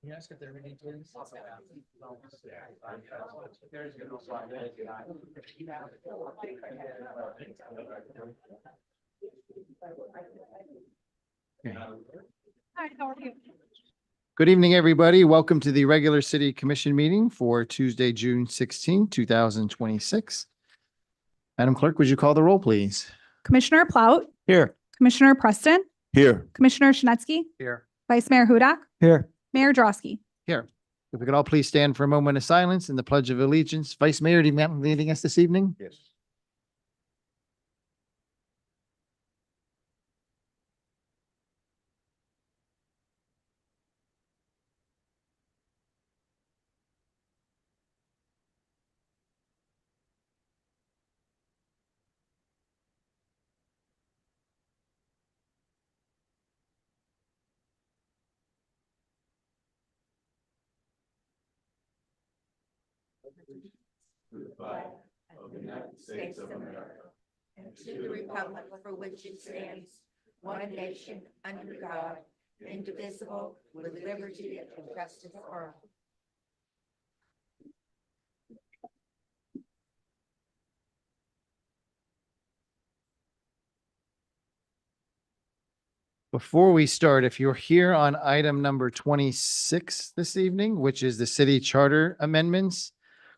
Yes, if they're ready to. Hi, how are you? Good evening, everybody. Welcome to the regular city commission meeting for Tuesday, June 16, 2026. Madam Clerk, would you call the roll, please? Commissioner Plout, Here. Commissioner Preston, Here. Commissioner Schnetsky, Here. Vice Mayor Hudak, Here. Mayor Drosky. Here. If we could all please stand for a moment of silence and the Pledge of Allegiance. Vice Mayor, do you have leading us this evening? Yes. To the flag of the United States of America and to the republic for which it stands, one nation, under God, indivisible, with liberty and justice for all. Before we start, if you're here on item number 26 this evening, which is the city charter amendments,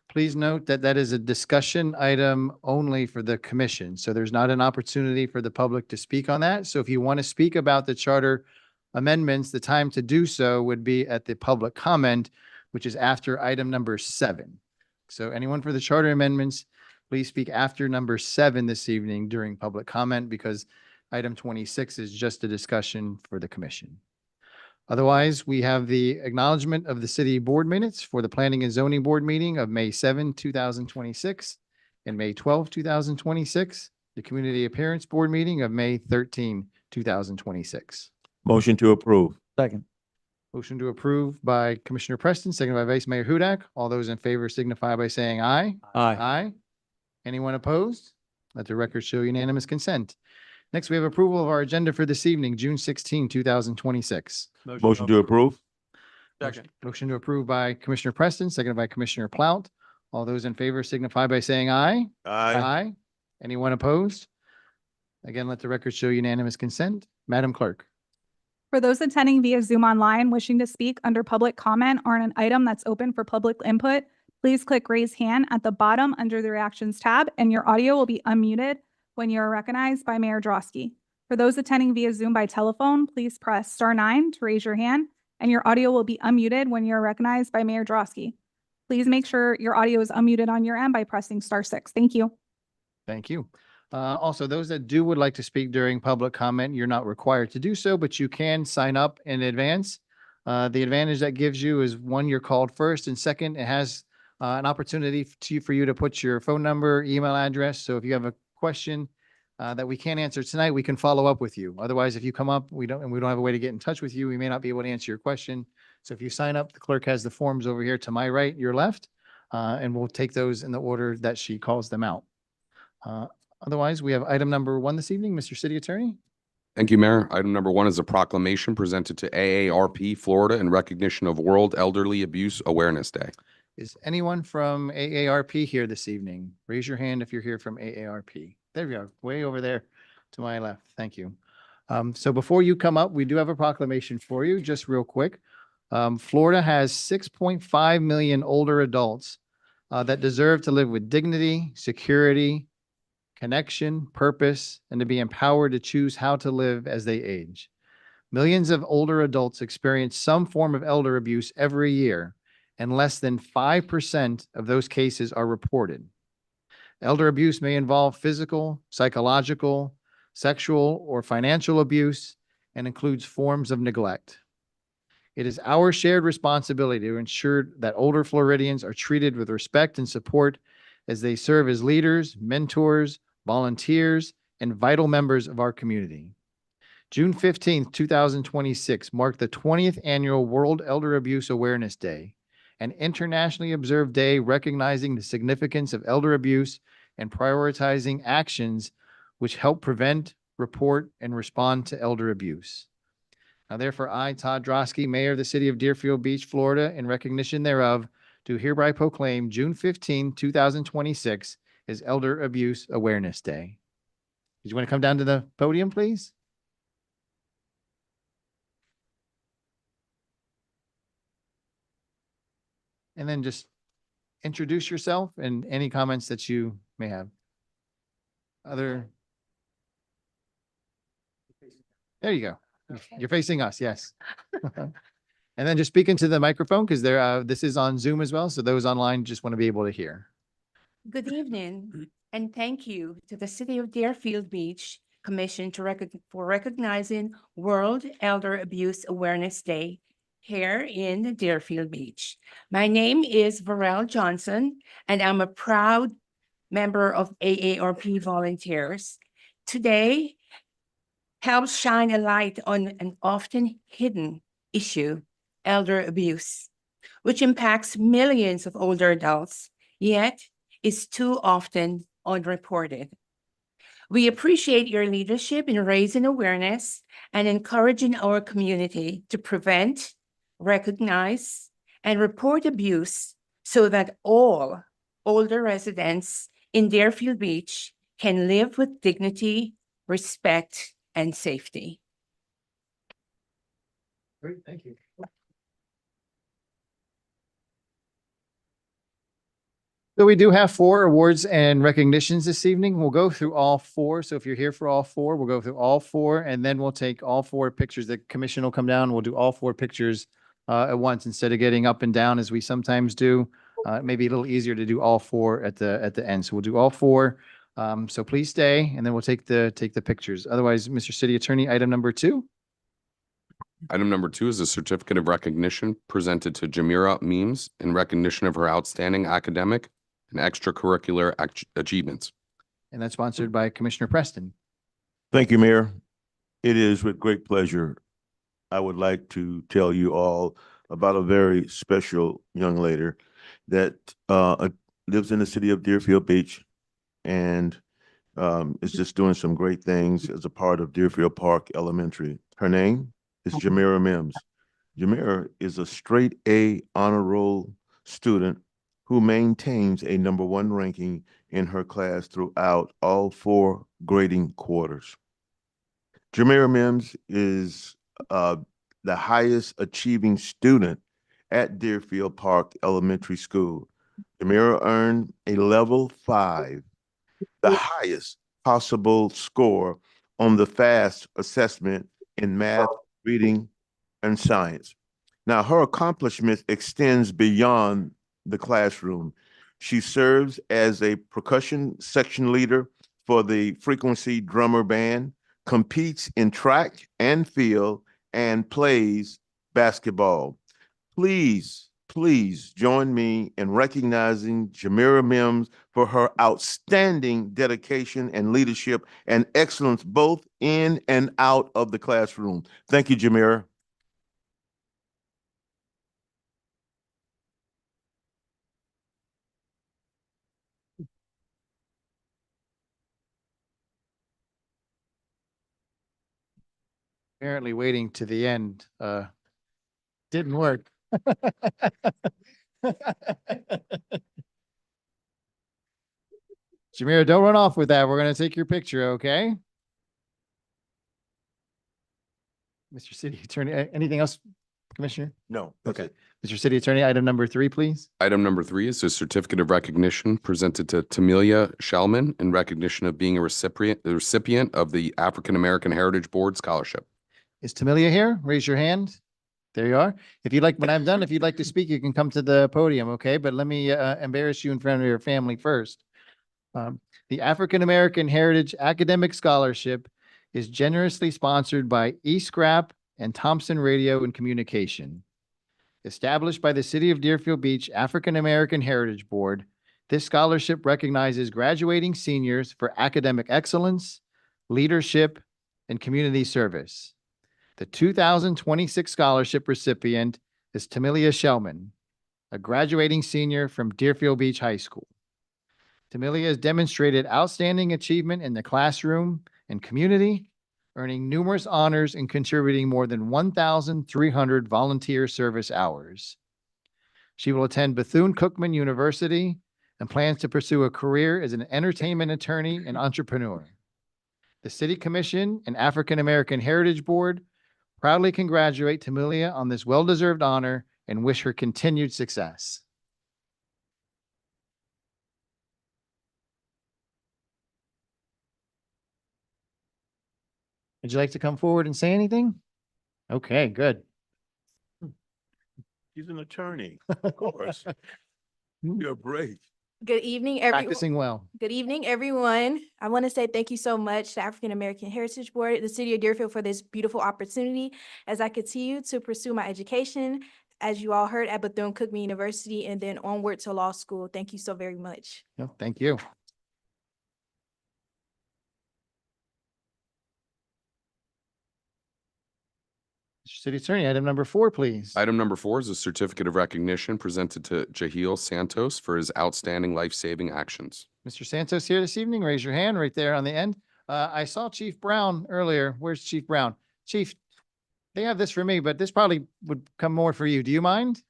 please note that that is a discussion item only for the commission. So there's not an opportunity for the public to speak on that. So if you want to speak about the charter amendments, the time to do so would be at the public comment, which is after item number 7. So anyone for the charter amendments, please speak after number 7 this evening during public comment, because item 26 is just a discussion for the commission. Otherwise, we have the acknowledgement of the city board minutes for the Planning and Zoning Board meeting of May 7, 2026 and May 12, 2026, the Community Appearance Board meeting of May 13, 2026. Motion to approve. Second. Motion to approve by Commissioner Preston, seconded by Vice Mayor Hudak. All those in favor signify by saying aye. Aye. Aye. Anyone opposed? Let the record show unanimous consent. Next, we have approval of our agenda for this evening, June 16, 2026. Motion to approve. Motion to approve by Commissioner Preston, seconded by Commissioner Plout. All those in favor signify by saying aye. Aye. Anyone opposed? Again, let the record show unanimous consent. Madam Clerk. For those attending via Zoom online wishing to speak under public comment or on an item that's open for public input, please click raise hand at the bottom under the reactions tab, and your audio will be unmuted when you are recognized by Mayor Drosky. For those attending via Zoom by telephone, please press *9 to raise your hand, and your audio will be unmuted when you're recognized by Mayor Drosky. Please make sure your audio is unmuted on your end by pressing *6. Thank you. Thank you. Also, those that would like to speak during public comment, you're not required to do so, but you can sign up in advance. The advantage that gives you is, one, you're called first, and second, it has an opportunity for you to put your phone number, email address. So if you have a question that we can't answer tonight, we can follow up with you. Otherwise, if you come up, we don't have a way to get in touch with you, we may not be able to answer your question. So if you sign up, the clerk has the forms over here to my right, your left, and we'll take those in the order that she calls them out. Otherwise, we have item number 1 this evening. Mr. City Attorney. Thank you, Mayor. Item number 1 is a proclamation presented to AARP Florida in recognition of World Elderly Abuse Awareness Day. Is anyone from AARP here this evening? Raise your hand if you're here from AARP. There we go, way over there to my left. Thank you. So before you come up, we do have a proclamation for you, just real quick. Florida has 6.5 million older adults that deserve to live with dignity, security, connection, purpose, and to be empowered to choose how to live as they age. Millions of older adults experience some form of elder abuse every year, and less than 5% of those cases are reported. Elder abuse may involve physical, psychological, sexual, or financial abuse, and includes forms of neglect. It is our shared responsibility to ensure that older Floridians are treated with respect and support as they serve as leaders, mentors, volunteers, and vital members of our community. June 15th, 2026 marked the 20th annual World Elder Abuse Awareness Day, an internationally observed day recognizing the significance of elder abuse and prioritizing actions which help prevent, report, and respond to elder abuse. Now therefore, I, Todd Drosky, Mayor of the City of Deerfield Beach, Florida, in recognition thereof, do hereby proclaim June 15, 2026 as Elder Abuse Awareness Day. Did you want to come down to the podium, please? And then just introduce yourself and any comments that you may have. There you go. You're facing us, yes. And then just speak into the microphone because this is on Zoom as well. So those online just want to be able to hear. Good evening, and thank you to the City of Deerfield Beach Commission for recognizing World Elder Abuse Awareness Day here in Deerfield Beach. My name is Varel Johnson, and I'm a proud member of AARP Volunteers. Today helps shine a light on an often hidden issue, elder abuse, which impacts millions of older adults, yet is too often unreported. We appreciate your leadership in raising awareness and encouraging our community to prevent, recognize, and report abuse so that all older residents in Deerfield Beach can live with dignity, respect, and safety. Great, thank you. So we do have 4 awards and recognitions this evening. We'll go through all 4. So if you're here for all 4, we'll go through all 4, and then we'll take all 4 pictures. The commission will come down. We'll do all 4 pictures at once instead of getting up and down as we sometimes do. It may be a little easier to do all 4 at the end. So we'll do all 4. So please stay, and then we'll take the pictures. Otherwise, Mr. City Attorney, item number 2. Item number 2 is a certificate of recognition presented to Jamira Memes in recognition of her outstanding academic and extracurricular achievements. And that's sponsored by Commissioner Preston. Thank you, Mayor. It is with great pleasure I would like to tell you all about a very special young lady that lives in the city of Deerfield Beach and is just doing some great things as a part of Deerfield Park Elementary. Her name is Jamira Mims. Jamira is a straight A honor roll student who maintains a #1 ranking in her class throughout all 4 grading quarters. Jamira Mims is the highest achieving student at Deerfield Park Elementary School. Jamira earned a level 5, the highest possible score on the FAST assessment in math, reading, and science. Now, her accomplishment extends beyond the classroom. She serves as a percussion section leader for the Frequency Drummer Band, competes in track and field, and plays basketball. Please join me in recognizing Jamira Mims for her outstanding dedication and leadership and excellence both in and out of the classroom. Thank you, Jamira. Apparently waiting to the end didn't work. Jamira, don't run off with that. We're going to take your picture, okay? Mr. City Attorney, anything else, Commissioner? No, that's Okay. it. Mr. City Attorney, item number 3, please. Item number 3 is a certificate of recognition presented to Tamelia Shellman in recognition of being a recipient of the African American Heritage Board Scholarship. Is Tamelia here? Raise your hand. There you are. If you'd like, when I'm done, if you'd like to speak, you can come to the podium, okay? But let me embarrass you in front of your family first. The African American Heritage Academic Scholarship is generously sponsored by eScrap and Thompson Radio and Communication. Established by the City of Deerfield Beach African American Heritage Board, this scholarship recognizes graduating seniors for academic excellence, leadership, and community service. The 2026 scholarship recipient is Tamelia Shellman, a graduating senior from Deerfield Beach High School. Tamilia has demonstrated outstanding achievement in the classroom and community, earning numerous honors and contributing more than 1,300 volunteer service hours. She will attend Bethune-Cookman University and plans to pursue a career as an entertainment attorney and entrepreneur. The City Commission and African American Heritage Board proudly congratulate Tamilia on this well-deserved honor and wish her continued success. Would you like to come forward and say anything? Okay, good. He's an attorney, of course. You're brave. Good evening, everyone. Practicing well. Good evening, everyone. I want to say thank you so much to African American Heritage Board, the City of Deerfield for this beautiful opportunity as I continue to pursue my education, as you all heard, at Bethune-Cookman University and then onward to law school. Thank you so very much. No, thank you. Mr. City Attorney, item number 4, please. Item number 4 is a certificate of recognition presented to Jahil Santos for his outstanding life-saving actions. Mr. Santos here this evening. Raise your hand right there on the end. I saw Chief Brown earlier. Where's Chief Brown? Chief, they have this for me, but this probably would come more for you. Do you mind?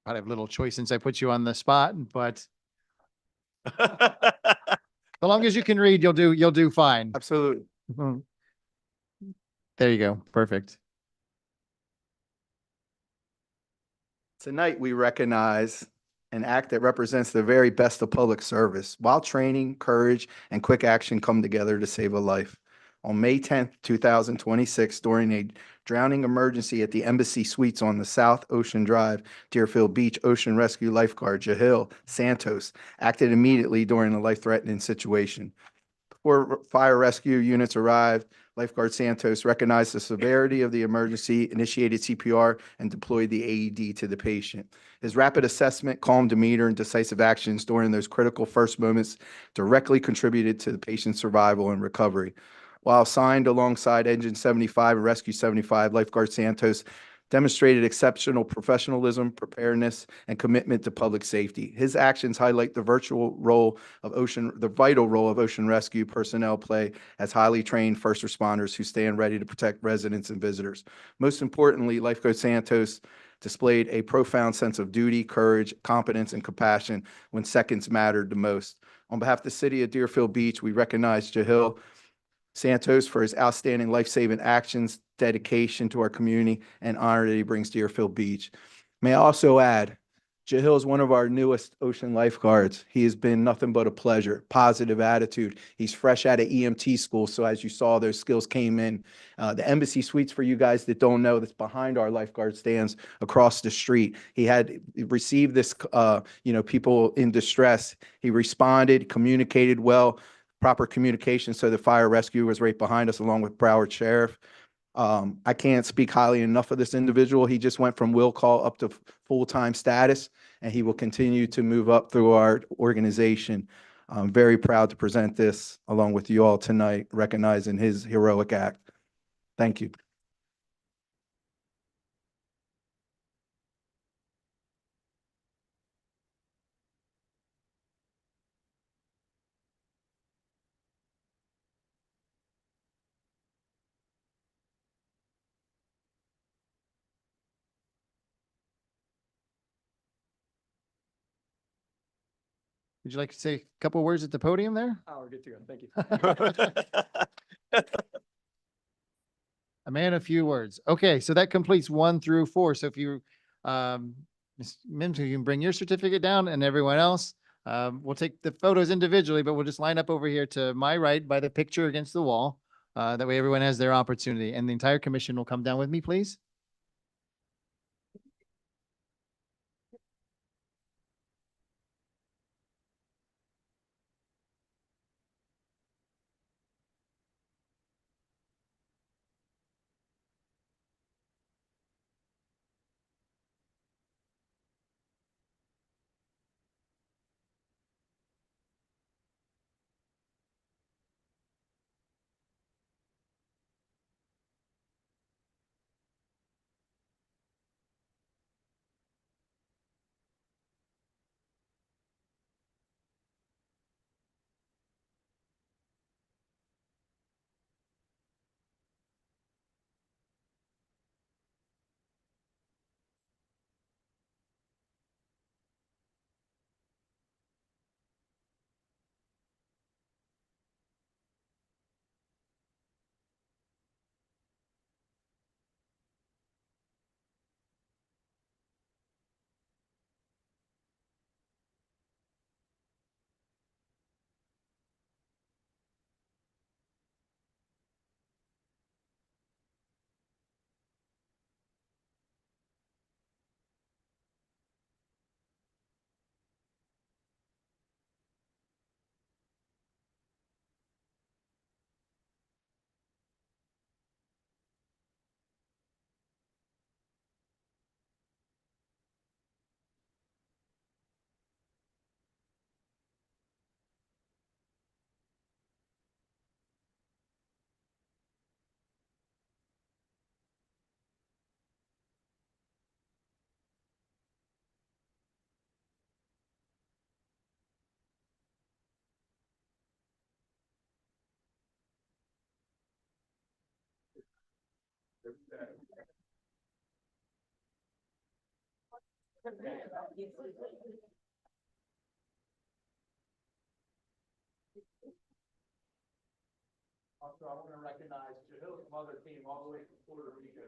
I have little choice since I put you on the spot, but as long as you can read, you'll do fine. Absolutely. Mhm. There you go. Perfect. Tonight, we recognize an act that represents the very best of public service, while training, courage, and quick action come together to save a life. On May 10th, 2026, during a drowning emergency at the Embassy Suites on the South Ocean Drive, Deerfield Beach Ocean Rescue lifeguard Jahil Santos acted immediately during a life-threatening situation. Before fire rescue units arrived, lifeguard Santos recognized the severity of the emergency, initiated CPR, and deployed the AED to the patient. His rapid assessment, calm demeanor, and decisive actions during those critical first moments directly contributed to the patient's survival and recovery. While assigned alongside Engine 75 and Rescue 75, lifeguard Santos demonstrated exceptional professionalism, preparedness, and commitment to public safety. His actions highlight the vital role of ocean rescue personnel play as highly trained first responders who stand ready to protect residents and visitors. Most importantly, lifeguard Santos displayed a profound sense of duty, courage, competence, and compassion when seconds mattered the most. On behalf of the City of Deerfield Beach, we recognize Jahil Santos for his outstanding life-saving actions, dedication to our community, and honor that he brings to Deerfield Beach. May I also add, Jahil is one of our newest ocean lifeguards. He has been nothing but a pleasure, positive attitude. He's fresh out of EMT school, so as you saw, those skills came in. The Embassy Suites, for you guys that don't know, that's behind our lifeguard stands across the street. He had received this, people in distress. He responded, communicated well, proper communication, so the fire rescue was right behind us along with Broward Sheriff. I can't speak highly enough of this individual. He just went from will call up to full-time status, and he will continue to move up through our organization. I'm very proud to present this along with you all tonight, recognizing his heroic act. Thank you. Would you like to say a couple words at the podium there? Oh, we're good to go. Thank you. A man of few words. Okay, so that completes 1 through 4. So if you, Ms. Mims, you can bring your certificate down, and everyone else. We'll take the photos individually, but we'll just line up over here to my right by the picture against the wall. That way everyone has their opportunity, and the entire commission will come down with me, please. Also, I want to recognize Jahil's mother came all the way from Puerto Rico.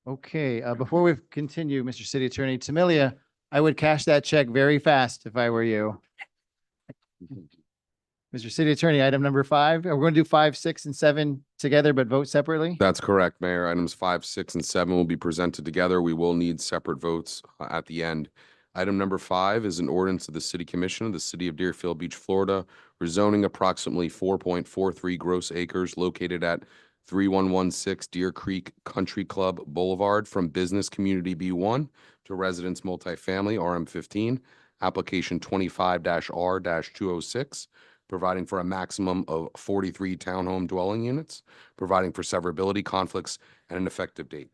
Okay, before we continue, Mr. City Attorney Tamilia, I would cash that check very fast if I were you. Mr. City Attorney, item number 5, we're going to do 5, 6, and 7 together, but vote separately? That's correct, Mayor. Items 5, 6, and 7 will be presented together. We will need separate votes at the end. Item number 5 is an ordinance of the City Commission of the City of Deerfield Beach, Florida, rezoning approximately 4.43 gross acres located at 3116 Deer Creek Country Club Boulevard from Business Community B1 to Residence Multifamily RM15, application 25-R-206, providing for a maximum of 43 townhome dwelling units, providing for severability, conflicts, and an effective date.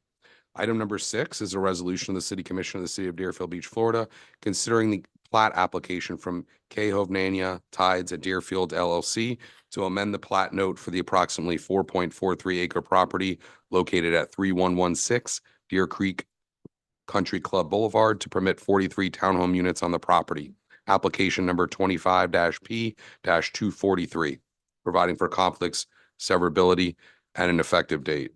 Item number 6 is a resolution of the City Commission of the City of Deerfield Beach, Florida, considering the plat application from K. Hovnania Tides at Deerfield LLC to amend the plat note for the approximately 4.43 acre property located at 3116 Deer Creek Country Club Boulevard to permit 43 townhome units on the property. Application number 25-P-243, providing for conflicts, severability, and an effective date.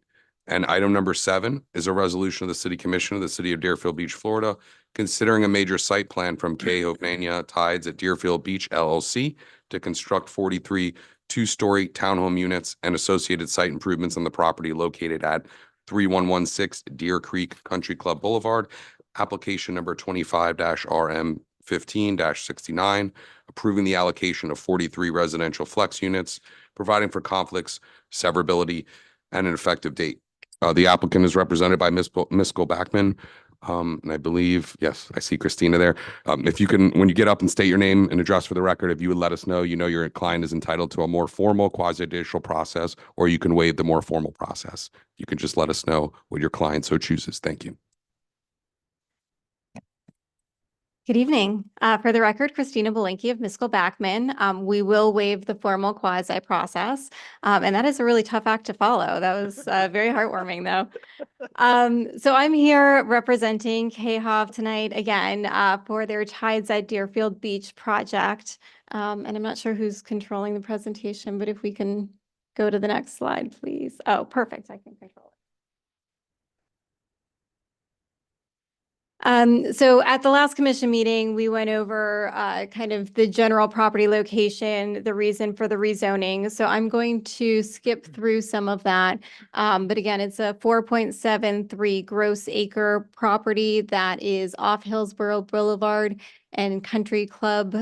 And item number 7 is a resolution of the City Commission of the City of Deerfield Beach, Florida, considering a major site plan from K. Hovnania Tides at Deerfield Beach LLC to construct 43 two-story townhome units and associated site improvements on the property located at 3116 Deer Creek Country Club Boulevard, application number 25-RM15-69, approving the allocation of 43 residential flex units, providing for conflicts, severability, and an effective date. The applicant is represented by Ms. Backman. And I believe, yes, I see Christina there. If you can, when you get up and state your name and address for the record, if you would let us know, your client is entitled to a more formal quasi-judicial process, or you can waive the more formal process. You can just let us know what your client so chooses. Thank you. Good evening. For the record, Christina Belinkie of Miskell Backman. We will waive the formal quasi process. And that is a really tough act to follow. That was very heartwarming though. So I'm here representing KHOV tonight again for their Tides at Deerfield Beach project. And I'm not sure who's controlling the presentation, but if we can go to the next slide, please. Oh, perfect. I can control it. So at the last commission meeting, we went over kind of the general property location, the reason for the rezoning. So I'm going to skip through some of that. But again, it's a 4.73 gross acre property that is off Hillsborough Boulevard and Country Club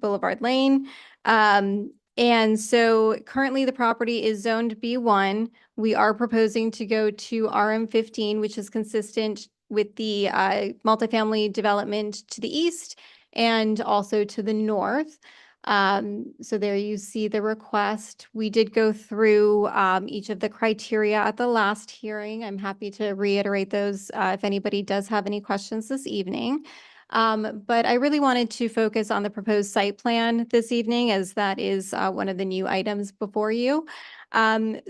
Boulevard Lane. And so currently the property is zoned B1. We are proposing to go to RM15, which is consistent with the multifamily development to the east and also to the north. So there you see the request. We did go through each of the criteria at the last hearing. I'm happy to reiterate those if anybody does have any questions this evening. But I really wanted to focus on the proposed site plan this evening, as that is one of the new items before you.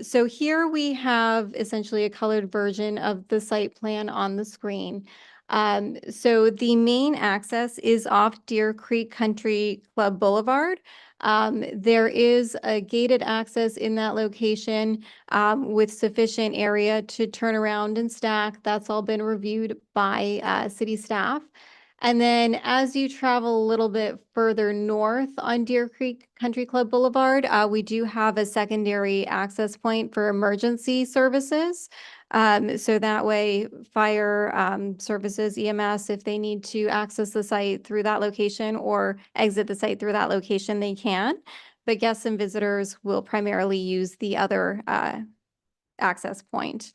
So here we have essentially a colored version of the site plan on the screen. So the main access is off Deer Creek Country Club Boulevard. There is a gated access in that location with sufficient area to turn around and stack. That's all been reviewed by city staff. And then as you travel a little bit further north on Deer Creek Country Club Boulevard, we do have a secondary access point for emergency services. So that way fire services, EMS, if they need to access the site through that location or exit the site through that location, they can. But guests and visitors will primarily use the other access point.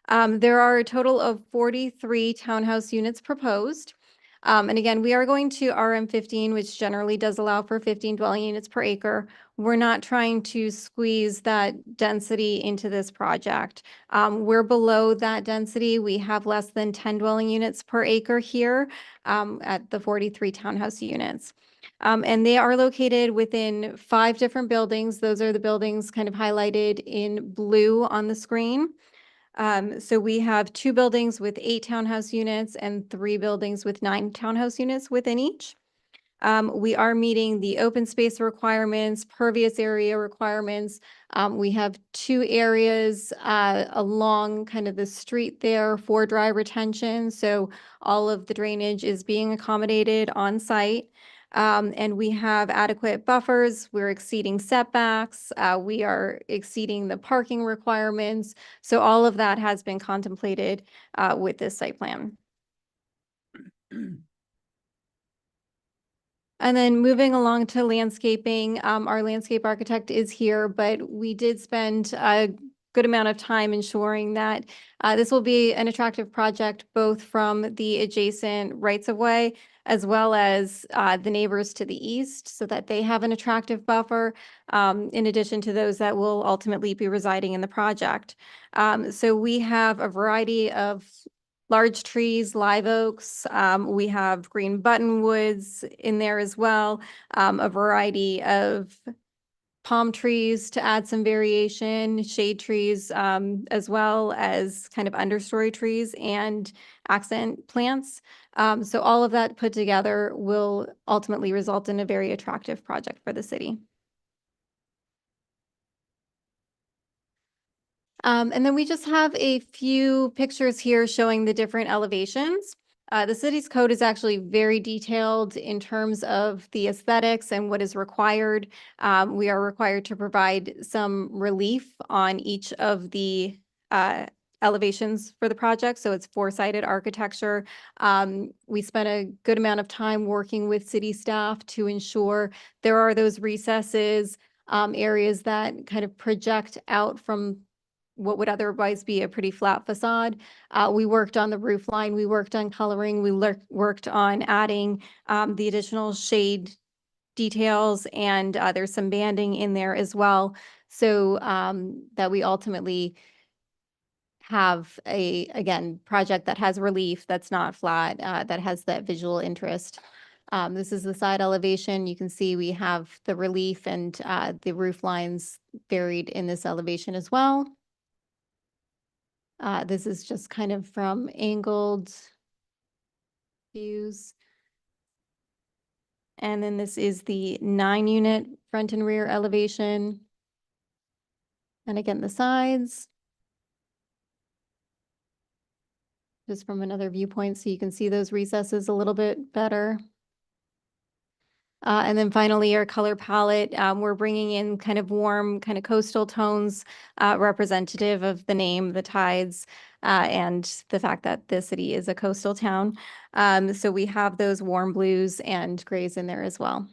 There are a total of 43 townhouse units proposed. And again, we are going to RM15, which generally does allow for 15 dwelling units per acre. We're not trying to squeeze that density into this project. We're below that density. We have less than 10 dwelling units per acre here at the 43 townhouse units. And they are located within 5 different buildings. Those are the buildings kind of highlighted in blue on the screen. So we have 2 buildings with 8 townhouse units and 3 buildings with 9 townhouse units within each. We are meeting the open space requirements, pervious area requirements. We have 2 areas along kind of the street there for dry retention. So all of the drainage is being accommodated on site. And we have adequate buffers. We're exceeding setbacks. We are exceeding the parking requirements. So all of that has been contemplated with this site plan. And then moving along to landscaping, our landscape architect is here, but we did spend a good amount of time ensuring that this will be an attractive project, both from the adjacent rights of way as well as the neighbors to the east, so that they have an attractive buffer, in addition to those that will ultimately be residing in the project. So we have a variety of large trees, live oaks. We have green buttonwoods in there as well, a variety of palm trees to add some variation, shade trees, as well as kind of understory trees and accent plants. So all of that put together will ultimately result in a very attractive project for the city. And then we just have a few pictures here showing the different elevations. The city's code is actually very detailed in terms of the aesthetics and what is required. We are required to provide some relief on each of the elevations for the project. So it's four-sided architecture. We spent a good amount of time working with city staff to ensure there are those recesses, areas that kind of project out from what would otherwise be a pretty flat facade. We worked on the roof line, we worked on coloring, we worked on adding the additional shade details, and there's some banding in there as well. So that we ultimately have a, again, project that has relief, that's not flat, that has that visual interest. This is the side elevation. You can see we have the relief and the roof lines buried in this elevation as well. This is just kind of from angled views. And then this is the 9-unit front and rear elevation. And again, the sides. Just from another viewpoint, so you can see those recesses a little bit better. And then finally, our color palette, we're bringing in kind of warm, kind of coastal tones, representative of the name, the tides, and the fact that the city is a coastal town. So we have those warm blues and grays in there as well.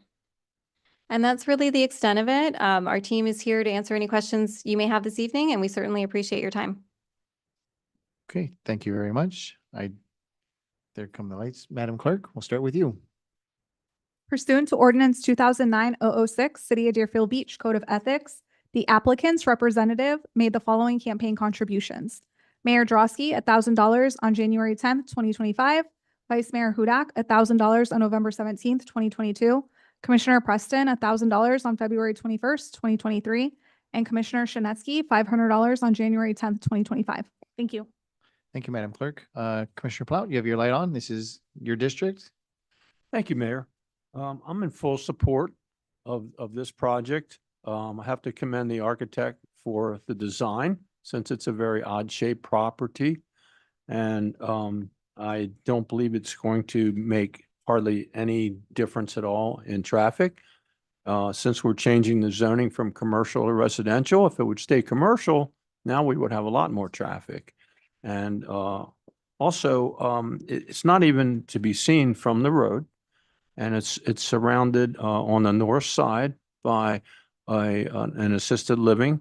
And that's really the extent of it. Our team is here to answer any questions you may have this evening, and we certainly appreciate your time. Okay, thank you very much. There come the lights. Madam Clerk, we'll start with you. Pursuant to Ordinance 2009-006, City of Deerfield Beach Code of Ethics, the applicant's representative made the following campaign contributions. Mayor Drosky, $1,000 on January 10th, 2025. Vice Mayor Hudak, $1,000 on November 17th, 2022. Commissioner Preston, $1,000 on February 21st, 2023. And Commissioner Shanetsky, $500 on January 10th, 2025. Thank you. Thank you, Madam Clerk. Commissioner Plout, you have your light on. This is your district. Thank you, Mayor. I'm in full support of this project. I have to commend the architect for the design, since it's a very odd-shaped property. And I don't believe it's going to make hardly any difference at all in traffic. Since we're changing the zoning from commercial to residential, if it would stay commercial, now we would have a lot more traffic. And also, it's not even to be seen from the road. And it's surrounded on the north side by an assisted living,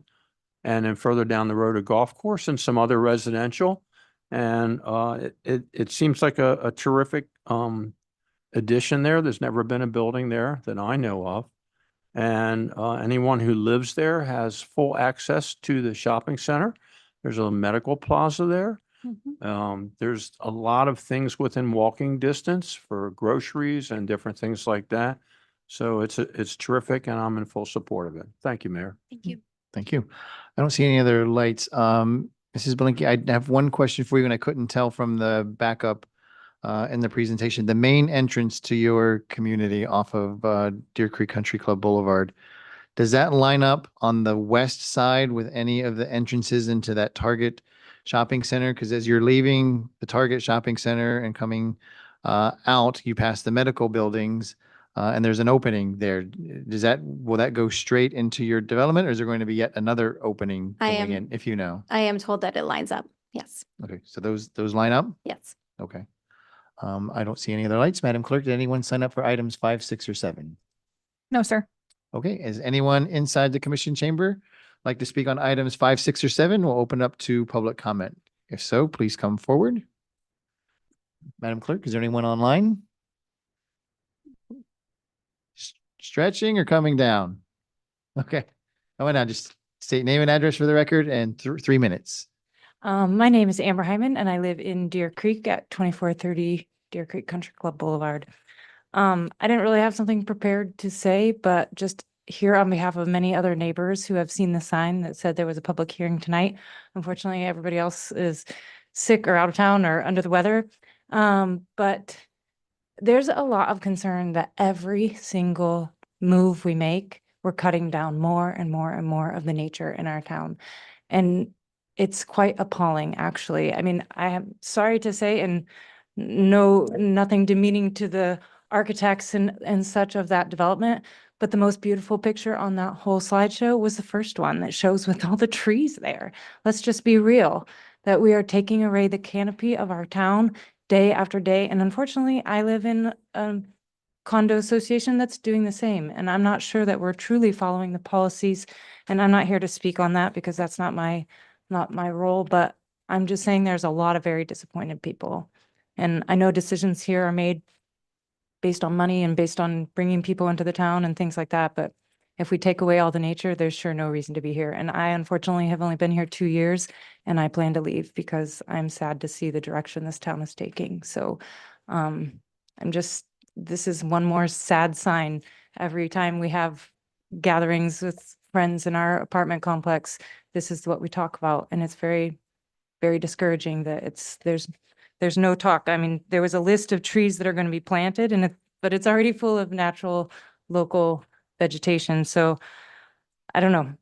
and then further down the road, a golf course and some other residential. And it seems like a terrific addition there. There's never been a building there that I know of. And anyone who lives there has full access to the shopping center. There's a medical plaza there. There's a lot of things within walking distance for groceries and different things like that. So it's terrific, and I'm in full support of it. Thank you, Mayor. Thank you. Thank you. I don't see any other lights. Mrs. Belinkie, I have one question for you, and I couldn't tell from the backup in the presentation. The main entrance to your community off of Deer Creek Country Club Boulevard, does that line up on the west side with any of the entrances into that Target shopping center? Because as you're leaving the Target shopping center and coming out, you pass the medical buildings and there's an opening there. Will that go straight into your development, or is there going to be yet another opening going in, if you know? I am told that it lines up. Yes. Okay, so those line up? Yes. Okay. I don't see any other lights. Madam Clerk, did anyone sign up for items 5, 6, or 7? No, sir. Okay, is anyone inside the commission chamber like to speak on items 5, 6, or 7? We'll open up to public comment. If so, please come forward. Madam Clerk, is there anyone online? Stretching or coming down? Okay. Oh, now just state name and address for the record, and 3 minutes. My name is Amber Hyman, and I live in Deer Creek at 2430 Deer Creek Country Club Boulevard. I didn't really have something prepared to say, but just here on behalf of many other neighbors who have seen the sign that said there was a public hearing tonight. Unfortunately, everybody else is sick or out of town or under the weather. But there's a lot of concern that every single move we make, we're cutting down more and more and more of the nature in our town. And it's quite appalling, actually. I mean, I am sorry to say, and No, nothing demeaning to the architects and such of that development. But the most beautiful picture on that whole slideshow was the first one that shows with all the trees there. Let's just be real, that we are taking away the canopy of our town day after day. And unfortunately, I live in a condo association that's doing the same. And I'm not sure that we're truly following the policies. And I'm not here to speak on that because that's not my role, but I'm just saying there's a lot of very disappointed people. And I know decisions here are made based on money and based on bringing people into the town and things like that. But if we take away all the nature, there's sure no reason to be here. And I unfortunately have only been here 2 years and I plan to leave because I'm sad to see the direction this town is taking. So this is one more sad sign. Every time we have gatherings with friends in our apartment complex, this is what we talk about. And it's very, very discouraging that there's no talk. I mean, there was a list of trees that are going to be planted but it's already full of natural local vegetation. So I don't know.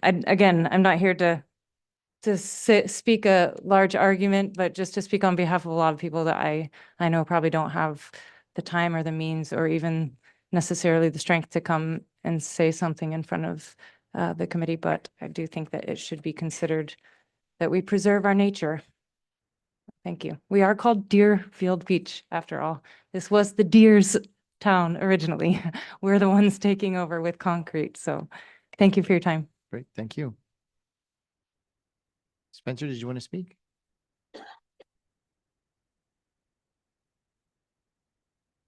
Again, I'm not here to speak a large argument, but just to speak on behalf of a lot of people that I know probably don't have the time or the means or even necessarily the strength to come and say something in front of the committee. But I do think that it should be considered that we preserve our nature. Thank you. We are called Deerfield Beach, after all. This was the deer's town originally. We're the ones taking over with concrete. So thank you for your time. Great, thank you. Spencer, did you want to speak?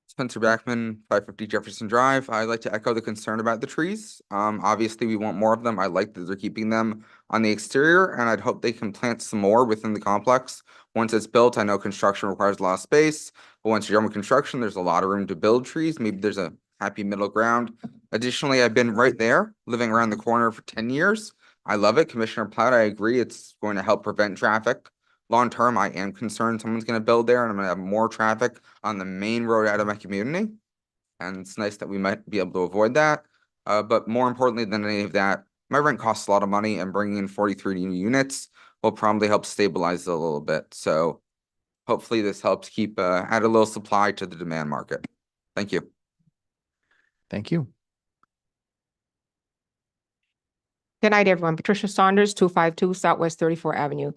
Spencer Backman, 550 Jefferson Drive. I'd like to echo the concern about the trees. Obviously, we want more of them. I like that they're keeping them on the exterior, and I'd hope they can plant some more within the complex. Once it's built, I know construction requires a lot of space, but once you're done with construction, there's a lot of room to build trees. Maybe there's a happy middle ground. Additionally, I've been right there, living around the corner for 10 years. I love it. Commissioner Platt, I agree. It's going to help prevent traffic. Long term, I am concerned someone's going to build there and I'm going to have more traffic on the main road out of my community. And it's nice that we might be able to avoid that. But more importantly than any of that, my rent costs a lot of money and bringing in 43 new units will probably help stabilize it a little bit. So hopefully this helps keep add a little supply to the demand market. Thank you. Thank you. Good night, everyone. Patricia Saunders, 252 Southwest 34th Avenue.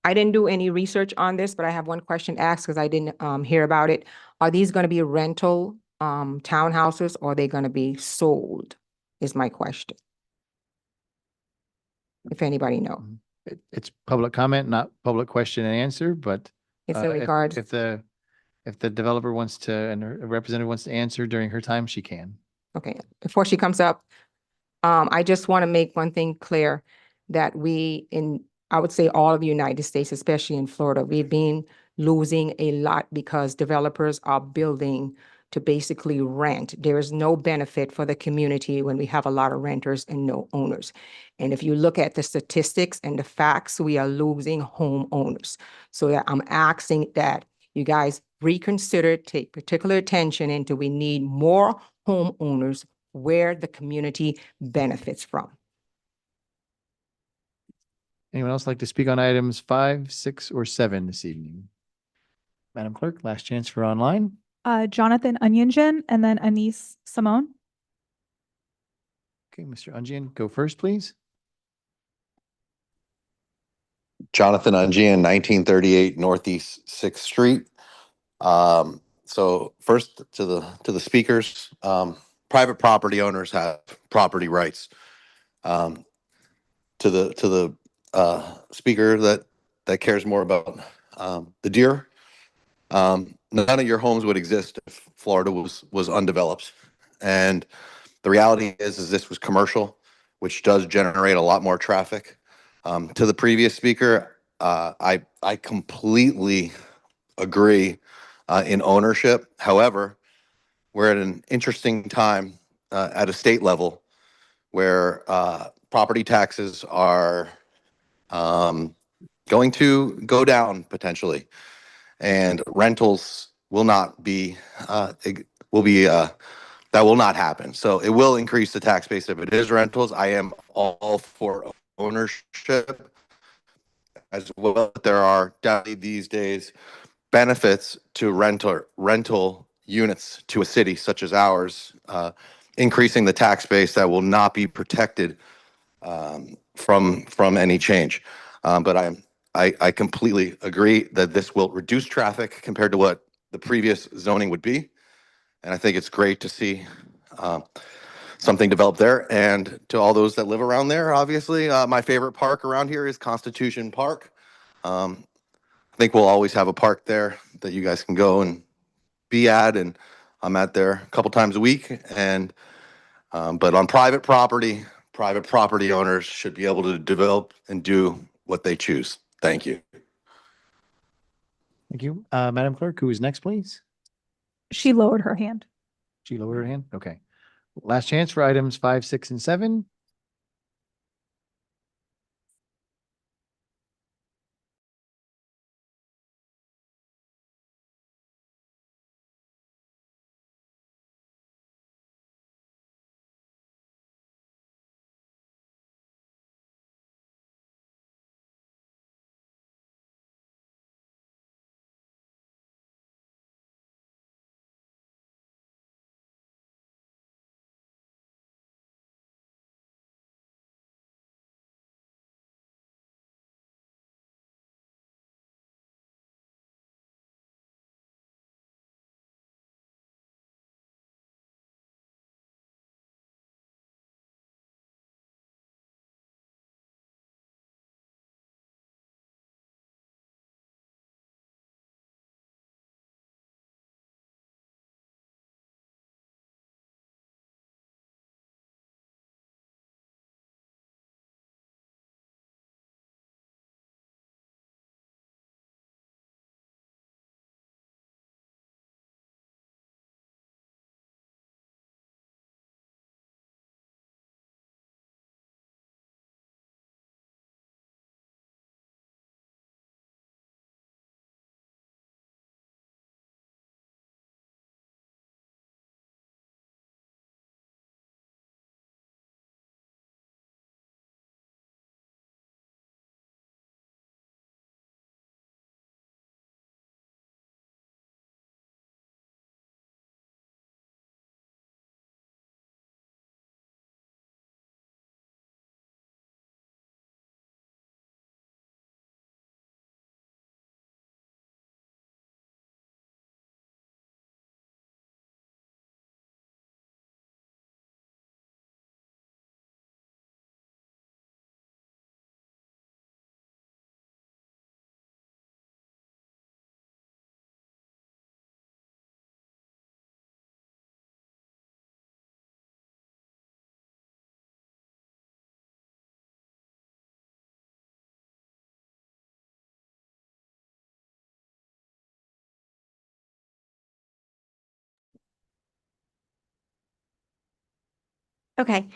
I didn't do any research on this, but I have one question to ask because I didn't hear about it. Are these going to be rental townhouses or are they going to be sold? Is my question. If anybody knows. It's public comment, not public question and answer, but It's in regards. if the developer wants to and a representative wants to answer during her time, she can. Okay, before she comes up, I just want to make one thing clear that I would say all of the United States, especially in Florida, we've been losing a lot because developers are building to basically rent. There is no benefit for the community when we have a lot of renters and no owners. And if you look at the statistics and the facts, we are losing homeowners. So I'm asking that you guys reconsider, take particular attention into we need more homeowners where the community benefits from. Anyone else like to speak on items 5, 6, or 7 this evening? Madam Clerk, last chance for online. Jonathan Onyenjian and then Anise Simone. Okay, Mr. Unjian, go first, please. Jonathan Unjian, 1938 Northeast 6th Street. So first to the speakers, private property owners have property rights. To the speaker that cares more about the deer, none of your homes would exist if Florida was undeveloped. And the reality is this was commercial, which does generate a lot more traffic. To the previous speaker, I completely agree in ownership. However, we're at an interesting time at a state level where property taxes are going to go down potentially, and rentals will not be that will not happen. So it will increase the tax base if it is rentals. I am all for ownership as well. There are definitely these days benefits to rental units to a city such as ours, increasing the tax base that will not be protected from any change. But I completely agree that this will reduce traffic compared to what the previous zoning would be. And I think it's great to see something develop there. And to all those that live around there, obviously, my favorite park around here is Constitution Park. I think we'll always have a park there that you guys can go and be at, and I'm at there a couple times a week. And but on private property owners should be able to develop and do what they choose. Thank you. Thank you. Madam Clerk, who is next, please? She lowered her hand. She lowered her hand? Okay. Last chance for items 5, 6, and 7. Okay,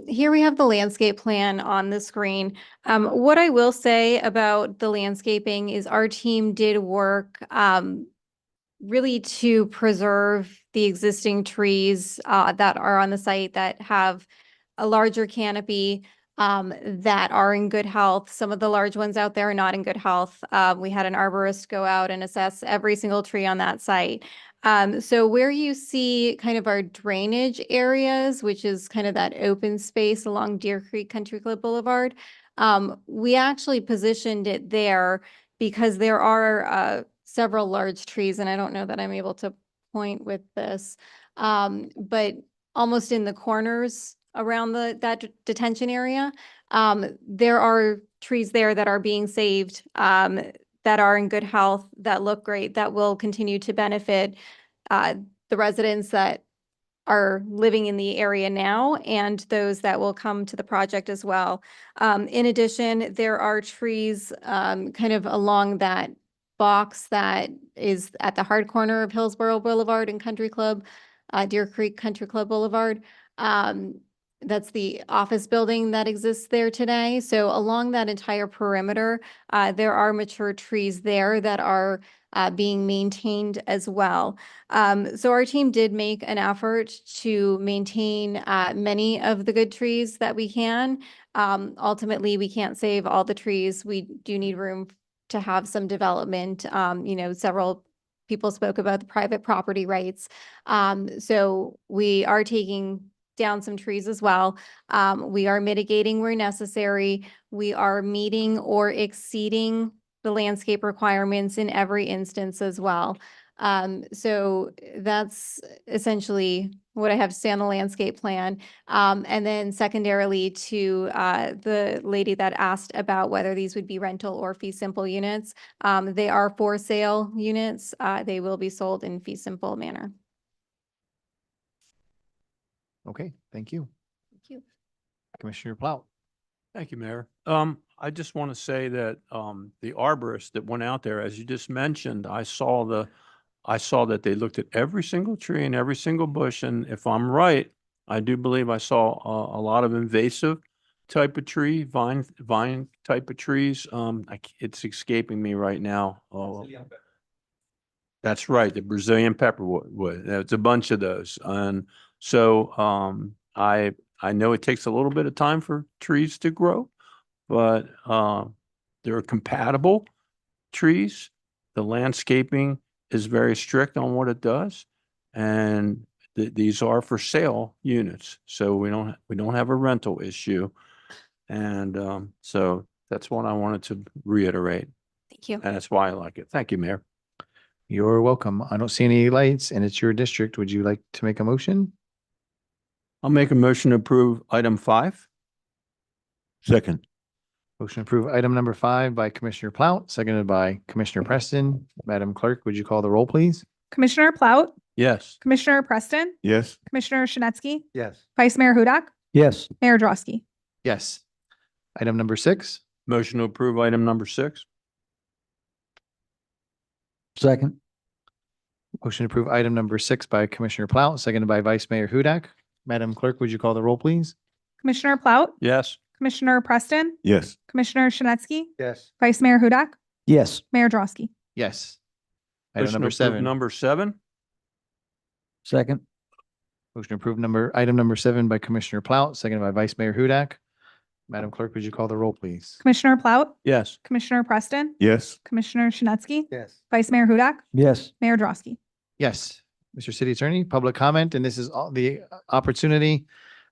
here we have the landscape plan on the screen. What I will say about the landscaping is our team did work really to preserve the existing trees that are on the site that have a larger canopy that are in good health. Some of the large ones out there are not in good health. We had an arborist go out and assess every single tree on that site. So where you see kind of our drainage areas, which is kind of that open space along Deer Creek Country Club Boulevard, we actually positioned it there because there are several large trees, and I don't know that I'm able to point with this, but almost in the corners around that detention area, there are trees there that are being saved, that are in good health, that look great, that will continue to benefit the residents that are living in the area now and those that will come to the project as well. In addition, there are trees kind of along that box that is at the hard corner of Hillsborough Boulevard and Country Club, Deer Creek Country Club Boulevard. That's the office building that exists there today. So along that entire perimeter, there are mature trees there that are being maintained as well. So our team did make an effort to maintain many of the good trees that we can. Ultimately, we can't save all the trees. We do need room to have some development. Several people spoke about the private property rights. So we are taking down some trees as well. We are mitigating where necessary. We are meeting or exceeding the landscape requirements in every instance as well. So that's essentially what I have to say on the landscape plan. And then secondarily to the lady that asked about whether these would be rental or fee simple units, they are for sale units. They will be sold in fee simple manner. Okay, thank you. Thank you. Commissioner Plout. Thank you, Mayor. I just want to say that, the arborist that went out there, as you just mentioned, I saw that they looked at every single tree and every single bush, and if I'm right, I do believe I saw a lot of invasive type of tree, vine type of trees. It's escaping me right now. That's right, the Brazilian pepperwood. It's a bunch of those. And so I know it takes a little bit of time for trees to grow, but they're compatible trees. The landscaping is very strict on what it does. And these are for sale units. So we don't have a rental issue. And so that's what I wanted to reiterate. Thank you. And that's why I like it. Thank you, Mayor. You're welcome. I don't see any lights and it's your district. Would you like to make a motion? I'll make a motion to approve item 5. Second. Motion to approve item number 5 by Commissioner Plout, seconded by Commissioner Preston. Madam Clerk, would you call the roll, please? Commissioner Plout, Yes. Commissioner Preston, Yes. Commissioner Shinetsky, Yes. Vice Mayor Hudak, Yes. Mayor Drosky. Yes. Item number 6. Motion to approve item number 6. Second. Motion to approve item number 6 by Commissioner Plout, seconded by Vice Mayor Hudak. Madam Clerk, would you call the roll, please? Commissioner Plout, Yes. Commissioner Preston, Yes. Commissioner Shinetsky, Yes. Vice Mayor Hudak, Yes. Mayor Drosky. Yes. Item Motion to number approve 7. Number 7. Second. Motion to approve item number 7 by Commissioner Plout, seconded by Vice Mayor Hudak. Madam Clerk, would you call the roll, please? Commissioner Plout, Yes. Commissioner Preston, Yes. Commissioner Shinetsky, Yes. Vice Mayor Hudak, Yes. Mayor Drosky. Yes. Mr. City Attorney, public comment, and this is all the opportunity.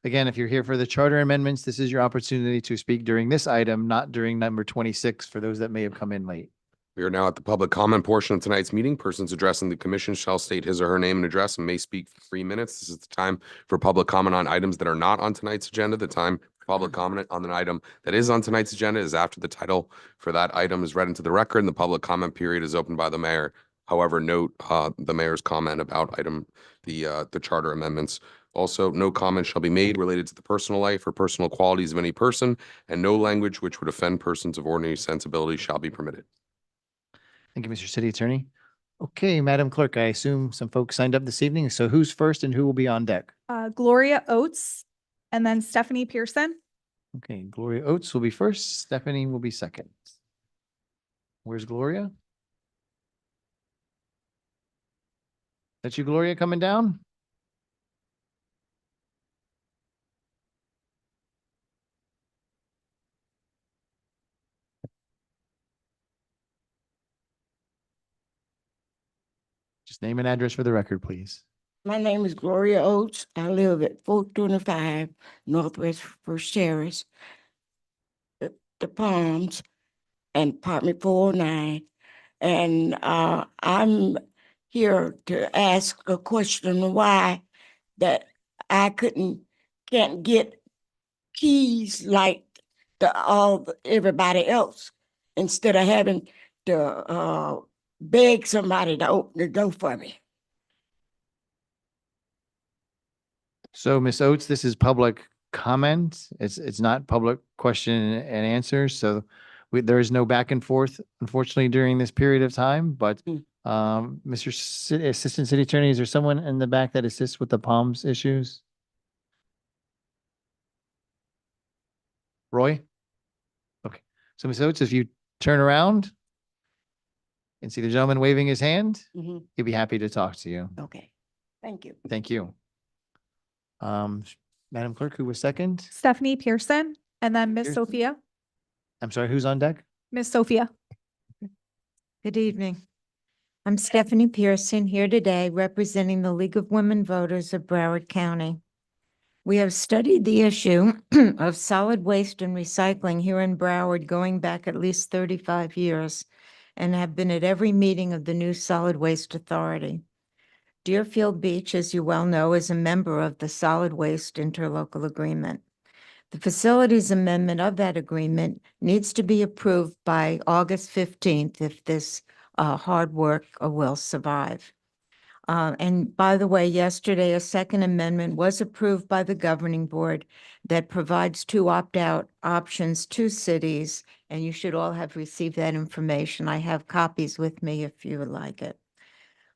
Again, if you're here for the charter amendments, this is your opportunity to speak during this item, not during number 26, for those that may have come in late. We are now at the public comment portion of tonight's meeting. Persons addressing the commission shall state his or her name and address and may speak for 3 minutes. This is the time for public comment on items that are not on tonight's agenda. The time for public comment on an item that is on tonight's agenda is after the title for that item is read into the record and the public comment period is opened by the mayor. However, note the mayor's comment about the charter amendments. Also, no comment shall be made related to the personal life or personal qualities of any person, and no language which would offend persons of ordinary sensibility shall be permitted. Thank you, Mr. City Attorney. Okay, Madam Clerk, I assume some folks signed up this evening. So who's first and who will be on deck? Gloria Oates, and then Stephanie Pearson. Okay, Gloria Oates will be first. Stephanie will be second. Where's Gloria? That you, Gloria, coming down? Just name and address for the record, please. My name is Gloria Oates. I live at 425 Northwest First Terrace, the Palms, and apartment 409. And I'm here to ask a question why that I can't get keys like everybody else, instead of having to beg somebody to open the door for me. So, Ms. Oates, this is public comment. It's not public question and answer. So there is no back and forth, unfortunately, during this period of time. But Mr. Assistant City Attorney, is there someone in the back that assists with the Palms issues? Roy? Okay. So, Ms. Oates, if you turn around and see the gentleman waving his hand, Mhm. he'd be happy to talk to you. Okay, thank you. Thank you. Madam Clerk, who was second? Stephanie Pearson, and then Miss Pearson? Sophia. I'm sorry, who's on deck? Miss Sophia. Good evening. I'm Stephanie Pearson here today representing the League of Women Voters of Broward County. We have studied the issue of solid waste and recycling here in Broward going back at least 35 years and have been at every meeting of the new Solid Waste Authority. Deerfield Beach, as you well know, is a member of the Solid Waste Interlocal Agreement. The facilities amendment of that agreement needs to be approved by August 15th if this hard work will survive. And by the way, yesterday, a second amendment was approved by the governing board that provides two opt-out options to cities, and you should all have received that information. I have copies with me if you would like it.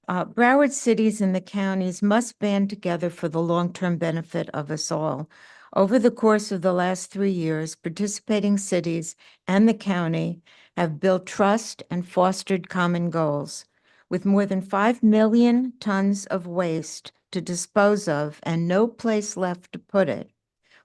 Broward cities and the counties must band together for the long-term benefit of us all. Over the course of the last 3 years, participating cities and the county have built trust and fostered common goals. With more than 5 million tons of waste to dispose of and no place left to put it,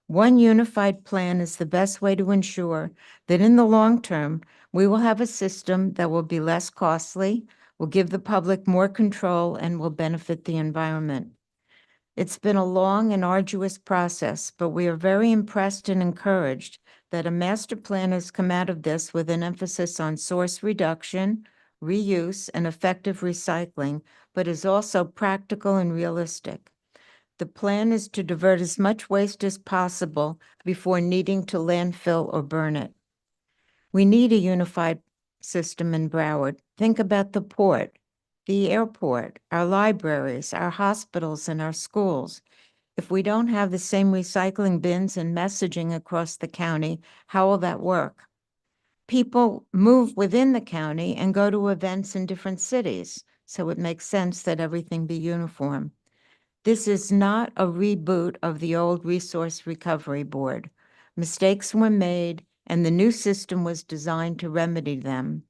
one unified plan is the best way to ensure that in the long term, we will have a system that will be less costly, will give the public more control, and will benefit the environment. It's been a long and arduous process, but we are very impressed and encouraged that a master plan has come out of this with an emphasis on source reduction, reuse, and effective recycling, but is also practical and realistic. The plan is to divert as much waste as possible before needing to landfill or burn it. We need a unified system in Broward. Think about the port, the airport, our libraries, our hospitals, and our schools. If we don't have the same recycling bins and messaging across the county, how will that work? People move within the county and go to events in different cities, so it makes sense that everything be uniform. This is not a reboot of the old Resource Recovery Board. Mistakes were made, and the new system was designed to remedy them.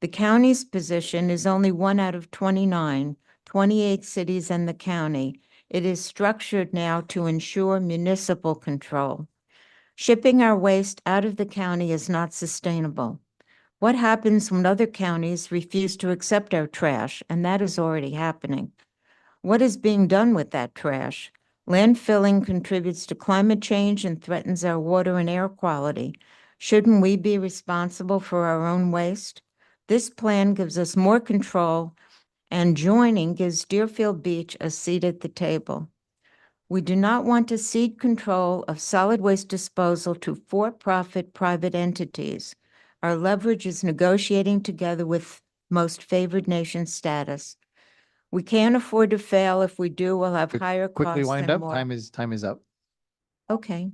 The county's position is only 1 out of 29, 28 cities and the county. It is structured now to ensure municipal control. Shipping our waste out of the county is not sustainable. What happens when other counties refuse to accept our trash? And that is already happening. What is being done with that trash? Landfilling contributes to climate change and threatens our water and air quality. Shouldn't we be responsible for our own waste? This plan gives us more control, and joining gives Deerfield Beach a seat at the table. We do not want to cede control of solid waste disposal to for-profit private entities. Our leverage is negotiating together with most favored nation status. We can't afford to fail. If we do, we'll have higher costs Quickly wind and up. more. Time is up. Okay.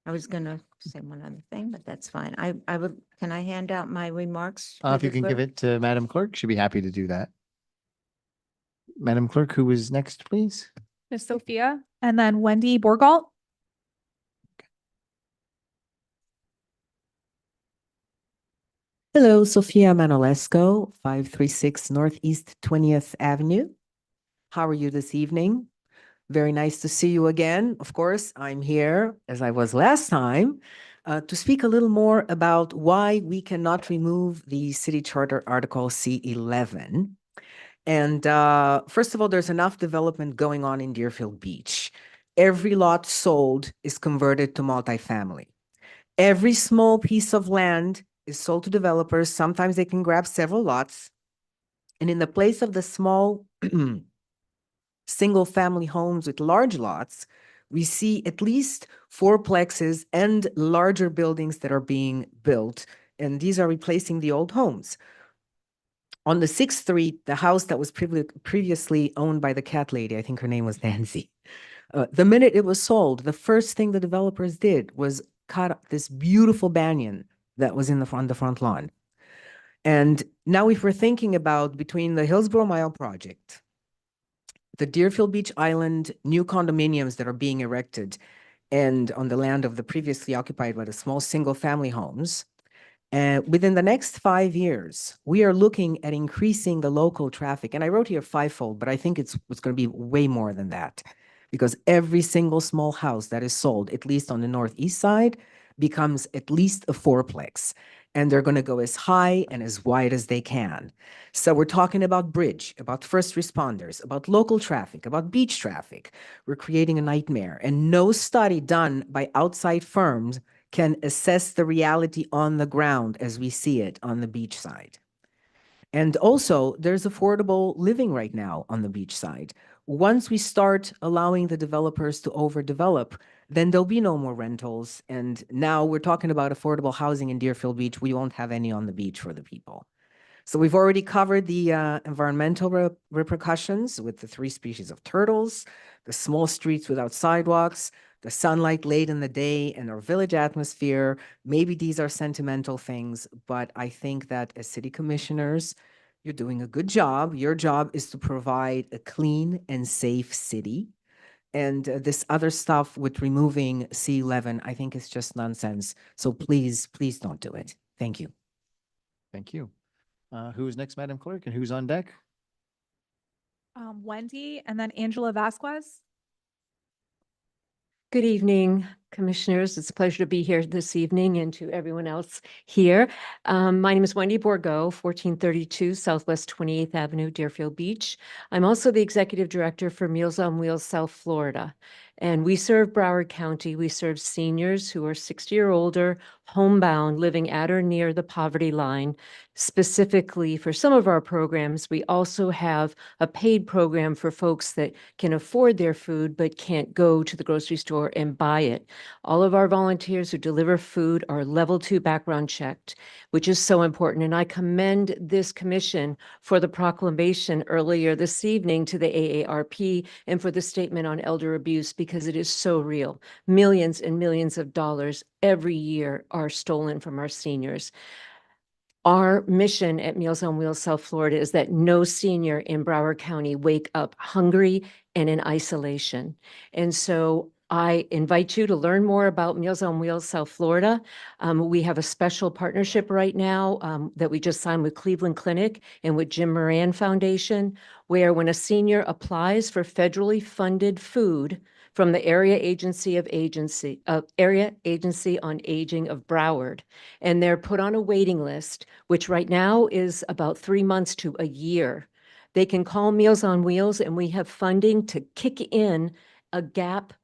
I was gonna say one other thing, but that's fine. Can I hand out my remarks? If you can give it to Madam Clerk, she'd be happy to do that. Madam Clerk, who is next, please? Ms. Sophia, and then Wendy Borgalt. Hello, Sophia Manolesco, 536 Northeast 20th Avenue. How are you this evening? Very nice to see you again. Of course, I'm here, as I was last time, to speak a little more about why we cannot remove the City Charter Article C11. And first of all, there's enough development going on in Deerfield Beach. Every lot sold is converted to multifamily. Every small piece of land is sold to developers. Sometimes they can grab several lots. And in the place of the small single-family homes with large lots, we see at least fourplexes and larger buildings that are being built. And these are replacing the old homes. On the 6th Street, the house that was previously owned by the cat lady, I think her name was Nancy, the minute it was sold, the first thing the developers did was cut up this beautiful banyan that was on the front lawn. And now if we're thinking about between the Hillsborough Mile project, the Deerfield Beach Island new condominiums that are being erected, and on the land of the previously occupied by the small single-family homes, within the next 5 years, we are looking at increasing the local traffic. And I wrote here fivefold, but I think it's going to be way more than that, because every single small house that is sold, at least on the northeast side, becomes at least a fourplex. And they're going to go as high and as wide as they can. So we're talking about bridge, about first responders, about local traffic, about beach traffic. We're creating a nightmare. And no study done by outside firms can assess the reality on the ground as we see it on the beach side. And also, there's affordable living right now on the beach side. Once we start allowing the developers to overdevelop, then there'll be no more rentals. And now we're talking about affordable housing in Deerfield Beach. We won't have any on the beach for the people. So we've already covered the environmental repercussions with the 3 species of turtles, the small streets without sidewalks, the sunlight late in the day, and our village atmosphere. Maybe these are sentimental things, but I think that as city commissioners, you're doing a good job. Your job is to provide a clean and safe city. And this other stuff with removing C11, I think is just nonsense. So please, please don't do it. Thank you. Thank you. Who's next, Madam Clerk, and who's on deck? Wendy and then Angela Vasquez. Good evening, Commissioners. It's a pleasure to be here this evening and to everyone else here. My name is Wendy Borgo, 1432 Southwest 28th Avenue, Deerfield Beach. I'm also the Executive Director for Meals on Wheels South Florida. And we serve Broward County. We serve seniors who are 60 or older, homebound, living at or near the poverty line. Specifically, for some of our programs, we also have a paid program for folks that can afford their food but can't go to the grocery store and buy it. All of our volunteers who deliver food are level 2 background checked, which is so important. And I commend this commission for the proclamation earlier this evening to the AARP and for the statement on elder abuse, because it is so real. Millions and millions of dollars every year are stolen from our seniors. Our mission at Meals on Wheels South Florida is that no senior in Broward County wake up hungry and in isolation. And so I invite you to learn more about Meals on Wheels South Florida. We have a special partnership right now that we just signed with Cleveland Clinic and with Jim Moran Foundation, where when a senior applies for federally funded food from the Area Agency on Aging of Broward, and they're put on a waiting list, which right now is about 3 months to a year. They can call Meals on Wheels, and we have funding to kick in a gap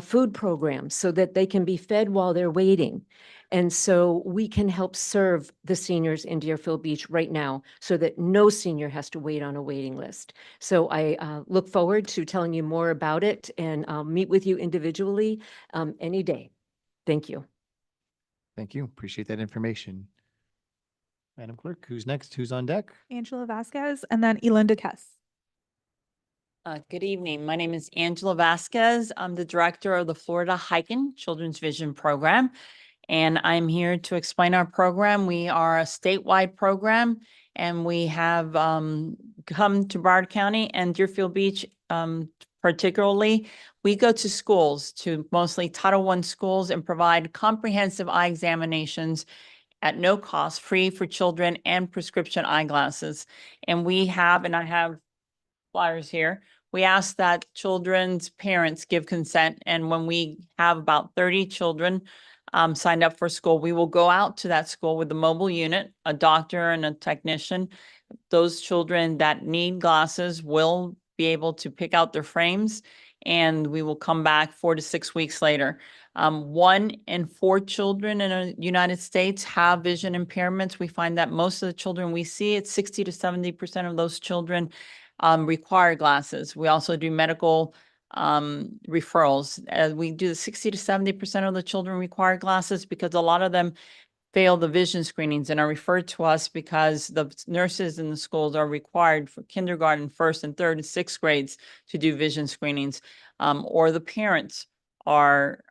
food program so that they can be fed while they're waiting. And so we can help serve the seniors in Deerfield Beach right now so that no senior has to wait on a waiting list. So I look forward to telling you more about it, and I'll meet with you individually any day. Thank you. Thank you. Appreciate that information. Madam Clerk, who's next? Who's on deck? Angela Vasquez and then Elinda Kess. Good evening. My name is Angela Vasquez. I'm the director of the Florida Hiking Children's Vision Program, and I'm here to explain our program. We are a statewide program, and we have come to Broward County and Deerfield Beach particularly. We go to schools, to mostly Title I schools, and provide comprehensive eye examinations at no cost, free for children, and prescription eyeglasses. And we have, and I have flyers here, we ask that children's parents give consent. And when we have about 30 children signed up for school, we will go out to that school with a mobile unit, a doctor and a technician. Those children that need glasses will be able to pick out their frames, and we will come back 4 to 6 weeks later. 1 in 4 children in the United States have vision impairments. We find that most of the children we see, it's 60 to 70% of those children require glasses. We also do medical referrals. We do 60 to 70% of the children require glasses because a lot of them fail the vision screenings and are referred to us because the nurses in the schools are required for kindergarten, 1st and 3rd and 6th grades to do vision screenings, or the parents are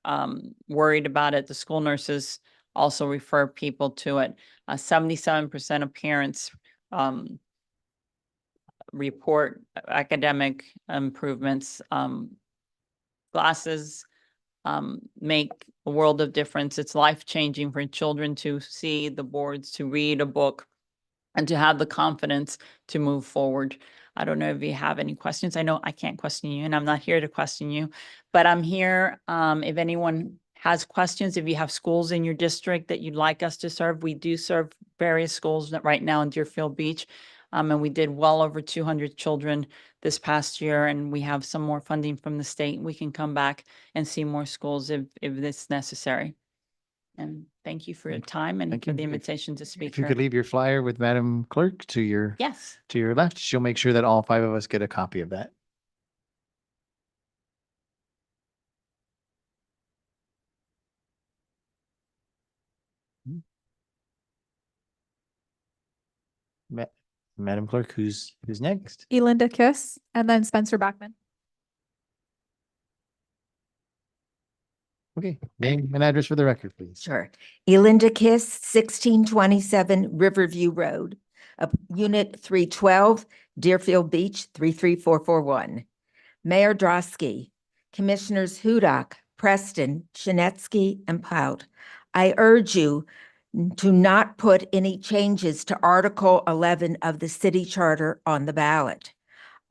worried about it. The school nurses also refer people to it. 77% of parents report academic improvements. Glasses make a world of difference. It's life-changing for children to see the boards, to read a book, and to have the confidence to move forward. I don't know if you have any questions. I know I can't question you, and I'm not here to question you, but I'm here if anyone has questions, if you have schools in your district that you'd like us to serve, we do serve various schools right now in Deerfield Beach. And we did well over 200 children this past year, and we have some more funding from the state. We can come back and see more schools if it's necessary. And thank you for your time and Thank for you. the If- invitation to speak If you here. could leave your flyer with Madam Clerk Yes. to your left, she'll make sure that all 5 of us get a copy of that. Ma- Madam Clerk, who's next? Elinda Kiss, and then Spencer Backman. Okay, name and address for the record, please. Sure. Elinda Kiss, 1627 Riverview Road, Unit 312, Deerfield Beach, 33441. Mayor Drosky, Commissioners Hudak, Preston, Chanetsky, and Pout, I urge you to not put any changes to Article 11 of the city charter on the ballot.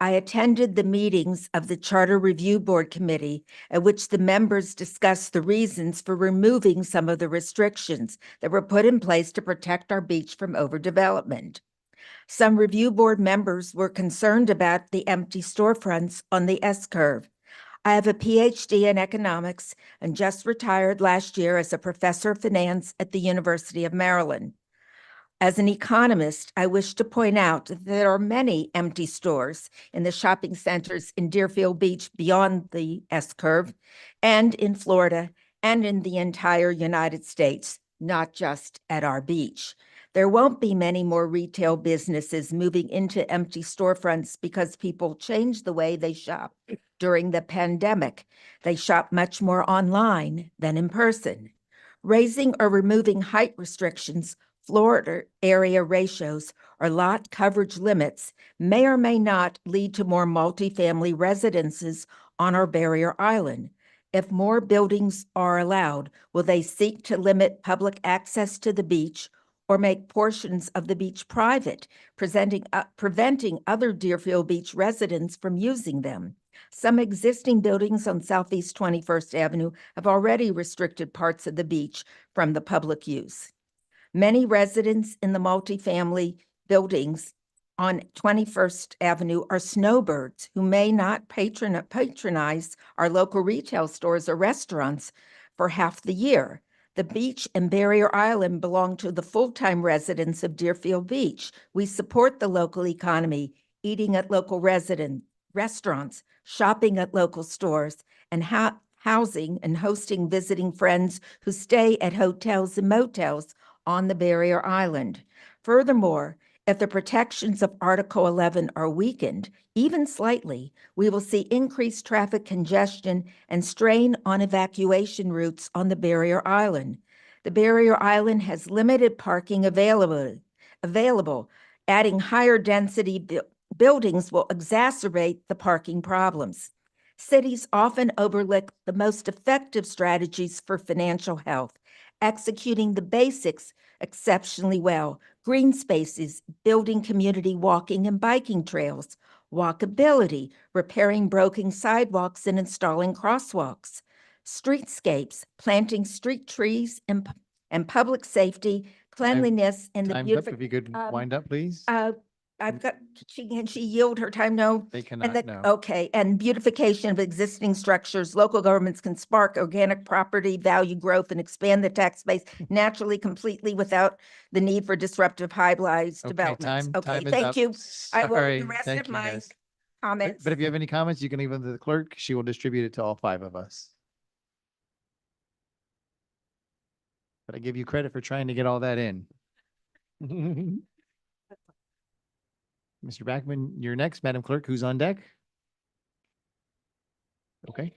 I attended the meetings of the Charter Review Board Committee at which the members discussed the reasons for removing some of the restrictions that were put in place to protect our beach from overdevelopment. Some review board members were concerned about the empty storefronts on the S-curve. I have a PhD in economics and just retired last year as a professor of finance at the University of Maryland. As an economist, I wish to point out that there are many empty stores in the shopping centers in Deerfield Beach beyond the S-curve, and in Florida, and in the entire United States, not just at our beach. There won't be many more retail businesses moving into empty storefronts because people changed the way they shop during the pandemic. They shop much more online than in person. Raising or removing height restrictions, Florida area ratios, or lot coverage limits may or may not lead to more multifamily residences on our barrier island. If more buildings are allowed, will they seek to limit public access to the beach or make portions of the beach private, preventing other Deerfield Beach residents from using them? Some existing buildings on Southeast 21st Avenue have already restricted parts of the beach from the public use. Many residents in the multifamily buildings on 21st Avenue are snowbirds who may not patronize our local retail stores or restaurants for half the year. The beach and Barrier Island belong to the full-time residents of Deerfield Beach. We support the local economy, eating at local restaurants, shopping at local stores, and housing and hosting visiting friends who stay at hotels and motels on the Barrier Island. Furthermore, if the protections of Article 11 are weakened, even slightly, we will see increased traffic congestion and strain on evacuation routes on the Barrier Island. The Barrier Island has limited parking available. Adding higher density buildings will exacerbate the parking problems. Cities often overlook the most effective strategies for financial health, executing the basics exceptionally well: green spaces, building community walking and biking trails, walkability, repairing broken sidewalks and installing crosswalks, streetscapes, planting street trees, and public safety, cleanliness, and the Time's up. beautiful. If you could wind up, please. I've got, can she yield her time? No? They And cannot, that, no. okay, and beautification of existing structures. Local governments can spark organic property value growth and expand the tax base naturally, completely without the need for disruptive high-rise Okay, developments. time Okay, is thank up. you. I will, Sorry. the rest Thank of you, my guys. comments. But if you have any comments, you can leave them to the clerk. She will distribute it to all 5 of us. But I give you credit for trying to get all that in. Mr. Backman, you're next. Madam Clerk, who's on deck? Okay.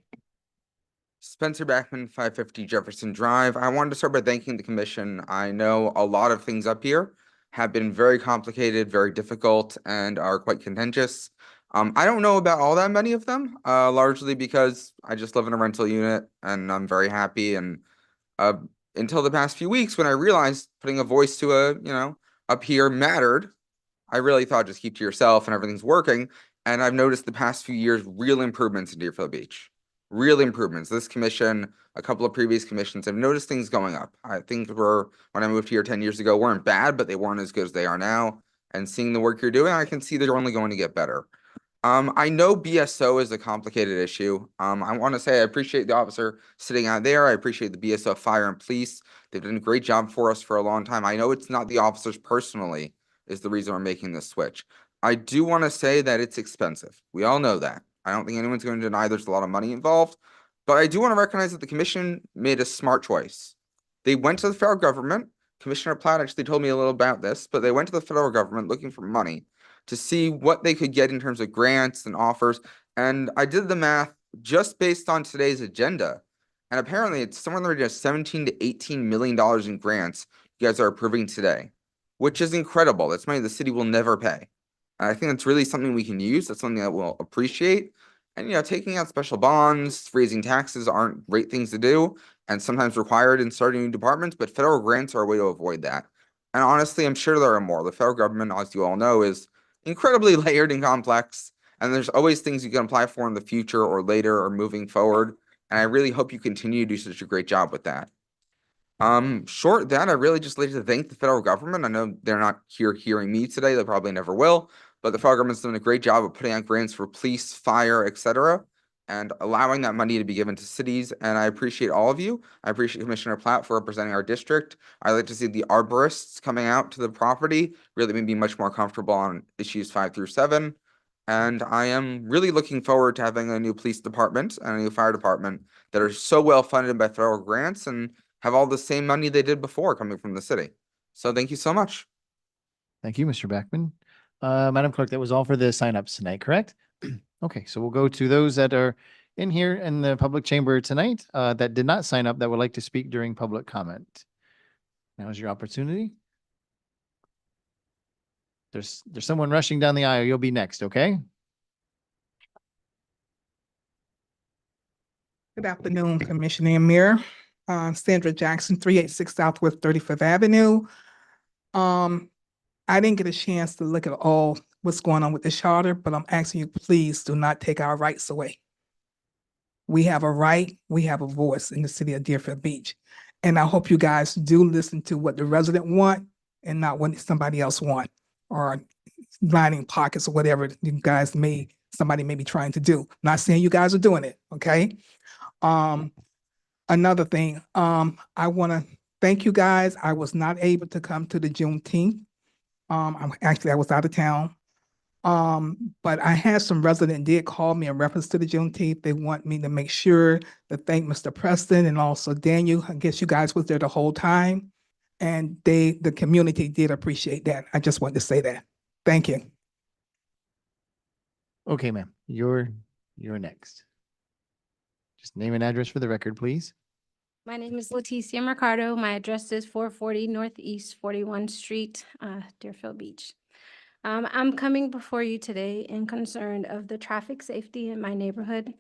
Spencer Backman, 550 Jefferson Drive. I wanted to start by thanking the commission. I know a lot of things up here have been very complicated, very difficult, and are quite contentious. I don't know about all that many of them, largely because I just live in a rental unit and I'm very happy. And until the past few weeks, when I realized putting a voice to up here mattered, I really thought just keep to yourself and everything's working. And I've noticed the past few years real improvements in Deerfield Beach. real improvements. This commission, a couple of previous commissions have noticed things going up. I think when I moved here 10 years ago, weren't bad, but they weren't as good as they are now. And seeing the work you're doing, I can see they're only going to get better. I know BSO is a complicated issue. I want to say I appreciate the officer sitting out there. I appreciate the BSO fire and police. They've done a great job for us for a long time. I know it's not the officers personally is the reason we're making this switch. I do want to say that it's expensive. We all know that. I don't think anyone's going to deny there's a lot of money involved, but I do want to recognize that the commission made a smart choice. They went to the federal government. Commissioner Platt actually told me a little about this, but they went to the federal government looking for money to see what they could get in terms of grants and offers. And I did the math just based on today's agenda. And apparently it's somewhere in the region of $17 to $18 million in grants you guys are approving today, which is incredible. That's money the city will never pay. And I think that's really something we can use. That's something that we'll appreciate. And, taking out special bonds, raising taxes aren't great things to do and sometimes required in starting new departments, but federal grants are a way to avoid that. And honestly, I'm sure there are more. The federal government, as you all know, is incredibly layered and complex, and there's always things you can apply for in the future or later or moving forward. And I really hope you continue to do such a great job with that. Short of that, I really just like to thank the federal government. I know they're not here hearing me today. They probably never will, but the federal government's done a great job of putting out grants for police, fire, etc., and allowing that money to be given to cities. And I appreciate all of you. I appreciate Commissioner Platt for representing our district. I like to see the arborists coming out to the property, really made me much more comfortable on issues 5 through 7. And I am really looking forward to having a new police department and a new fire department that are so well funded by federal grants and have all the same money they did before coming from the city. So thank you so much. Thank you, Mr. Beckman. Madam Clerk, that was all for the signups tonight, correct? Okay, so we'll go to those that are in here in the public chamber tonight that did not sign up that would like to speak during public comment. Now is your opportunity. There's someone rushing down the aisle. You'll be next, okay? Good afternoon, Commissioner and Mayor. Sandra Jackson, 386 Southwest 35th Avenue. I didn't get a chance to look at all what's going on with the charter, but I'm asking you, please do not take our rights away. We have a right, we have a voice in the city of Deerfield Beach. And I hope you guys do listen to what the resident want and not what somebody else want, or lining pockets or whatever you guys somebody may be trying to do. Not saying you guys are doing it, okay? Another thing, I want to thank you guys. I was not able to come to the Juneteenth. I was out of town. But I had some resident did call me in reference to the Juneteenth. They want me to make sure to thank Mr. Preston and also Daniel. I guess you guys was there the whole time. And the community did appreciate that. I just wanted to say that. Thank you. Okay, ma'am, you're next. Just name and address for the record, please. My name is Leticia Mercado. My address is 440 Northeast 41st Street, Deerfield Beach. I'm coming before you today in concern of the traffic safety in my neighborhood.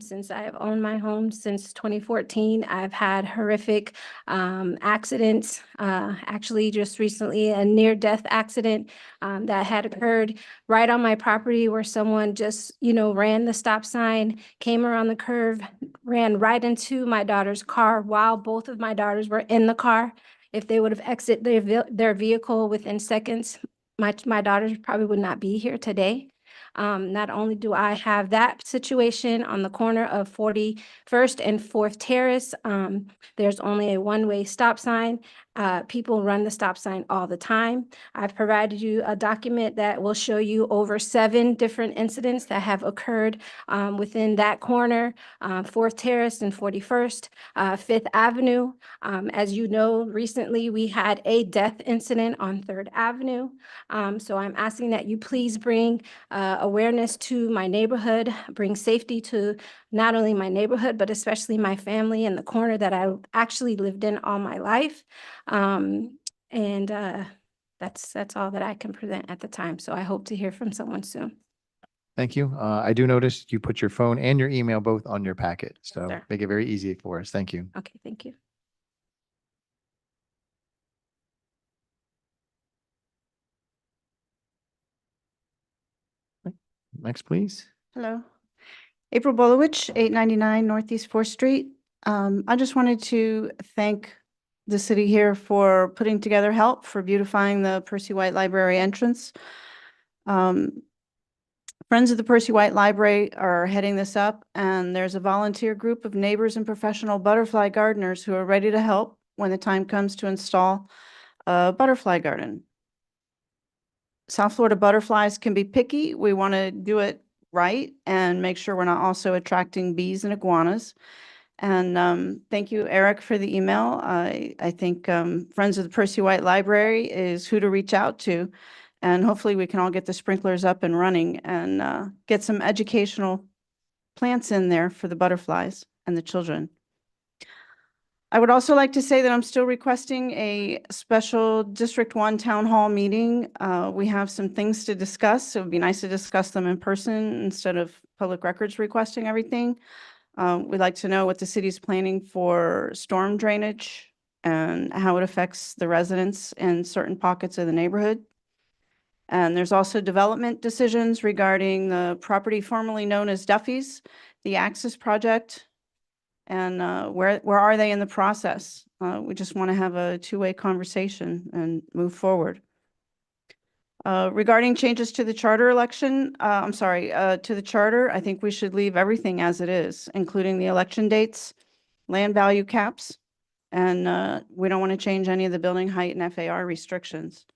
Since I have owned my home since 2014, I've had horrific accidents. Actually, just recently, a near-death accident that had occurred right on my property where someone just, ran the stop sign, came around the curve, ran right into my daughter's car while both of my daughters were in the car. If they would have exited their vehicle within seconds, my daughters probably would not be here today. Not only do I have that situation on the corner of 41st and 4th Terrace, there's only a one-way stop sign. People run the stop sign all the time. I've provided you a document that will show you over 7 different incidents that have occurred within that corner, 4th Terrace and 41st, 5th Avenue. As you know, recently we had a death incident on 3rd Avenue. So I'm asking that you please bring awareness to my neighborhood, bring safety to not only my neighborhood, but especially my family in the corner that I actually lived in all my life. That's all that I can present at the time. So I hope to hear from someone soon. Thank you. I do notice you put your phone and your email both on your packet. So sir. make it very easy for us. Thank you. Okay, thank you. Next, please. Hello. April Bolowich, 899 Northeast 4th Street. I just wanted to thank the city here for putting together help for beautifying the Percy White Library entrance. Friends of the Percy White Library are heading this up, and there's a volunteer group of neighbors and professional butterfly gardeners who are ready to help when the time comes to install a butterfly garden. South Florida butterflies can be picky. We want to do it right and make sure we're not also attracting bees and iguanas. And thank you, Eric, for the email. I think Friends of the Percy White Library is who to reach out to. And hopefully we can all get the sprinklers up and running and get some educational plants in there for the butterflies and the children. I would also like to say that I'm still requesting a special District 1 Town Hall meeting. We have some things to discuss. It would be nice to discuss them in person instead of public records requesting everything. We'd like to know what the city's planning for storm drainage and how it affects the residents in certain pockets of the neighborhood. And there's also development decisions regarding the property formerly known as Duffy's, the Axis project, and where are they in the process? We just want to have a two-way conversation and move forward. Regarding changes to the charter election, to the charter, I think we should leave everything as it is, including the election dates, land value caps, and we don't want to change any of the building height and FAR restrictions.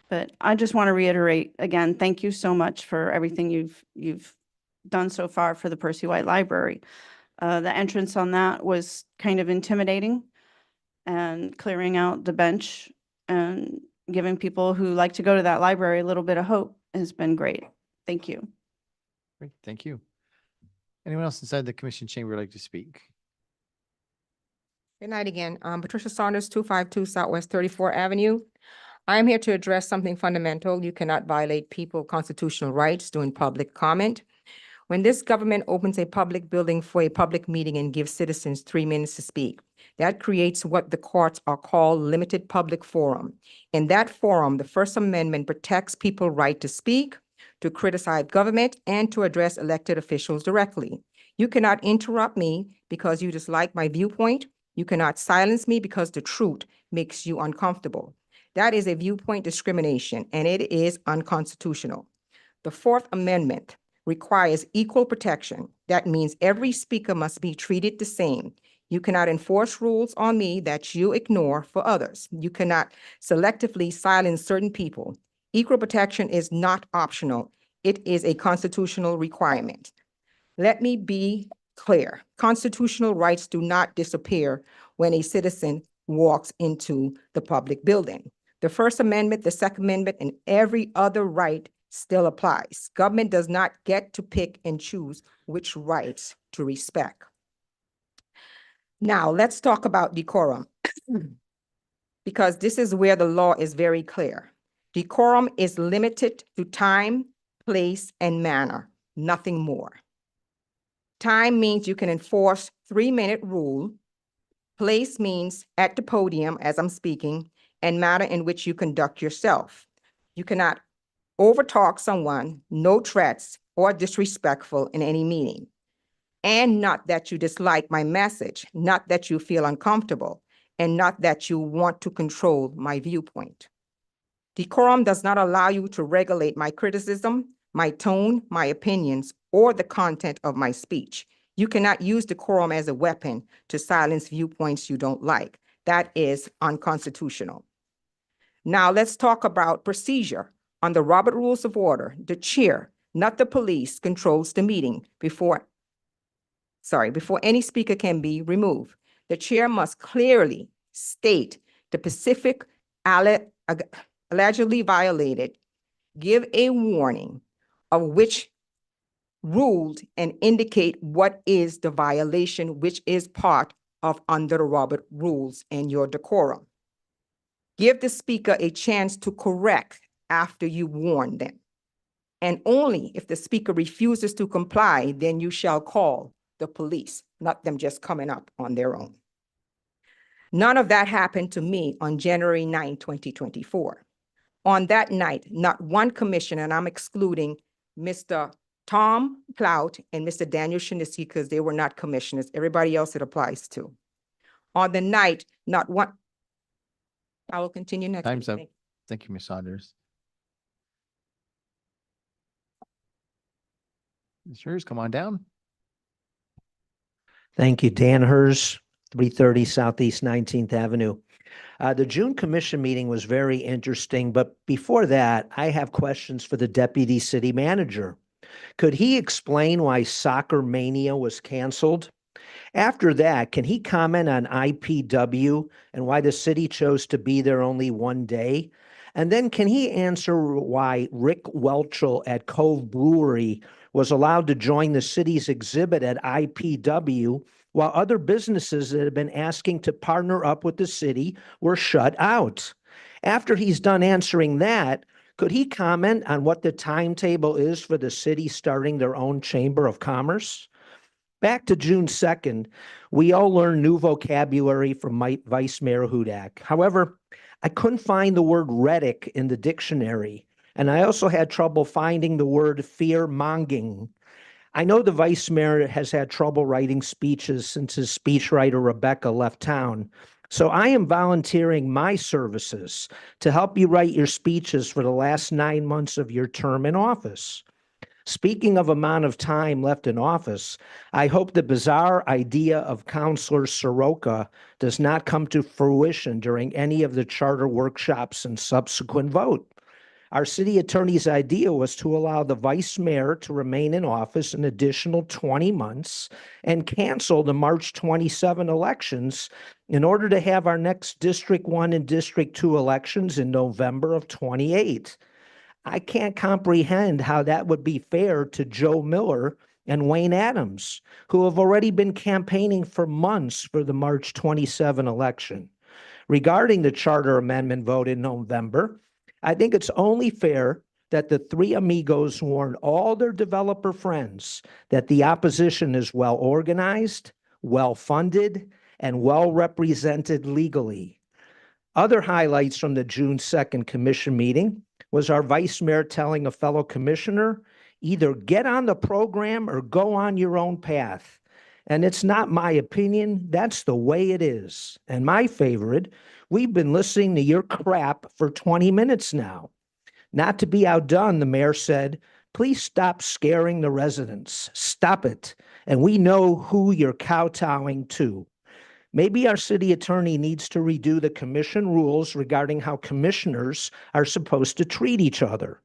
But I just want to reiterate again, thank you so much for everything you've done so far for the Percy White Library. The entrance on that was kind of intimidating, and clearing out the bench and giving people who like to go to that library a little bit of hope has been great. Thank you. Great, thank you. Anyone else inside the commission chamber would like to speak? Good night again. Patricia Saunders, 252 Southwest 34th Avenue. I am here to address something fundamental. You cannot violate people's constitutional rights during public comment. When this government opens a public building for a public meeting and gives citizens 3 minutes to speak, that creates what the courts are called limited public forum. In that forum, the First Amendment protects people's right to speak, to criticize government, and to address elected officials directly. You cannot interrupt me because you dislike my viewpoint. You cannot silence me because the truth makes you uncomfortable. That is a viewpoint discrimination, and it is unconstitutional. The Fourth Amendment requires equal protection. That means every speaker must be treated the same. You cannot enforce rules on me that you ignore for others. You cannot selectively silence certain people. Equal protection is not optional. It is a constitutional requirement. Let me be clear. Constitutional rights do not disappear when a citizen walks into the public building. The First Amendment, the Second Amendment, and every other right still applies. Government does not get to pick and choose which rights to respect. Now, let's talk about decorum, because this is where the law is very clear. Decorum is limited to time, place, and manner, nothing more. Time means you can enforce 3-minute rule. Place means at the podium as I'm speaking, and manner in which you conduct yourself. You cannot overtalk someone, no threats or disrespectful in any meeting. And not that you dislike my message, not that you feel uncomfortable, and not that you want to control my viewpoint. Decorum does not allow you to regulate my criticism, my tone, my opinions, or the content of my speech. You cannot use decorum as a weapon to silence viewpoints you don't like. That is unconstitutional. Now let's talk about procedure. On the Robert Rules of Order, the chair, not the police, controls the meeting before any speaker can be removed. The chair must clearly state the specific allegedly violated, give a warning of which ruled, and indicate what is the violation, which is part of under the Robert Rules and your decorum. Give the speaker a chance to correct after you warn them. And only if the speaker refuses to comply, then you shall call the police, not them just coming up on their own. None of that happened to me on January 9, 2024. On that night, not one commissioner, and I'm excluding Mr. Tom Clout and Mr. Daniel Shinsky, because they were not commissioners. Everybody else it applies to. On the night, not one. I will continue next. Time's week. up. Thank you. Thank you, Ms. Saunders. Ms. Hers, come on down. Thank you. Dan Hers, 330 Southeast 19th Avenue. The June commission meeting was very interesting, but before that, I have questions for the deputy city manager. Could he explain why Soccer Mania was canceled? After that, can he comment on IPW and why the city chose to be there only one day? And then can he answer why Rick Welchel at Cove Brewery was allowed to join the city's exhibit at IPW while other businesses that had been asking to partner up with the city were shut out? After he's done answering that, could he comment on what the timetable is for the city starting their own Chamber of Commerce? Back to June 2nd, we all learned new vocabulary from Vice Mayor Hudak. However, I couldn't find the word Reddick in the dictionary, and I also had trouble finding the word fear-mongering. I know the Vice Mayor has had trouble writing speeches since his speechwriter Rebecca left town, so I am volunteering my services to help you write your speeches for the last 9 months of your term in office. Speaking of amount of time left in office, I hope the bizarre idea of Councilor Soroka does not come to fruition during any of the charter workshops and subsequent vote. Our city attorney's idea was to allow the vice mayor to remain in office an additional 20 months and cancel the March 27 elections in order to have our next District 1 and District 2 elections in November of 28. I can't comprehend how that would be fair to Joe Miller and Wayne Adams, who have already been campaigning for months for the March 27 election. Regarding the charter amendment vote in November, I think it's only fair that the three amigos warn all their developer friends that the opposition is well organized, well funded, and well represented legally. Other highlights from the June 2nd commission meeting was our vice mayor telling a fellow commissioner, either get on the program or go on your own path. And it's not my opinion, that's the way it is. And my favorite, we've been listening to your crap for 20 minutes now. Not to be outdone, the mayor said, please stop scaring the residents. Stop it. And we know who you're kowtowing to. Maybe our city attorney needs to redo the commission rules regarding how commissioners are supposed to treat each other.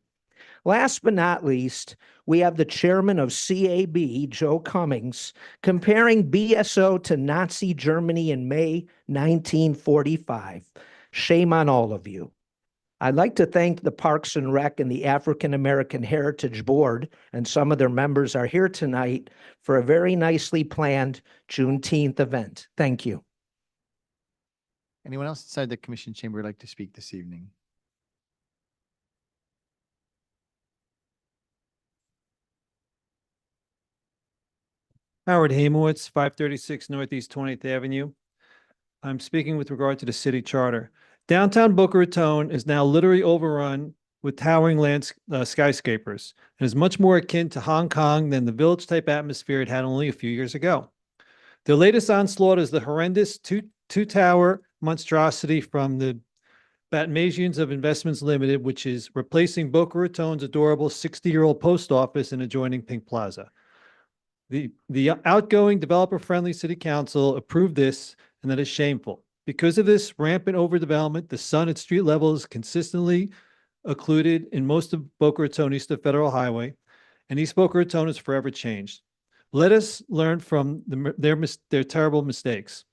Last but not least, we have the chairman of CAB, Joe Cummings, comparing BSO to Nazi Germany in May 1945. Shame on all of you. I'd like to thank the Parks and Rec and the African American Heritage Board, and some of their members are here tonight for a very nicely planned Juneteenth event. Thank you. Anyone else inside the commission chamber would like to speak this evening? Howard Hamowitz, 536 Northeast 20th Avenue. I'm speaking with regard to the city charter. Downtown Boca Raton is now literally overrun with towering skyscrapers and is much more akin to Hong Kong than the village-type atmosphere it had only a few years ago. The latest onslaught is the horrendous two-tower monstrosity from the Batmasians of Investments Limited, which is replacing Boca Raton's adorable 60-year-old post office in adjoining Pink Plaza. The outgoing developer-friendly city council approved this, and that is shameful. Because of this rampant overdevelopment, the sun at street level is consistently occluded in most of Boca Raton east of Federal Highway, and East Boca Raton is forever changed. Let us learn from their terrible mistakes.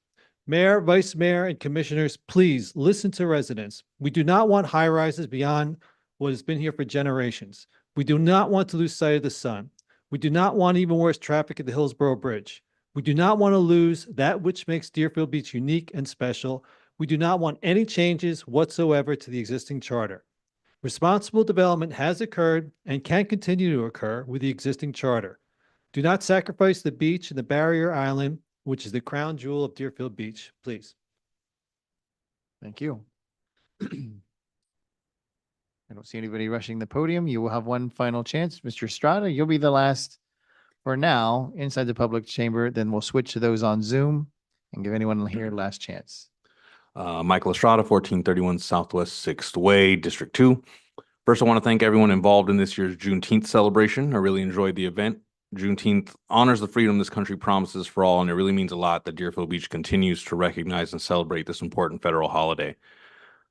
Mayor, vice mayor, and commissioners, please listen to residents. We do not want high rises beyond what has been here for generations. We do not want to lose sight of the sun. We do not want even worse traffic at the Hillsborough Bridge. We do not want to lose that which makes Deerfield Beach unique and special. We do not want any changes whatsoever to the existing charter. Responsible development has occurred and can continue to occur with the existing charter. Do not sacrifice the beach and the barrier island, which is the crown jewel of Deerfield Beach, please. Thank you. I don't see anybody rushing the podium. You will have one final chance. Mr. Estrada, you'll be the last for now inside the public chamber. Then we'll switch to those on Zoom and give anyone here last chance. Michael Estrada, 1431 Southwest Sixth Way, District 2. First, I want to thank everyone involved in this year's Juneteenth celebration. I really enjoyed the event. Juneteenth honors the freedom this country promises for all, and it really means a lot that Deerfield Beach continues to recognize and celebrate this important federal holiday.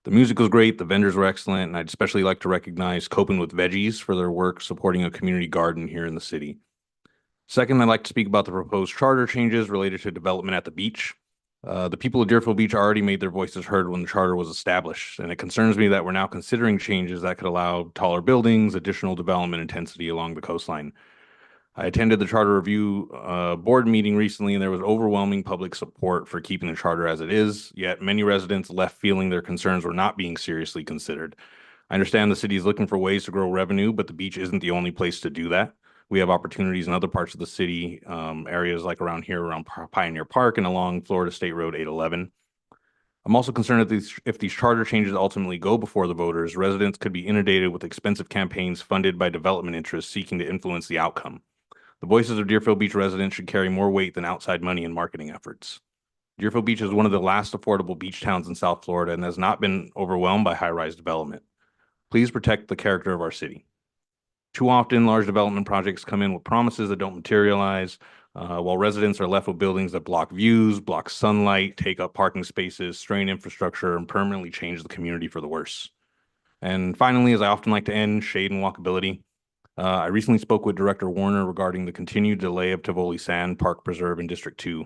The music was great, the vendors were excellent, and I'd especially like to recognize Coping with Veggies for their work supporting a community garden here in the city. Second, I'd like to speak about the proposed charter changes related to development at the beach. The people of Deerfield Beach already made their voices heard when the charter was established, and it concerns me that we're now considering changes that could allow taller buildings, additional development intensity along the coastline. I attended the charter review board meeting recently, and there was overwhelming public support for keeping the charter as it is, yet many residents left feeling their concerns were not being seriously considered. I understand the city is looking for ways to grow revenue, but the beach isn't the only place to do that. We have opportunities in other parts of the city, areas like around here, around Pioneer Park and along Florida State Road 811. I'm also concerned that if these charter changes ultimately go before the voters, residents could be inundated with expensive campaigns funded by development interests seeking to influence the outcome. The voices of Deerfield Beach residents should carry more weight than outside money and marketing efforts. Deerfield Beach is one of the last affordable beach towns in South Florida and has not been overwhelmed by high-rise development. Please protect the character of our city. Too often, large development projects come in with promises that don't materialize, while residents are left with buildings that block views, block sunlight, take up parking spaces, strain infrastructure, and permanently change the community for the worse. And finally, as I often like to end, shade and walkability. I recently spoke with Director Warner regarding the continued delay of Tivoli Sand Park Preserve in District 2.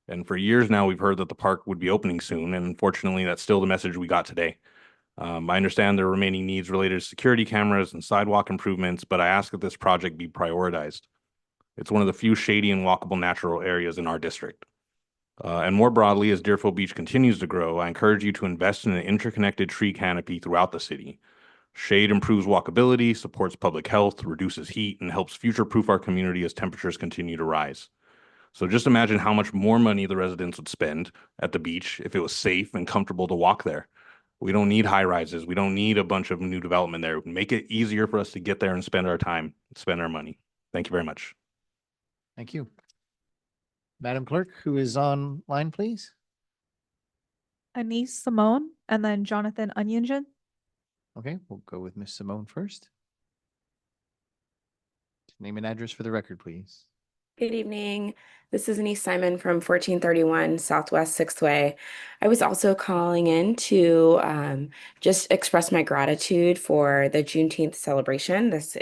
And for years now, we've heard that the park would be opening soon, and unfortunately, that's still the message we got today. I understand there are remaining needs related to security cameras and sidewalk improvements, but I ask that this project be prioritized. It's one of the few shady and walkable natural areas in our district. And more broadly, as Deerfield Beach continues to grow, I encourage you to invest in an interconnected tree canopy throughout the city. Shade improves walkability, supports public health, reduces heat, and helps future-proof our community as temperatures continue to rise. So just imagine how much more money the residents would spend at the beach if it was safe and comfortable to walk there. We don't need high rises. We don't need a bunch of new development there. Make it easier for us to get there and spend our time, spend our money. Thank you very much. Thank you. Madam Clerk, who is online, please? Anise Simone and then Jonathan Oniongen. Okay, we'll go with Ms. Simone first. Name and address for the record, please. Good evening. This is Anise Simon from 1431 Southwest Sixth Way. I was also calling in to just express my gratitude for the Juneteenth celebration. This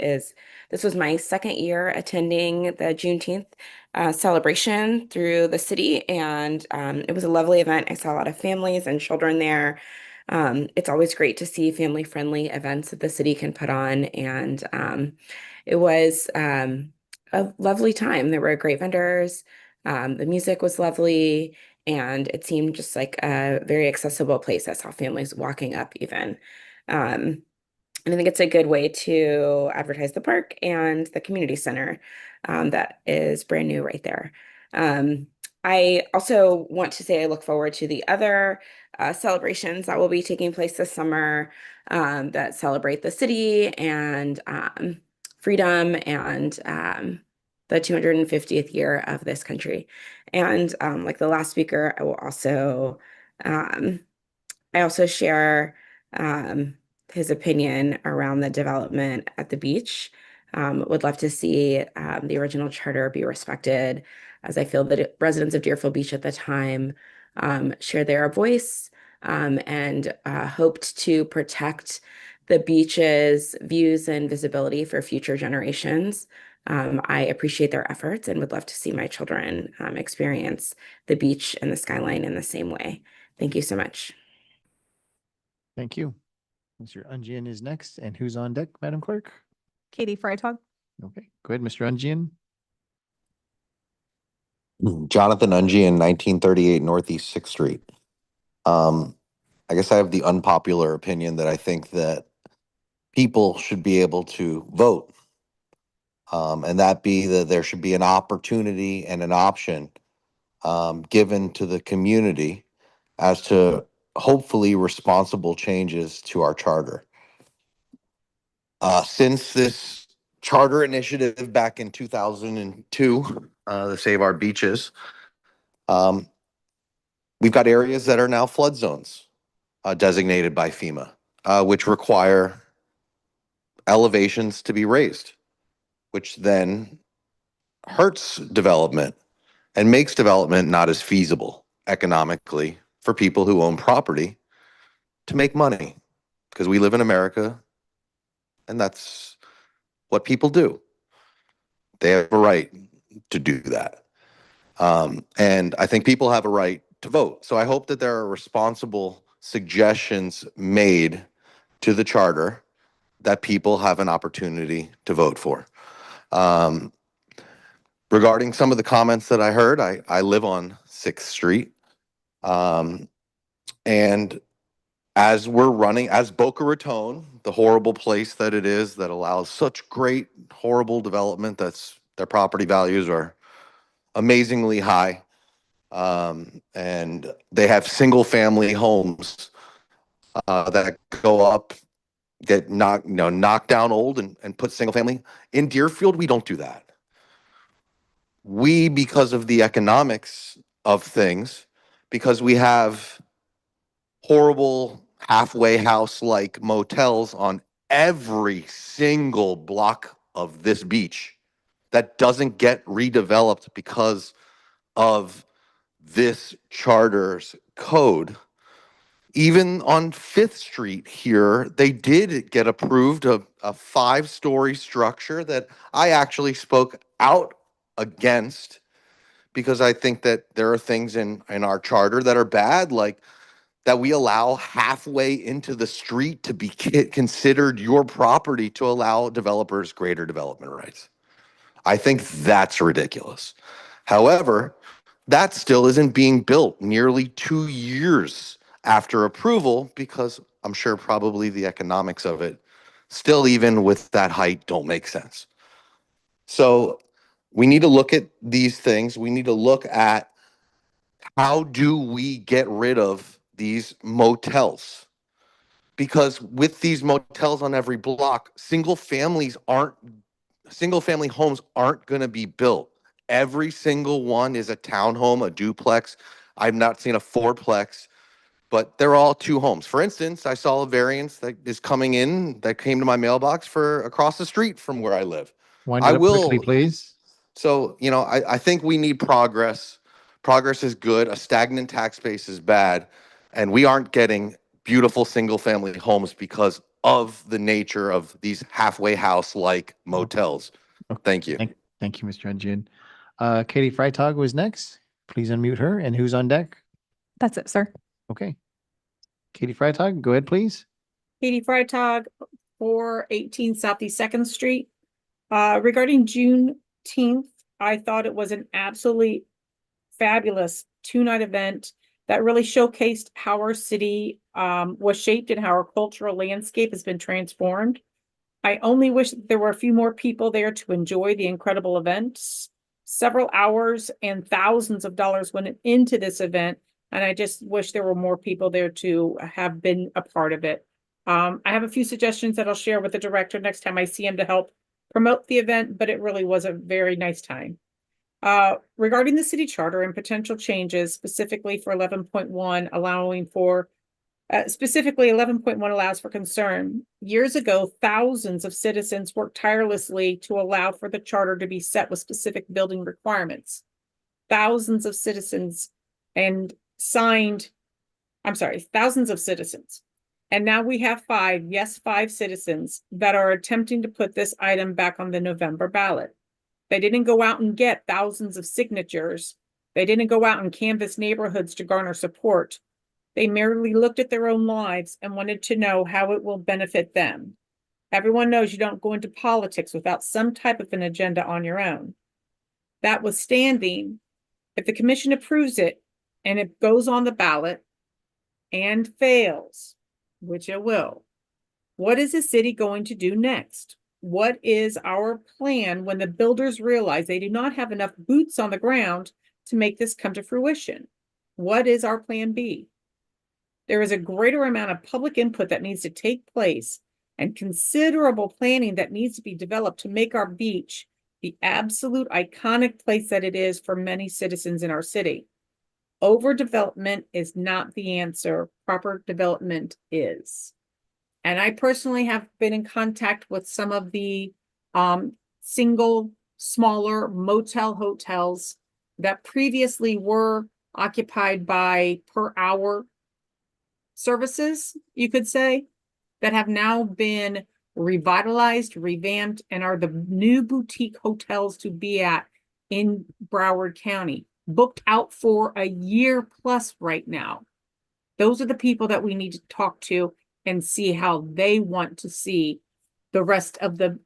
was my second year attending the Juneteenth celebration through the city, and it was a lovely event. I saw a lot of families and children there. It's always great to see family-friendly events that the city can put on, and it was a lovely time. There were great vendors. The music was lovely, and it seemed just like a very accessible place. I saw families walking up even. And I think it's a good way to advertise the park and the community center that is brand new right there. I also want to say I look forward to the other celebrations that will be taking place this summer that celebrate the city and freedom and the 250th year of this country. And like the last speaker, I will also I also share his opinion around the development at the beach. Would love to see the original charter be respected, as I feel that residents of Deerfield Beach at the time shared their voice and hoped to protect the beach's views and visibility for future generations. I appreciate their efforts and would love to see my children experience the beach and the skyline in the same way. Thank you so much. Thank you. Mr. Ungian is next. And who's on deck, Madam Clerk? Katie Freitag. Okay, go ahead, Mr. Ungian. Jonathan Ungian, 1938 Northeast 6th Street. I guess I have the unpopular opinion that I think that people should be able to vote. And that be that there should be an opportunity and an option given to the community as to hopefully responsible changes to our charter. Since this charter initiative back in 2002, the Save Our Beaches, we've got areas that are now flood zones designated by FEMA, which require elevations to be raised, which then hurts development and makes development not as feasible economically for people who own property to make money, because we live in America and that's what people do. They have a right to do that. And I think people have a right to vote. So I hope that there are responsible suggestions made to the charter that people have an opportunity to vote for. Regarding some of the comments that I heard, I live on 6th Street. And as we're running, as Boca Raton, the horrible place that it is that allows such great, horrible development, that's their property values are amazingly high. And they have single family homes that go up, get knocked down old and put single family. In Deerfield, we don't do that. We, because of the economics of things, because we have horrible halfway house like motels on every single block of this beach that doesn't get redeveloped because of this charter's code. Even on 5th Street here, they did get approved a 5-story structure that I actually spoke out against, because I think that there are things in our charter that are bad, like that we allow halfway into the street to be considered your property to allow developers greater development rights. I think that's ridiculous. However, that still isn't being built nearly 2 years after approval, because I'm sure probably the economics of it still, even with that height, don't make sense. So we need to look at these things. We need to look at how do we get rid of these motels? Because with these motels on every block, single family homes aren't going to be built. Every single one is a townhome, a duplex. I've not seen a fourplex, but they're all 2 homes. For instance, I saw a variance that is coming in that came to my mailbox for across the street from where I live. Wind it up quickly, please. So, I think we need progress. Progress is good. A stagnant tax base is bad. And we aren't getting beautiful single family homes because of the nature of these halfway house like motels. Thank you. Thank you, Mr. Adjian. Katie Freitag was next. Please unmute her. And who's on deck? That's it, sir. Okay. Katie Freitag, go ahead, please. Katie Freitag, 418 Southeast 2nd Street. Regarding Juneteenth, I thought it was an absolutely fabulous 2-night event that really showcased how our city was shaped and how our cultural landscape has been transformed. I only wish that there were a few more people there to enjoy the incredible events. Several hours and thousands of dollars went into this event, and I just wish there were more people there to have been a part of it. I have a few suggestions that I'll share with the director next time I see him to help promote the event, but it really was a very nice time. Regarding the city charter and potential changes, specifically for 11.1, allowing for specifically 11.1 allows for concern. Years ago, thousands of citizens worked tirelessly to allow for the charter to be set with specific building requirements. Thousands of citizens thousands of citizens. And now we have 5 citizens that are attempting to put this item back on the November ballot. They didn't go out and get thousands of signatures. They didn't go out and canvass neighborhoods to garner support. They merely looked at their own lives and wanted to know how it will benefit them. Everyone knows you don't go into politics without some type of an agenda on your own. That withstanding, if the commission approves it and it goes on the ballot and fails, which it will, what is the city going to do next? What is our plan when the builders realize they do not have enough boots on the ground to make this come to fruition? What is our plan B? There is a greater amount of public input that needs to take place and considerable planning that needs to be developed to make our beach the absolute iconic place that it is for many citizens in our city. Overdevelopment is not the answer. Proper development is. And I personally have been in contact with some of the single, smaller motel hotels that previously were occupied by per hour services, you could say, that have now been revitalized, revamped, and are the new boutique hotels to be at in Broward County, booked out for a year plus right now. Those are the people that we need to talk to and see how they want to see the rest of the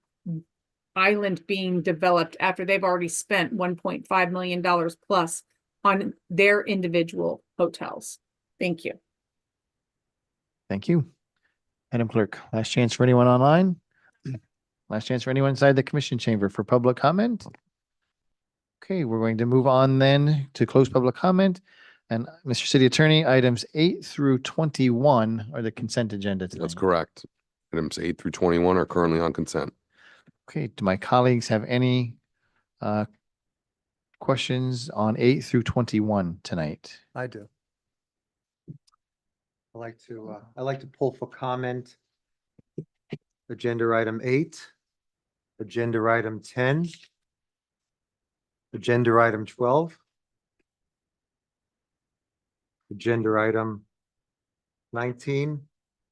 island being developed after they've already spent $1.5 million plus on their individual hotels. Thank you. Thank you. Madam Clerk, last chance for anyone online? Last chance for anyone inside the commission chamber for public comment? Okay, we're going to move on then to close public comment. And Mr. City Attorney, items 8 through 21 are the consent agenda today. That's correct. Items 8 through 21 are currently on consent. Okay, do my colleagues have any questions on 8 through 21 tonight? I do. I like to pull for comment agenda item 8, agenda item 10, agenda item 12, agenda item 19,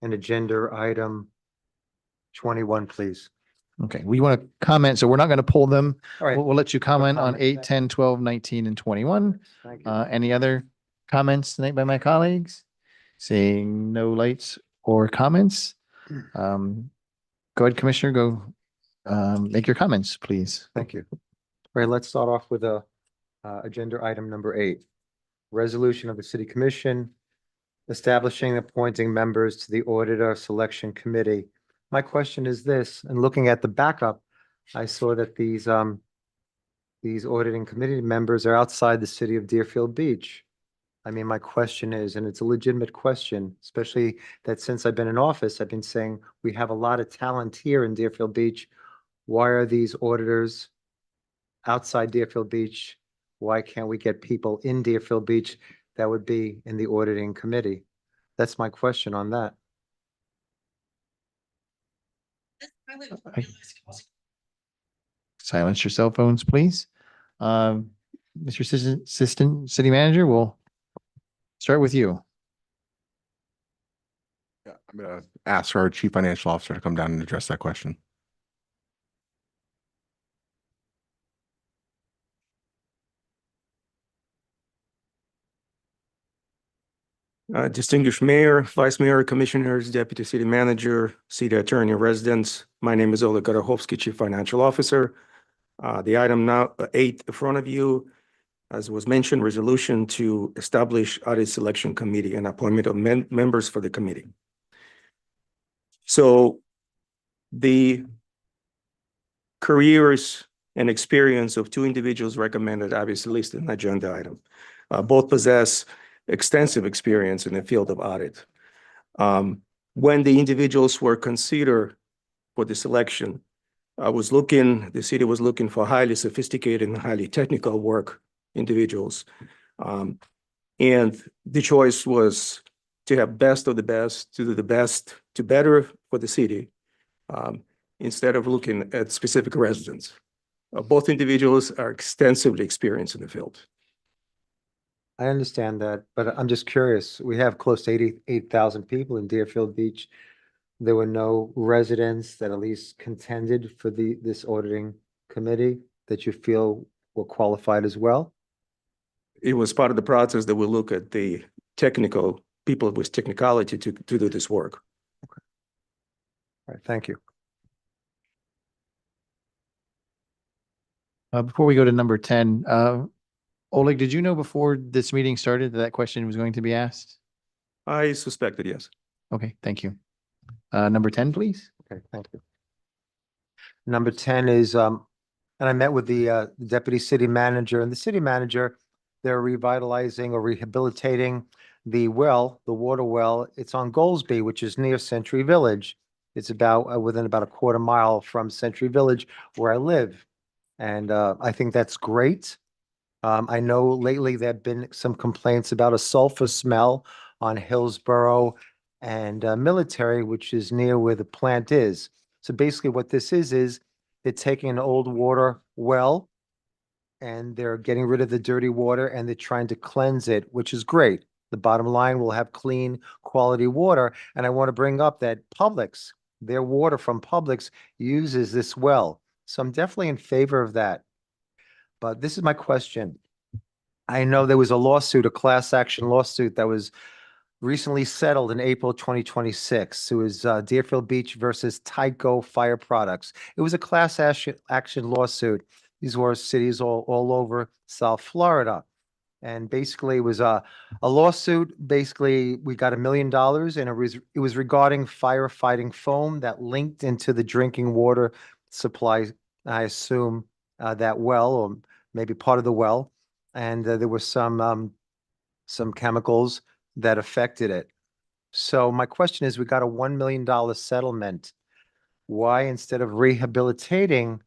and agenda item 21, please. Okay, we want to comment, so we're not going to pull them. All right. We'll let you comment on comment. 8, 10, 12, 19, and 21. Thank you. Any other comments tonight by my colleagues? Seeing no lights or comments. Go ahead, Commissioner, go make your comments, please. Thank you. All right, let's start off with agenda item number 8. Resolution of the City Commission establishing and appointing members to the Auditor Selection Committee. My question is this, and looking at the backup, I saw that these auditing committee members are outside the city of Deerfield Beach. I mean, my question is, and it's a legitimate question, especially that since I've been in office, I've been saying we have a lot of talent here in Deerfield Beach. Why are these auditors outside Deerfield Beach? Why can't we get people in Deerfield Beach that would be in the auditing committee? That's my question on that. Silence your cell phones, please. Mr. Assistant City Manager, we'll start with you. Yeah, I'm gonna ask our Chief Financial Officer to come down and address that question. Distinguished Mayor, Vice Mayor, Commissioners, Deputy City Manager, City Attorney, residents. My name is Oleg Garahovsky, Chief Financial Officer. The item now 8 in front of you, as was mentioned, resolution to establish Audit Selection Committee and appointment of members for the committee. So the careers and experience of 2 individuals recommended, obviously listed in the agenda item. Both possess extensive experience in the field of audit. When the individuals were considered for the selection, the city was looking for highly sophisticated and highly technical work individuals. And the choice was to have best of the best, to do the best, to better for the city, instead of looking at specific residents. Both individuals are extensively experienced in the field. I understand that, but I'm just curious. We have close to 88,000 people in Deerfield Beach. There were no residents that at least contended for this auditing committee that you feel were qualified as well? It was part of the process that we look at the technical people with technicality to do this work. Okay. All right, thank you. Before we go to number 10, Oleg, did you know before this meeting started that question was going to be asked? I suspected, yes. Okay, thank you. Number 10, please. Okay, thank you. Number 10 is, and I met with the deputy city manager, and the city manager, they're revitalizing or rehabilitating the water well. It's on Goldsby, which is near Century Village. It's about within about a quarter mile from Century Village where I live. And I think that's great. I know lately there've been some complaints about a sulfur smell on Hillsborough and Military, which is near where the plant is. So basically what this is they're taking an old water well and they're getting rid of the dirty water and they're trying to cleanse it, which is great. The bottom line, we'll have clean, quality water. And I want to bring up that Publix, their water from Publix uses this well. So I'm definitely in favor of that. But this is my question. I know there was a lawsuit, a class action lawsuit that was recently settled in April 2026. It was Deerfield Beach versus Tyco Fire Products. It was a class action lawsuit. These were cities all over South Florida. And basically it was a lawsuit. Basically, we got $1 million and it was regarding firefighting foam that linked into the drinking water supply, I assume, that well, or maybe part of the well. And there were some chemicals that affected it. So my question is, we got a $1 million settlement. Why, instead of rehabilitating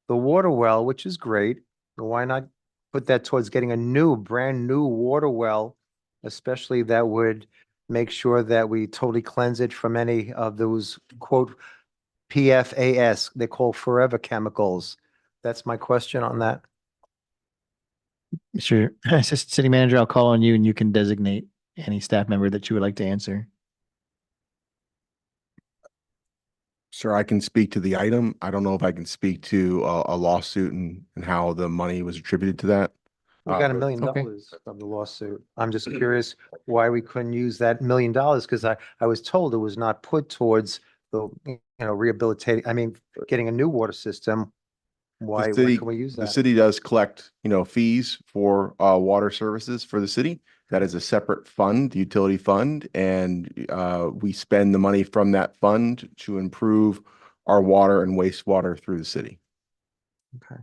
the water well, which is great, why not put that towards getting a brand new water well, especially that would make sure that we totally cleanse it from any of those, quote, PFAS, they call forever chemicals. That's my question on that. Mr. Assistant City Manager, I'll call on you and you can designate any staff member that you would like to answer. Sir, I can speak to the item. I don't know if I can speak to a lawsuit and how the money was attributed to that. We got $1 million okay. from the lawsuit. I'm just curious why we couldn't use that $1 million, because I was told it was not put towards the, rehabilitating, getting a new water system. Why can we use The that? city does collect, fees for water services for the city. That is a separate fund, the utility fund, and we spend the money from that fund to improve our water and wastewater through the city. Okay.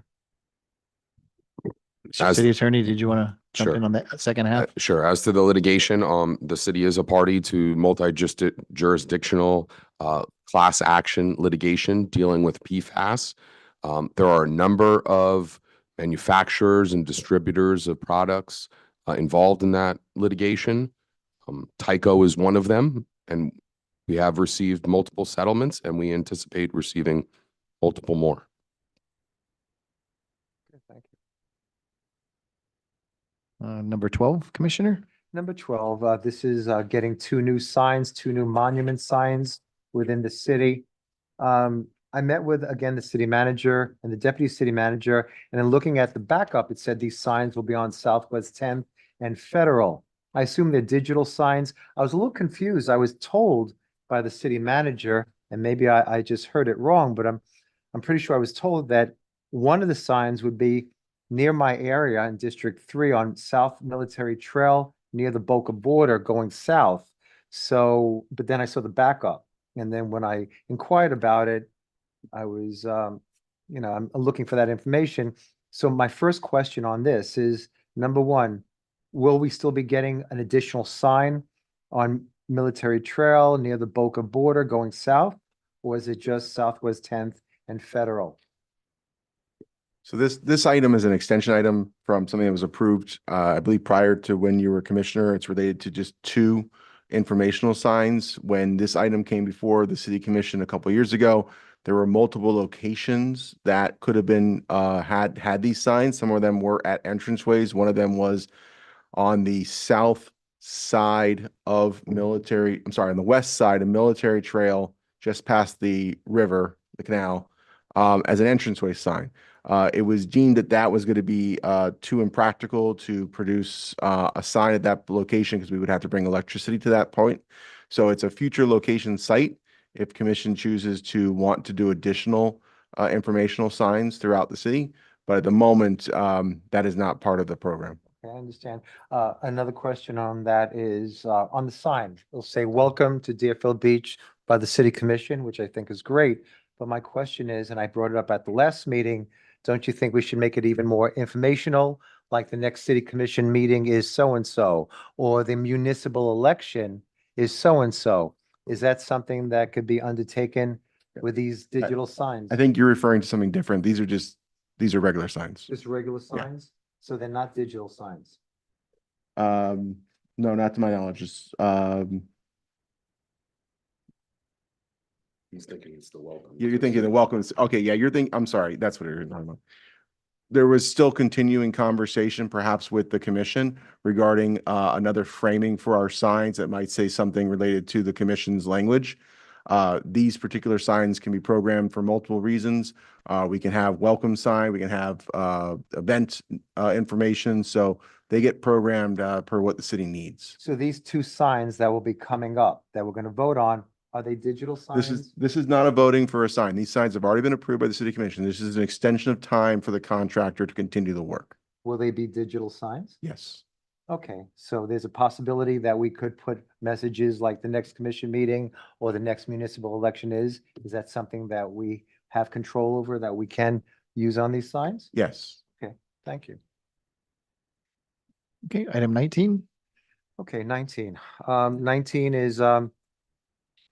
Mr. City Attorney, did you want to jump Sure. in on that second half? Sure. As to the litigation, the city is a party to multi-jurisdictional class action litigation dealing with PFAS. There are a number of manufacturers and distributors of products involved in that litigation. Tyco is one of them, and we have received multiple settlements, and we anticipate receiving multiple more. Thank you. Number 12, Commissioner? Number 12, this is getting 2 new signs, 2 new monument signs within the city. I met with, again, the city manager and the deputy city manager, and then looking at the backup, it said these signs will be on Southwest 10th and Federal. I assume they're digital signs. I was a little confused. I was told by the city manager, and maybe I just heard it wrong, but I'm pretty sure I was told that one of the signs would be near my area in District 3 on South Military Trail near the Boca border going south. So, but then I saw the backup. And then when I inquired about it, I was, I'm looking for that information. So my first question on this is, number one, will we still be getting an additional sign on Military Trail near the Boca border going south? Or is it just Southwest 10th and Federal? So this item is an extension item from something that was approved, I believe, prior to when you were commissioner. It's related to just 2 informational signs. When this item came before the city commission a couple of years ago, there were multiple locations that could have been had these signs. Some of them were at entranceways. One of them was on the south side of on the west side of Military Trail, just past the river, the canal, as an entranceway sign. It was deemed that was going to be too impractical to produce a sign at that location because we would have to bring electricity to that point. So it's a future location site if commission chooses to want to do additional informational signs throughout the city. But at the moment, that is not part of the program. I understand. Another question on that is on the sign, it'll say, "Welcome to Deerfield Beach" by the City Commission, which I think is great. But my question is, and I brought it up at the last meeting, don't you think we should make it even more informational? Like the next City Commission meeting is so-and-so, or the municipal election is so-and-so. Is that something that could be undertaken with these digital signs? I think you're referring to something different. These are regular signs. Just regular Yeah. signs? So they're not digital signs? No, not to my knowledge, just, He's thinking it's the welcome. you're thinking the welcomes. Okay, yeah, I'm sorry, that's what you're talking about. There was still continuing conversation perhaps with the commission regarding another framing for our signs that might say something related to the commission's language. These particular signs can be programmed for multiple reasons. We can have welcome sign, we can have event information, so they get programmed per what the city needs. So these two signs that will be coming up, that we're gonna vote on, are they digital signs? This is not a voting for a sign. These signs have already been approved by the city commission. This is an extension of time for the contractor to continue the work. Will they be digital signs? Yes. Okay, so there's a possibility that we could put messages like the next commission meeting or the next municipal election is? Is that something that we have control over, that we can use on these signs? Yes. Okay, thank you. Okay, item 19. Okay, 19. 19 is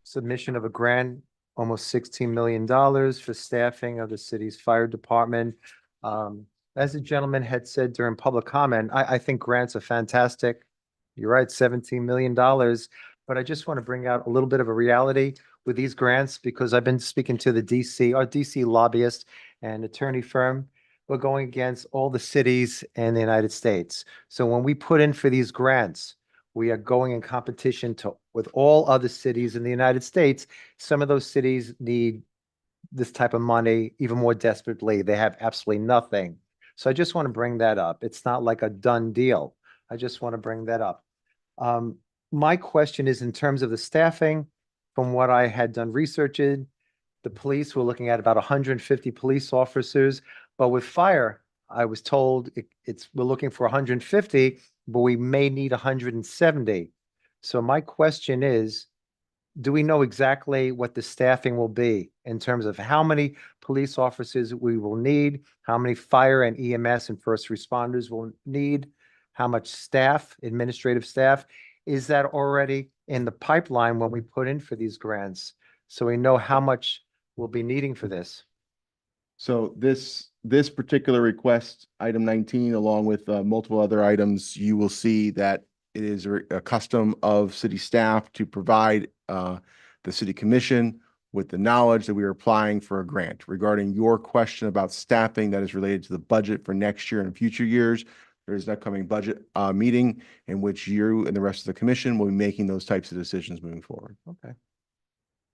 submission of a grant, almost $16 million for staffing of the city's fire department. As the gentleman had said during public comment, I think grants are fantastic. You're right, $17 million. But I just want to bring out a little bit of a reality with these grants because I've been speaking to our DC lobbyist and attorney firm. We're going against all the cities in the United States. So when we put in for these grants, we are going in competition with all other cities in the United States. Some of those cities need this type of money even more desperately. They have absolutely nothing. So I just want to bring that up. It's not like a done deal. I just want to bring that up. My question is in terms of the staffing, from what I had done research in, the police were looking at about 150 police officers, but with fire, I was told we're looking for 150, but we may need 170. So my question is, do we know exactly what the staffing will be in terms of how many police officers we will need, how many fire and EMS and first responders will need, how much staff, administrative staff? Is that already in the pipeline when we put in for these grants? So we know how much we'll be needing for this. So this particular request, item 19, along with multiple other items, you will see that it is a custom of city staff to provide the city commission with the knowledge that we are applying for a grant. Regarding your question about staffing that is related to the budget for next year and future years, there is an upcoming budget meeting in which you and the rest of the commission will be making those types of decisions moving forward. Okay.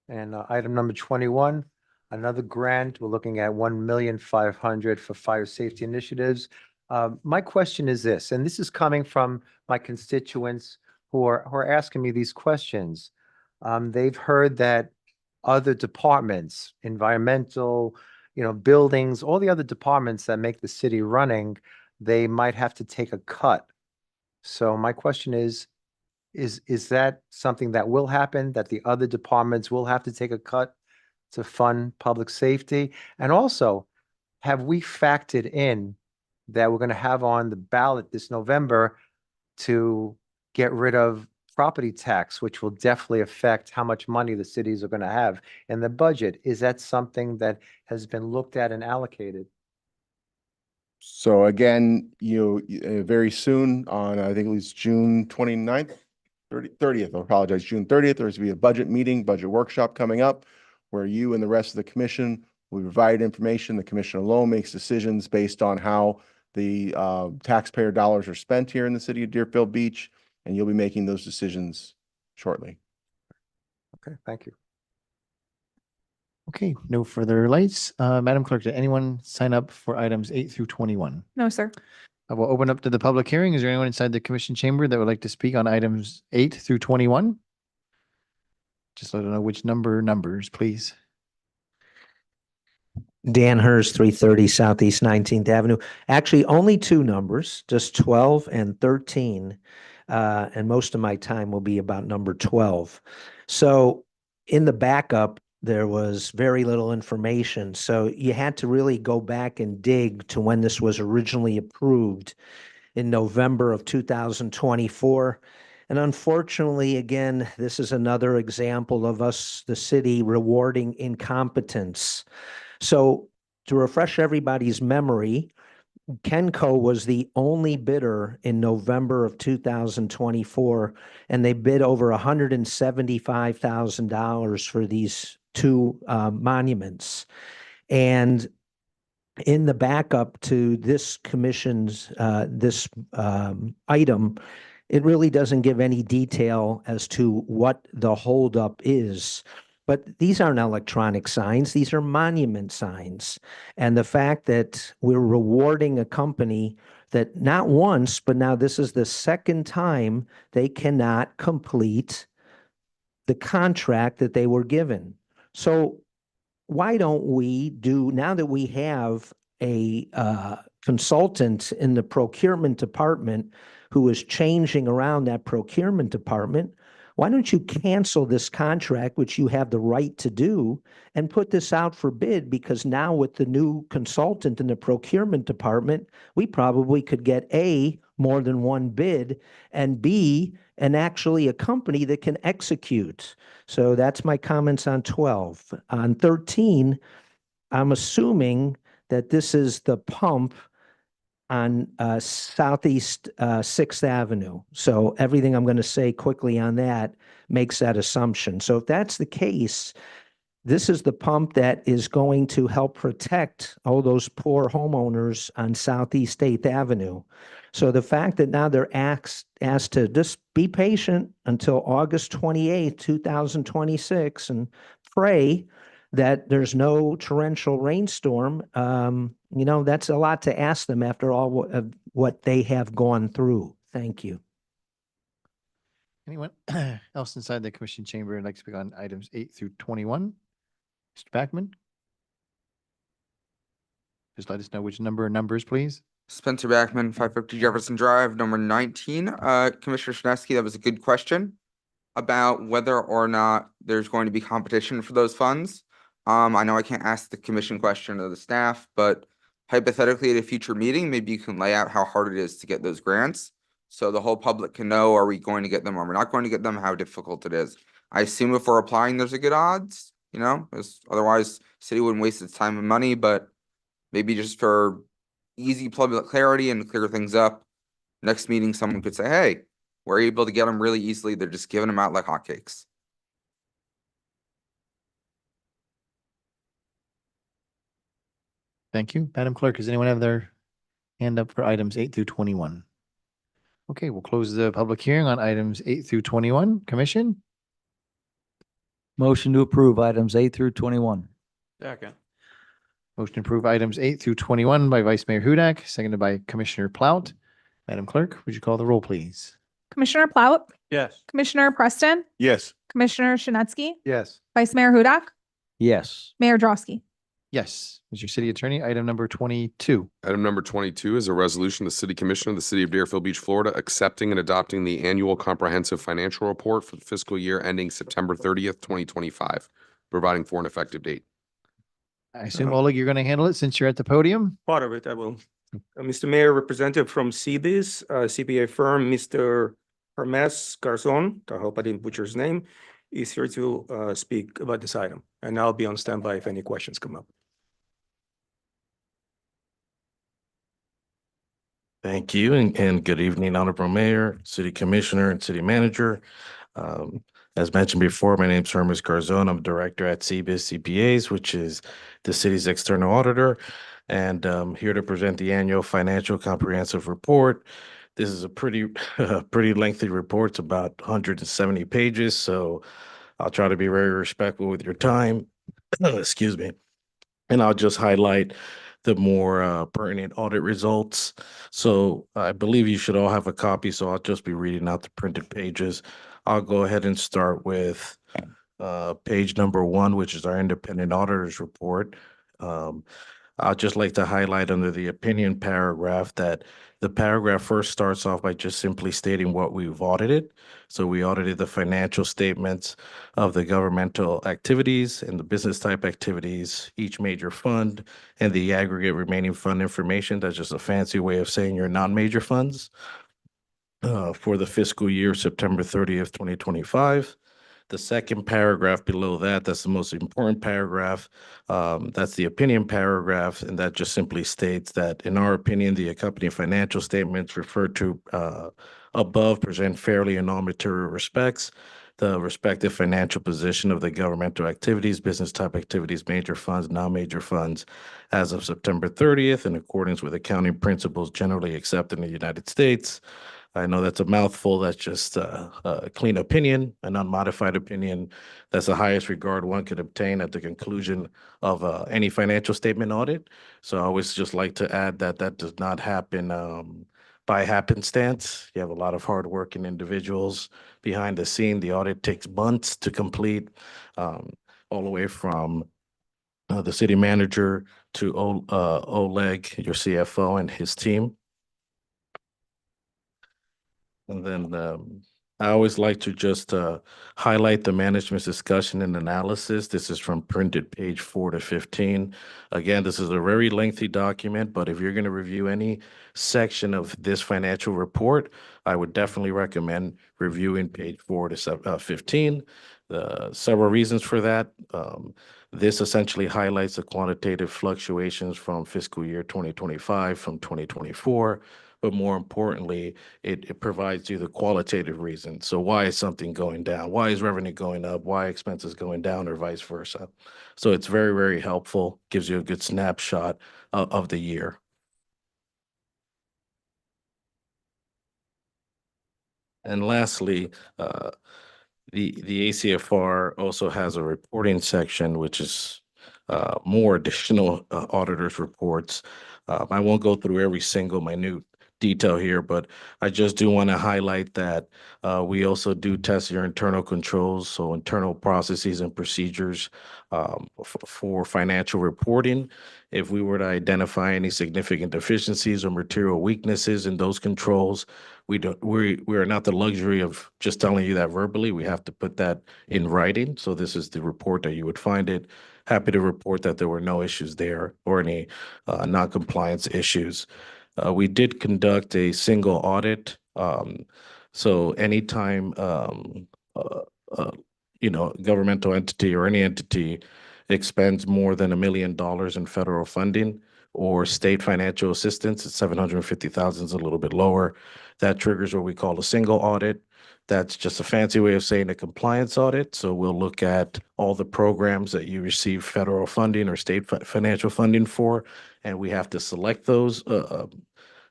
And item number 21, another grant. We're looking at $1,500,000 for fire safety initiatives. My question is this, and this is coming from my constituents who are asking me these questions. They've heard that other departments, environmental, buildings, all the other departments that make the city running, they might have to take a cut. So my question is that something that will happen, that the other departments will have to take a cut to fund public safety? And also, have we factored in that we're going to have on the ballot this November to get rid of property tax, which will definitely affect how much money the cities are going to have in the budget? Is that something that has been looked at and allocated? So again, very soon on, I think it was June 29th, 30th, I apologize, June 30th, there's going to be a budget meeting, budget workshop coming up where you and the rest of the commission will provide information. The commission alone makes decisions based on how the taxpayer dollars are spent here in the city of Deerfield Beach, and you'll be making those decisions shortly. Okay, thank you. Okay, no further lights. Madam Clerk, did anyone sign up for items 8 through 21? No, sir. I will open up to the public hearing. Is there anyone inside the commission chamber that would like to speak on items 8 through 21? Just let us know which numbers, please. Dan Hurst, 330 Southeast 19th Avenue. Actually, only two numbers, just 12 and 13. And most of my time will be about number 12. So in the backup, there was very little information. So you had to really go back and dig to when this was originally approved in November of 2024. And unfortunately, again, this is another example of us, the city, rewarding incompetence. So to refresh everybody's memory, Kenco was the only bidder in November of 2024, and they bid over $175,000 for these two monuments. And in the backup to this commission's item, it really doesn't give any detail as to what the holdup is. But these aren't electronic signs, these are monument signs. And the fact that we're rewarding a company that not once, but now this is the second time they cannot complete the contract that they were given. So why don't we do, now that we have a consultant in the procurement department who is changing around that procurement department, why don't you cancel this contract, which you have the right to do, and put this out for bid? Because now with the new consultant in the procurement department, we probably could get A, more than one bid, and B, and actually a company that can execute. So that's my comments on 12. On 13, I'm assuming that this is the pump on Southeast 6th Avenue. So everything I'm going to say quickly on that makes that assumption. So if that's the case, this is the pump that is going to help protect all those poor homeowners on Southeast 8th Avenue. So the fact that now they're asked to just be patient until August 28th, 2026, and pray that there's no torrential rainstorm, that's a lot to ask them after all of what they have gone through. Thank you. Anyone else inside the commission chamber would like to speak on items 8 through 21? Mr. Backman? Just let us know which numbers, please. Spencer Backman, 550 Jefferson Drive, number 19. Commissioner Shinesky, that was a good question about whether or not there's going to be competition for those funds. I know I can't ask the commission question of the staff, but hypothetically at a future meeting, maybe you can lay out how hard it is to get those grants. So the whole public can know, are we going to get them or we're not going to get them, how difficult it is. I assume if we're applying, there's a good odds, because otherwise city wouldn't waste its time and money, but maybe just for easy public clarity and clear things up, next meeting, someone could say, hey, we're able to get them really easily. They're just giving them out like hotcakes. Thank you. Madam Clerk, does anyone have their hand up for items 8 through 21? Okay, we'll close the public hearing on items 8 through 21. Commission? Motion to approve items 8 through 21. Second. Motion to approve items 8 through 21 by Vice Mayor Hudak, seconded by Commissioner Plout. Madam Clerk, would you call the roll, please? Commissioner Plout, Yes. Commissioner Preston, Yes. Commissioner Shinesky, Yes. Vice Mayor Hudak, Yes. Mayor Drosky. Yes. Mr. City Attorney, item number 22. Item number 22 is a resolution of the City Commission of the City of Deerfield Beach, Florida, accepting and adopting the annual comprehensive financial report for the fiscal year ending September 30th, 2025, providing for an effective date. I assume, Oleg, you're going to handle it since you're at the podium? Part of it, I will. Mr. Mayor, representative from CBIZ, CPA firm, Mr. Hermes Garzon, I hope I didn't butcher his name, is here to speak about this item. And I'll be on standby if any questions come up. Thank you and good evening, Honorable Mayor, City Commissioner, and City Manager. As mentioned before, my name is Hermes Garzon. I'm Director at CBIZ CPAs, which is the city's external auditor, and I'm here to present the annual financial comprehensive report. This is a pretty lengthy report. It's about 170 pages, so I'll try to be very respectful with your time. Excuse me. And I'll just highlight the more pertinent audit results. So I believe you should all have a copy, so I'll just be reading out the printed pages. I'll go ahead and start with page number 1, which is our independent auditor's report. I'd just like to highlight under the opinion paragraph that the paragraph first starts off by just simply stating what we've audited. So we audited the financial statements of the governmental activities and the business type activities, each major fund, and the aggregate remaining fund information. That's just a fancy way of saying your non-major funds. for the fiscal year September 30th, 2025. The second paragraph below that, that's the most important paragraph. That's the opinion paragraph, and that just simply states that, in our opinion, the accompanying financial statements referred to above present fairly in all material respects. The respective financial position of the governmental activities, business type activities, major funds, non-major funds, as of September 30th, in accordance with accounting principles generally accepted in the United States. I know that's a mouthful. That's just a clean opinion, an unmodified opinion. That's the highest regard one could obtain at the conclusion of any financial statement audit. So I always just like to add that that does not happen by happenstance. You have a lot of hardworking individuals behind the scene. The audit takes months to complete, all the way from the city manager to Oleg, your CFO, and his team. And then I always like to just highlight the management's discussion and analysis. This is from printed page 4 to 15. Again, this is a very lengthy document, but if you're going to review any section of this financial report, I would definitely recommend reviewing page 4 to 15. Several reasons for that. This essentially highlights the quantitative fluctuations from fiscal year 2025 from 2024. But more importantly, it provides you the qualitative reason. So why is something going down? Why is revenue going up? Why expenses going down, or vice versa? So it's very, very helpful, gives you a good snapshot of the year. And lastly, the ACFR also has a reporting section, which is more additional auditors' reports. I won't go through every single minute detail here, but I just do want to highlight that we also do test your internal controls, so internal processes and procedures for financial reporting. If we were to identify any significant deficiencies or material weaknesses in those controls, we are not the luxury of just telling you that verbally. We have to put that in writing. So this is the report that you would find it. Happy to report that there were no issues there or any non-compliance issues. We did conduct a single audit. So anytime, governmental entity or any entity expends more than $1 million in federal funding or state financial assistance, it's 750,000 is a little bit lower. That triggers what we call a single audit. That's just a fancy way of saying a compliance audit. So we'll look at all the programs that you receive federal funding or state financial funding for, and we have to select those.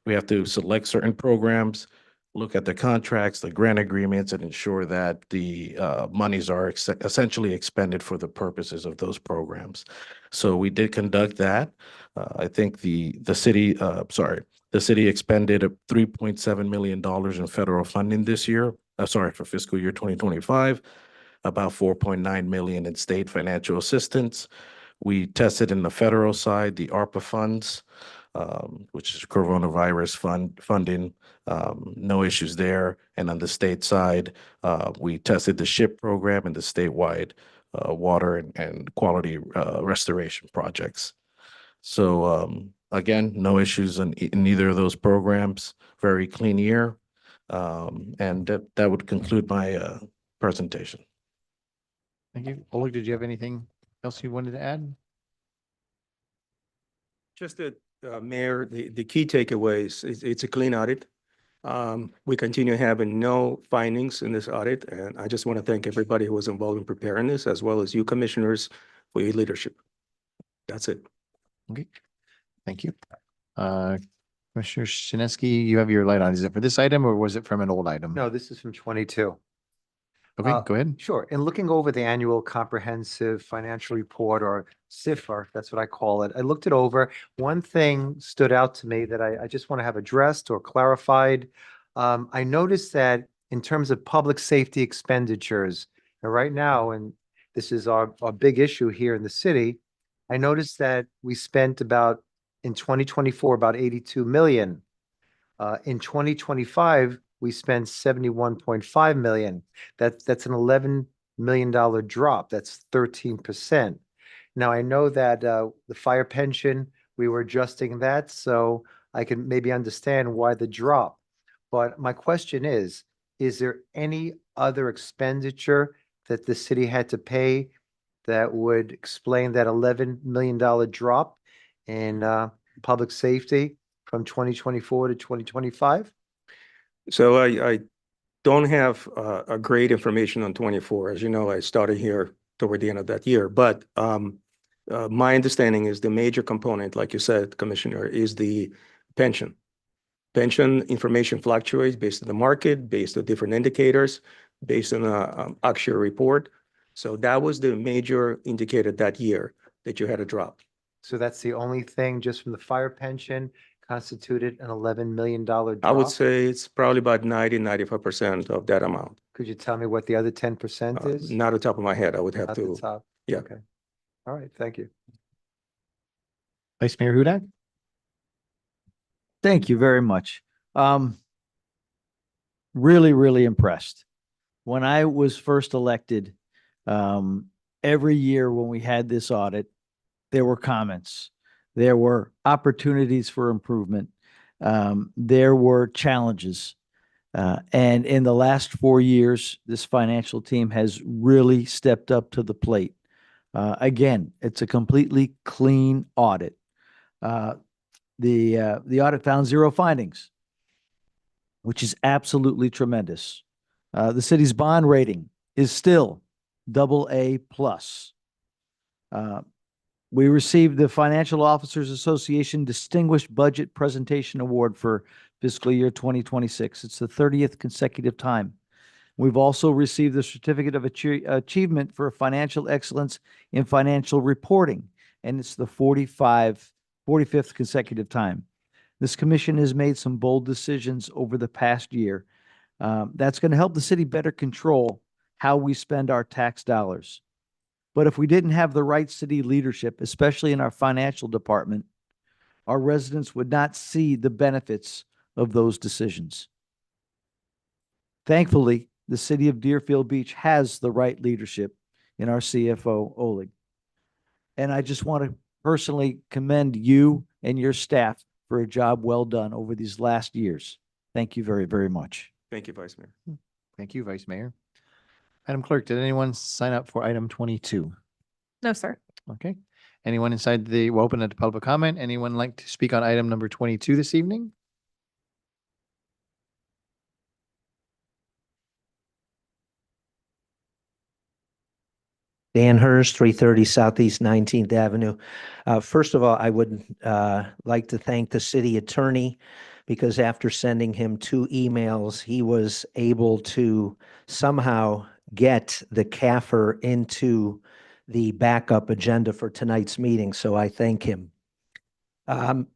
We have to select certain programs, look at the contracts, the grant agreements, and ensure that the monies are essentially expended for the purposes of those programs. So we did conduct that. I think the city expended $3.7 million in federal funding this year. For fiscal year 2025, about $4.9 million in state financial assistance. We tested in the federal side, the ARPA funds, which is coronavirus funding, no issues there. And on the state side, we tested the SHIP program and the statewide water and quality restoration projects. So again, no issues in either of those programs. Very clean year. And that would conclude my presentation. Thank you. Oleg, did you have anything else you wanted to add? Just that, Mayor, the key takeaways, it's a clean audit. We continue having no findings in this audit, and I just want to thank everybody who was involved in preparing this, as well as you commissioners for your leadership. That's it. Okay, thank you. Commissioner Shinesky, you have your light on. Is it for this item or was it from an old item? No, this is from 22. Okay, go ahead. Sure. In looking over the annual comprehensive financial report, or CIFR, that's what I call it, I looked it over. One thing stood out to me that I just want to have addressed or clarified. I noticed that in terms of public safety expenditures, and right now, and this is our big issue here in the city, I noticed that we spent in 2024, about 82 million. In 2025, we spent 71.5 million. That's an $11 million drop. That's 13%. Now, I know that the fire pension, we were adjusting that, so I can maybe understand why the drop. But my question is there any other expenditure that the city had to pay that would explain that $11 million drop in public safety from 2024 to 2025? So I don't have great information on 24. As you know, I started here toward the end of that year. But my understanding is the major component, like you said, Commissioner, is the pension. Pension information fluctuates based on the market, based on different indicators, based on an actual report. So that was the major indicator that year that you had a drop. So that's the only thing just from the fire pension constituted an $11 million drop? I would say it's probably about 95% of that amount. Could you tell me what the other 10% is? Not on top of my head, I would have At the to. top? Yeah. Okay. All right, thank you. Vice Mayor Hudak? Thank you very much. Really, really impressed. When I was first elected, every year when we had this audit, there were comments. There were opportunities for improvement. There were challenges. And in the last 4 years, this financial team has really stepped up to the plate. Again, it's a completely clean audit. The audit found 0 findings, which is absolutely tremendous. The city's bond rating is still AA+. We received the Financial Officers Association Distinguished Budget Presentation Award for fiscal year 2026. It's the 30th consecutive time. We've also received the Certificate of Achievement for Financial Excellence in Financial Reporting, and it's the 45th consecutive time. This commission has made some bold decisions over the past year. That's going to help the city better control how we spend our tax dollars. But if we didn't have the right city leadership, especially in our financial department, our residents would not see the benefits of those decisions. Thankfully, the city of Deerfield Beach has the right leadership in our CFO, Oleg. And I just want to personally commend you and your staff for a job well done over these last years. Thank you very, very much. Thank you, Vice Mayor. Thank you, Vice Mayor. Madam Clerk, did anyone sign up for item 22? No, sir. Okay. Anyone inside we'll open it to public comment. Anyone like to speak on item number 22 this evening? Dan Hurst, 330 Southeast 19th Avenue. First of all, I would like to thank the city attorney because after sending him 2 emails, he was able to somehow get the CAFR into the backup agenda for tonight's meeting, so I thank him. I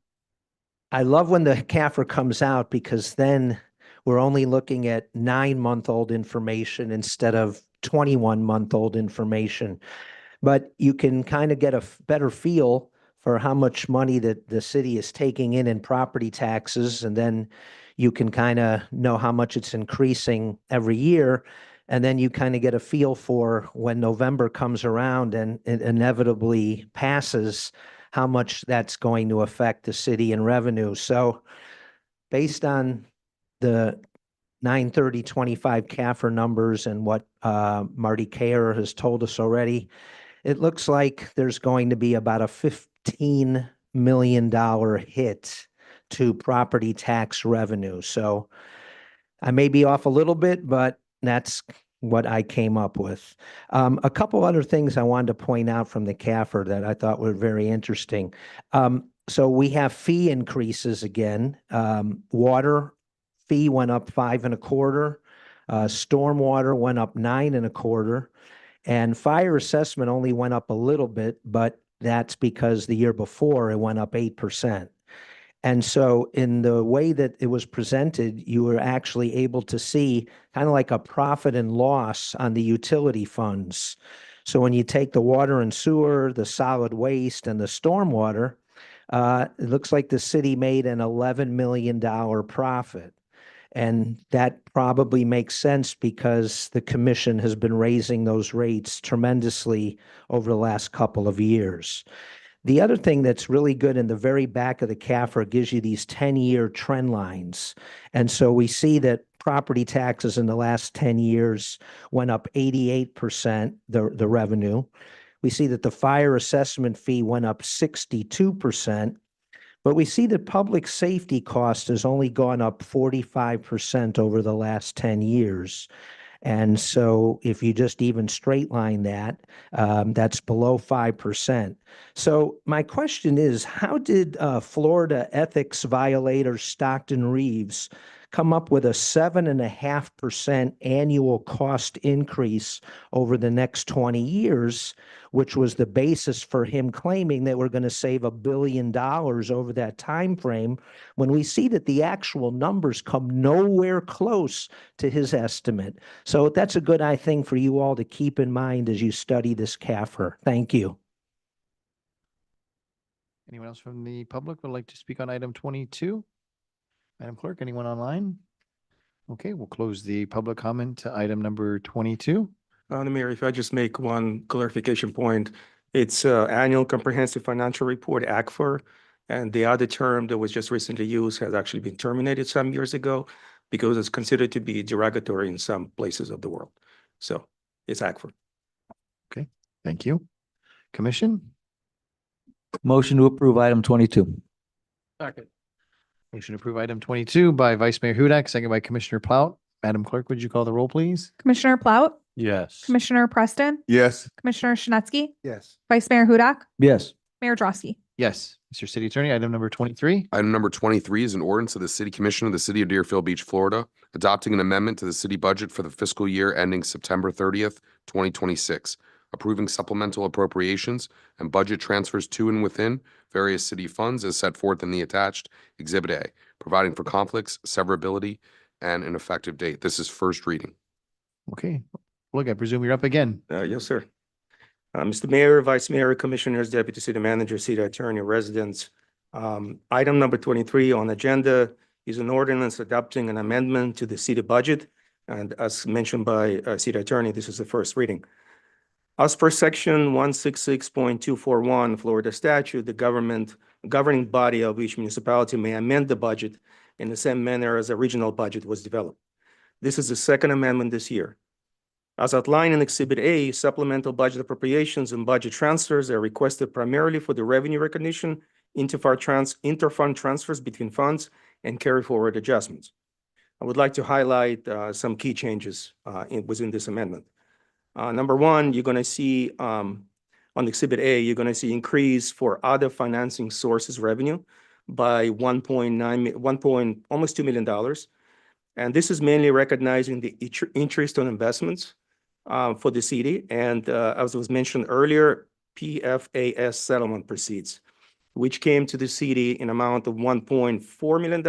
love when the CAFR comes out because then we're only looking at 9-month-old information instead of 21-month-old information. But you can kind of get a better feel for how much money that the city is taking in property taxes, and then you can kind of know how much it's increasing every year. And then you kind of get a feel for when November comes around and it inevitably passes, how much that's going to affect the city and revenue. So based on the 9/30/25 CAFR numbers and what Marty Kayer has told us already, it looks like there's going to be about a $15 million hit to property tax revenue. So I may be off a little bit, but that's what I came up with. A couple other things I wanted to point out from the CAFR that I thought were very interesting. So we have fee increases again. Water fee went up 5 1/4. Stormwater went up 9 1/4. And fire assessment only went up a little bit, but that's because the year before it went up 8%. And so in the way that it was presented, you were actually able to see kind of like a profit and loss on the utility funds. So when you take the water and sewer, the solid waste, and the stormwater, it looks like the city made an $11 million profit. And that probably makes sense because the commission has been raising those rates tremendously over the last couple of years. The other thing that's really good in the very back of the CAFR gives you these 10-year trend lines. And so we see that property taxes in the last 10 years went up 88%, the revenue. We see that the fire assessment fee went up 62%, but we see that public safety cost has only gone up 45% over the last 10 years. And so if you just even straight line that, that's below 5%. So my question is, how did Florida ethics violator Stockton Reeves come up with a 7.5% annual cost increase over the next 20 years, which was the basis for him claiming that we're going to save $1 billion over that time frame, when we see that the actual numbers come nowhere close to his estimate? So that's a good, I think, for you all to keep in mind as you study this CAFR. Thank you. Anyone else from the public would like to speak on item 22? Madam Clerk, anyone online? Okay, we'll close the public comment to item number 22. The Mayor, if I just make one clarification point, it's Annual Comprehensive Financial Report, ACFR, and the other term that was just recently used has actually been terminated some years ago because it's considered to be derogatory in some places of the world. So it's ACFR. Okay, thank you. Commission? Motion to approve item 22. Second. Motion to approve item 22 by Vice Mayor Hudak, second by Commissioner Plout. Madam Clerk, would you call the roll, please? Commissioner Plout, Yes. Commissioner Preston, Yes. Commissioner Shinesky, Yes. Vice Mayor Hudak, Yes. Mayor Drosky. Yes. Mr. City Attorney, item number 23. Item number 23 is an ordinance of the City Commission of the City of Deerfield Beach, Florida, adopting an amendment to the city budget for the fiscal year ending September 30th, 2026, approving supplemental appropriations and budget transfers to and within various city funds as set forth in the attached Exhibit A, providing for conflicts, severability, and an effective date. This is first reading. Okay. Look, I presume you're up again. Yes, sir. Mr. Mayor, Vice Mayor, Commissioners, Deputy City Manager, City Attorney, residents. Item number 23 on agenda is an ordinance adopting an amendment to the city budget. And as mentioned by City Attorney, this is the first reading. As per section 166.241 Florida statute, the governing body of each municipality may amend the budget in the same manner as the original budget was developed. This is the second amendment this year. As outlined in Exhibit A, supplemental budget appropriations and budget transfers are requested primarily for the revenue recognition, interfund transfers between funds, and carry forward adjustments. I would like to highlight some key changes within this amendment. Number one, you're going to see on Exhibit A, you're going to see increase for other financing sources revenue by almost $2 million. And this is mainly recognizing the interest on investments for the city. And as was mentioned earlier, PFAS settlement proceeds, which came to the city in amount of $1.4 million.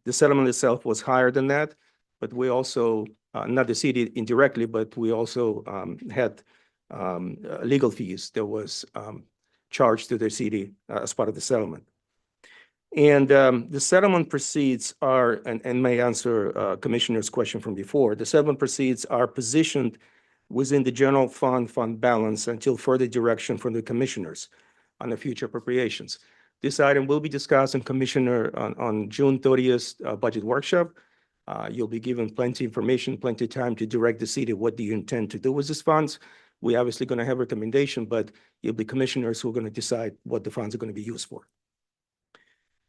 The settlement itself was higher than that, but we also, not the city indirectly, but we also had legal fees that was charged to the city as part of the settlement. And the settlement proceeds are, and may answer Commissioner's question from before, the settlement proceeds are positioned within the general fund balance until further direction from the commissioners on the future appropriations. This item will be discussed in Commissioner on June 30th budget workshop. You'll be given plenty of information, plenty of time to direct the city what do you intend to do with these funds. We obviously going to have recommendation, but it'll be commissioners who are going to decide what the funds are going to be used for.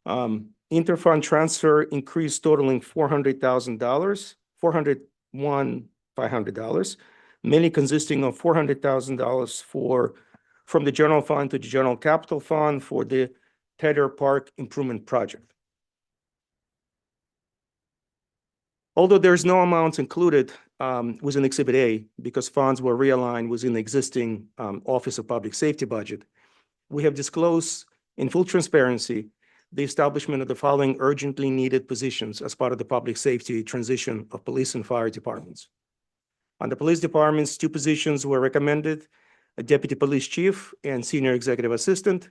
Interfund transfer increased totaling $400,000, $401,500, mainly consisting of $400,000 from the general fund to the general capital fund for the Tedder Park Improvement Project. Although there's no amounts included within Exhibit A because funds were realigned within the existing Office of Public Safety budget, we have disclosed in full transparency the establishment of the following urgently needed positions as part of the public safety transition of police and fire departments. On the police departments, 2 positions were recommended, a deputy police chief and senior executive assistant.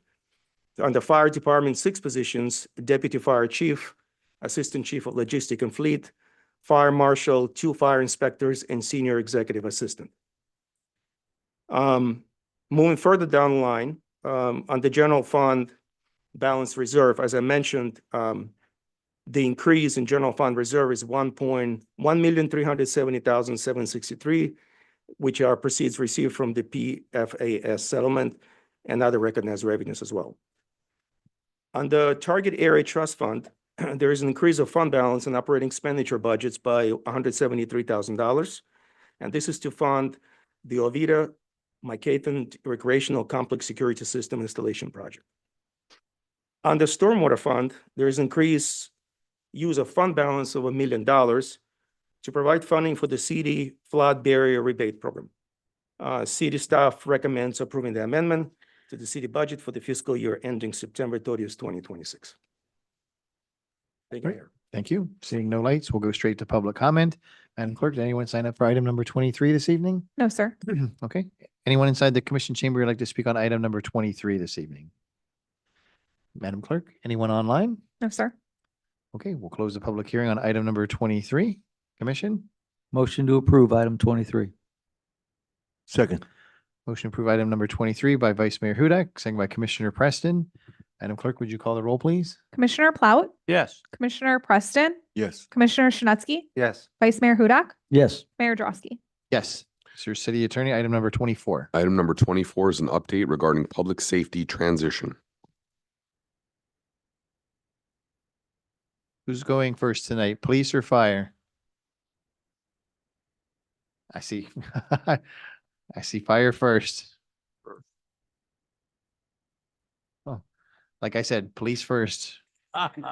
On the fire department, 6 positions, deputy fire chief, assistant chief of logistics and fleet, fire marshal, 2 fire inspectors, and senior executive assistant. Moving further down the line, on the general fund balance reserve, as I mentioned, the increase in general fund reserve is 1,370,763, which are proceeds received from the PFAS settlement and other recognized revenues as well. On the target area trust fund, there is an increase of fund balance and operating expenditure budgets by $173,000. And this is to fund the Oviedo Mycaton Recreational Complex Security System Installation Project. On the stormwater fund, there is increased use of fund balance of $1 million to provide funding for the city flood barrier rebate program. City staff recommends approving the amendment to the city budget for the fiscal year ending September 30th, 2026. Thank you, Great. Mayor. Thank you. Seeing no lights, we'll go straight to public comment. Madam Clerk, did anyone sign up for item number 23 this evening? No, sir. Okay. Anyone inside the commission chamber would like to speak on item number 23 this evening? Madam Clerk, anyone online? No, sir. Okay, we'll close the public hearing on item number 23. Commission? Motion to approve item 23. Second. Motion to approve item number 23 by Vice Mayor Hudak, second by Commissioner Preston. Madam Clerk, would you call the roll, please? Commissioner Plaut, Yes. Commissioner Preston, Yes. Commissioner Shinutzky, Yes. Vice Mayor Hudak, Yes. Mayor Drosky. Yes. Mr. City Attorney, item number 24. Item number 24 is an update regarding public safety transition. Who's going first tonight, police or fire? I see. I see fire first. Oh, like I said, police first. Good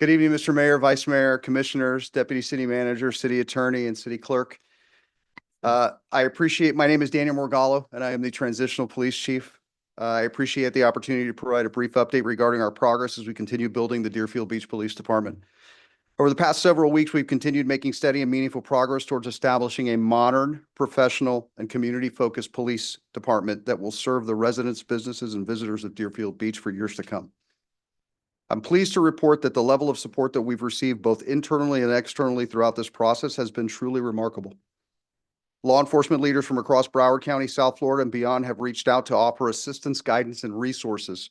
evening, Mr. Mayor, Vice Mayor, Commissioners, Deputy City Manager, City Attorney, and City Clerk. My name is Daniel Morgallo, and I am the Transitional Police Chief. I appreciate the opportunity to provide a brief update regarding our progress as we continue building the Deerfield Beach Police Department. Over the past several weeks, we've continued making steady and meaningful progress towards establishing a modern, professional, and community-focused police department that will serve the residents, businesses, and visitors of Deerfield Beach for years to come. I'm pleased to report that the level of support that we've received both internally and externally throughout this process has been truly remarkable. Law enforcement leaders from across Broward County, South Florida, and beyond have reached out to offer assistance, guidance, and resources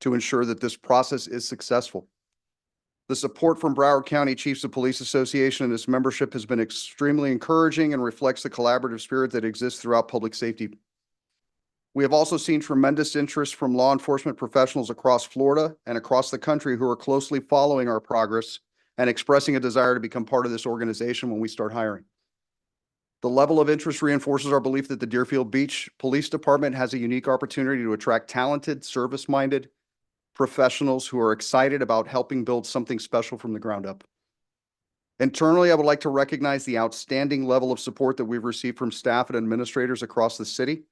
to ensure that this process is successful. The support from Broward County Chiefs of Police Association and its membership has been extremely encouraging and reflects the collaborative spirit that exists throughout public safety. We have also seen tremendous interest from law enforcement professionals across Florida and across the country who are closely following our progress and expressing a desire to become part of this organization when we start hiring. The level of interest reinforces our belief that the Deerfield Beach Police Department has a unique opportunity to attract talented, service-minded professionals who are excited about helping build something special from the ground up. Internally, I would like to recognize the outstanding level of support that we've received from staff and administrators across the city.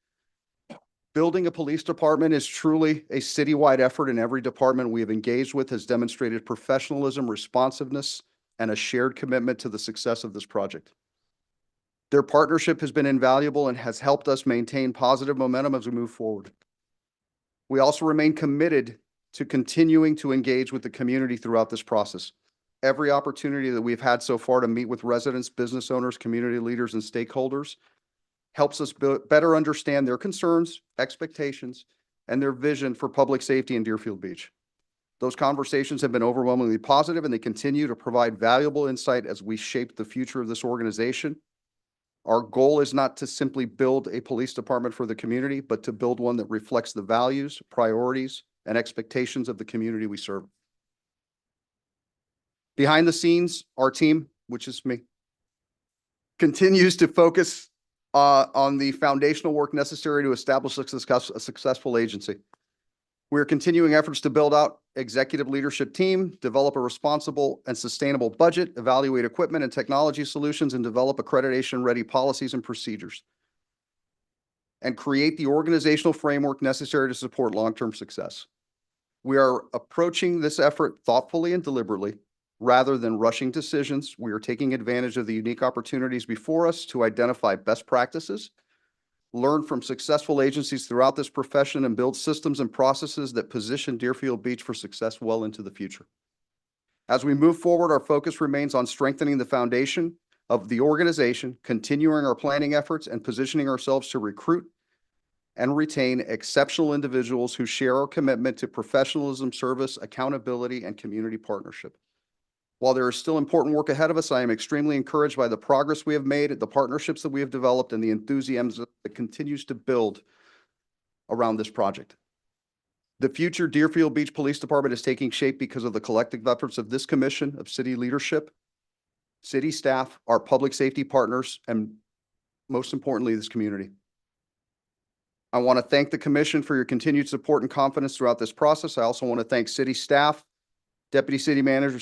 Building a police department is truly a citywide effort, and every department we have engaged with has demonstrated professionalism, responsiveness, and a shared commitment to the success of this project. Their partnership has been invaluable and has helped us maintain positive momentum as we move forward. We also remain committed to continuing to engage with the community throughout this process. Every opportunity that we've had so far to meet with residents, business owners, community leaders, and stakeholders helps us better understand their concerns, expectations, and their vision for public safety in Deerfield Beach. Those conversations have been overwhelmingly positive, and they continue to provide valuable insight as we shape the future of this organization. Our goal is not to simply build a police department for the community, but to build one that reflects the values, priorities, and expectations of the community we serve. Behind the scenes, our team, which is me, continues to focus on the foundational work necessary to establish a successful agency. We're continuing efforts to build out executive leadership team, develop a responsible and sustainable budget, evaluate equipment and technology solutions, and develop accreditation-ready policies and procedures, and create the organizational framework necessary to support long-term success. We are approaching this effort thoughtfully and deliberately. Rather than rushing decisions, we are taking advantage of the unique opportunities before us to identify best practices, learn from successful agencies throughout this profession, and build systems and processes that position Deerfield Beach for success well into the future. As we move forward, our focus remains on strengthening the foundation, of the organization, continuing our planning efforts and positioning ourselves to recruit and retain exceptional individuals who share our commitment to professionalism, service, accountability, and community partnership. While there is still important work ahead of us, I am extremely encouraged by the progress we have made, the partnerships that we have developed, and the enthusiasm that continues to build around this project. The future Deerfield Beach Police Department is taking shape because of the collective efforts of this commission, of city leadership, city staff, our public safety partners, and most importantly, this community. I want to thank the commission for your continued support and confidence throughout this process. I also want to thank city staff, deputy city manager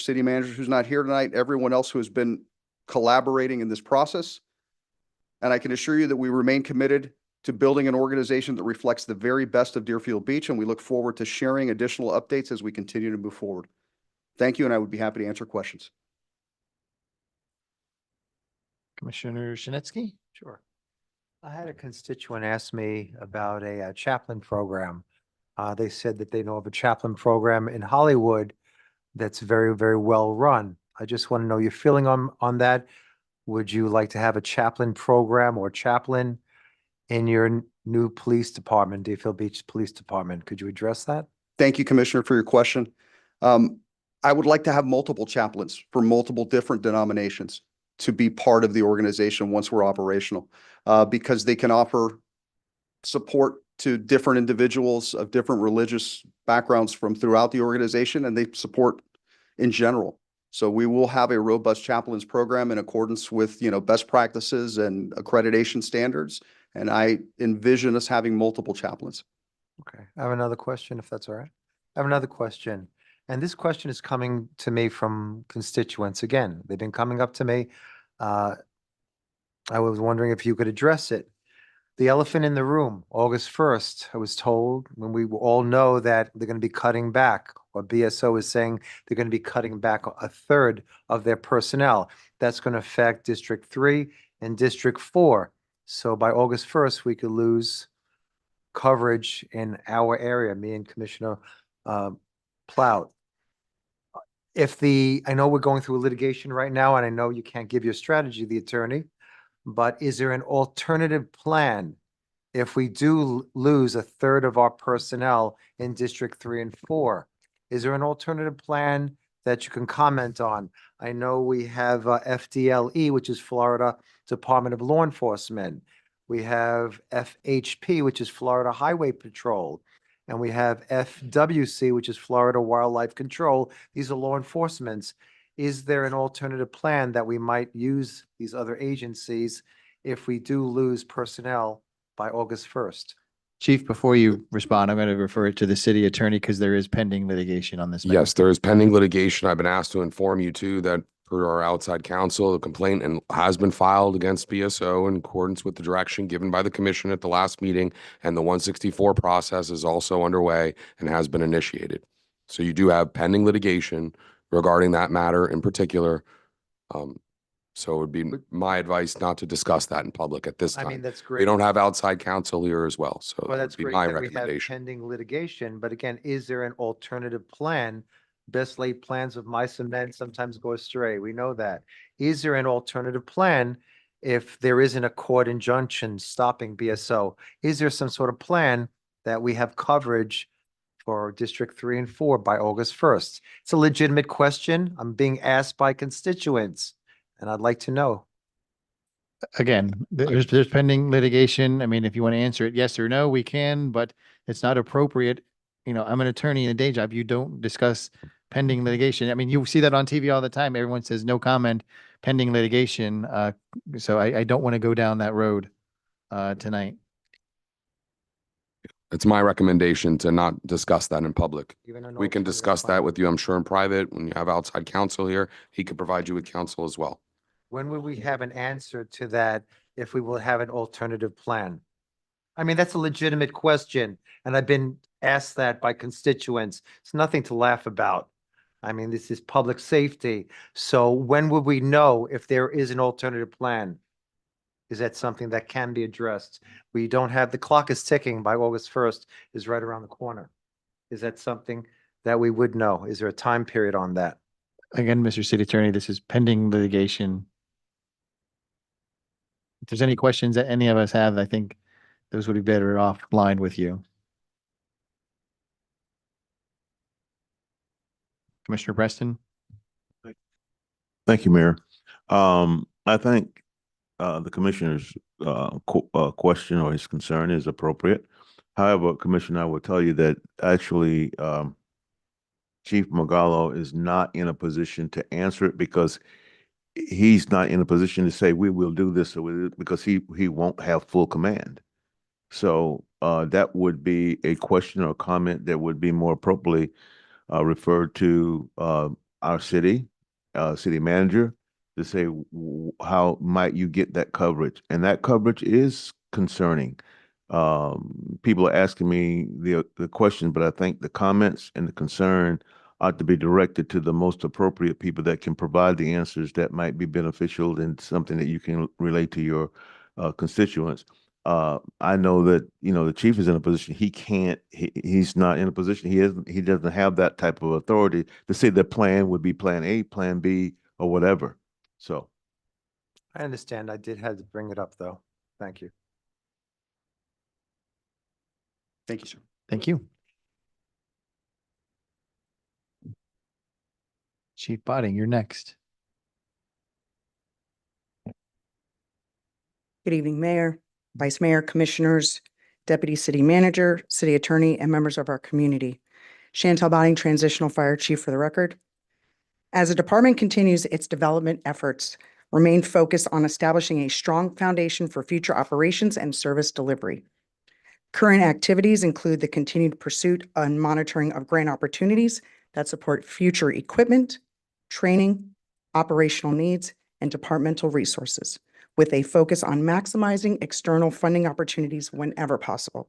who's not here tonight, everyone else who has been collaborating in this process. And I can assure you that we remain committed to building an organization that reflects the very best of Deerfield Beach, and we look forward to sharing additional updates as we continue to move forward. Thank you, and I would be happy to answer questions. Commissioner Shinetsky? Sure. I had a constituent ask me about a chaplain program. They said that they know of a chaplain program in Hollywood that's very, very well run. I just want to know your feeling on that. Would you like to have a chaplain program or chaplain in your new police department, Deerfield Beach Police Department? Could you address that? Thank you, Commissioner, for your question. I would like to have multiple chaplains for multiple different denominations to be part of the organization once we're operational, because they can offer support to different individuals of different religious backgrounds from throughout the organization, and they support in general. So we will have a robust chaplains program in accordance with, best practices and accreditation standards. And I envision us having multiple chaplains. Okay, I have another question, if that's all right. I have another question. And this question is coming to me from constituents. Again, they've been coming up to me. I was wondering if you could address it. The elephant in the room, August 1st, I was told, when we all know that they're going to be cutting back, or BSO is saying they're going to be cutting back a third of their personnel. That's going to affect District 3 and District 4. So by August 1st, we could lose coverage in our area, me and Commissioner Plout. I know we're going through a litigation right now, and I know you can't give your strategy, the attorney, but is there an alternative plan if we do lose a third of our personnel in District 3 and 4? Is there an alternative plan that you can comment on? I know we have FDLE, which is Florida Department of Law Enforcement. We have FHP, which is Florida Highway Patrol. And we have FWC, which is Florida Wildlife Control. These are law enforcements. Is there an alternative plan that we might use these other agencies if we do lose personnel by August 1st? Chief, before you respond, I'm going to refer it to the city attorney because there is pending litigation on this matter. Yes, there is pending litigation. I've been asked to inform you too that per our outside counsel, a complaint has been filed against BSO in accordance with the direction given by the commission at the last meeting, and the 164 process is also underway and has been initiated. So you do have pending litigation regarding that matter in particular. So it would be my advice not to discuss that in public at this time. I mean, that's great. We don't have outside counsel here as well, so Well, that that's would be great my that we have recommendation. pending litigation, but again, is there an alternative plan? Best laid plans of mice and men sometimes go astray. We know that. Is there an alternative plan if there isn't a court injunction stopping BSO? Is there some sort of plan that we have coverage for District 3 and 4 by August 1st? It's a legitimate question. I'm being asked by constituents, and I'd like to know. Again, there's pending litigation. I mean, if you want to answer it yes or no, we can, but it's not appropriate. I'm an attorney in a day job. You don't discuss pending litigation. I mean, you see that on TV all the time. Everyone says no comment, pending litigation. So I don't want to go down that road tonight. It's my recommendation to not discuss that in public. Even an We can alternative discuss plan. that with you, I'm sure, in private. When you have outside counsel here, he could provide you with counsel as well. When will we have an answer to that if we will have an alternative plan? I mean, that's a legitimate question, and I've been asked that by constituents. It's nothing to laugh about. I mean, this is public safety. So when will we know if there is an alternative plan? Is that something that can be addressed? We don't have, the clock is ticking by August 1st is right around the corner. Is that something that we would know? Is there a time period on that? Again, Mr. City Attorney, this is pending litigation. if there's any questions that any of us have, I think those would be better offline with you. Commissioner Preston? Thank you, Mayor. I think the commissioner's question or his concern is appropriate. However, Commissioner, I will tell you that actually Chief Magallo is not in a position to answer it because he's not in a position to say we will do this because he won't have full command. So that would be a question or comment that would be more appropriately referred to our city manager to say how might you get that coverage, and that coverage is concerning. People are asking me the question, but I think the comments and the concern ought to be directed to the most appropriate people that can provide the answers that might be beneficial and something that you can relate to your constituents. I know that, the chief is in a position, he's not in a position, he doesn't have that type of authority to say the plan would be plan A, plan B, or whatever. So. I understand. I did have to bring it up, though. Thank you. Thank you, sir. Thank you. Chief Botting, you're next. Good evening, Mayor, Vice Mayor, Commissioners, Deputy City Manager, City Attorney, and members of our community. Chantal Botting, Transitional Fire Chief for the record. As the department continues its development efforts, remain focused on establishing a strong foundation for future operations and service delivery. Current activities include the continued pursuit and monitoring of grant opportunities that support future equipment, training, operational needs, and departmental resources, with a focus on maximizing external funding opportunities whenever possible.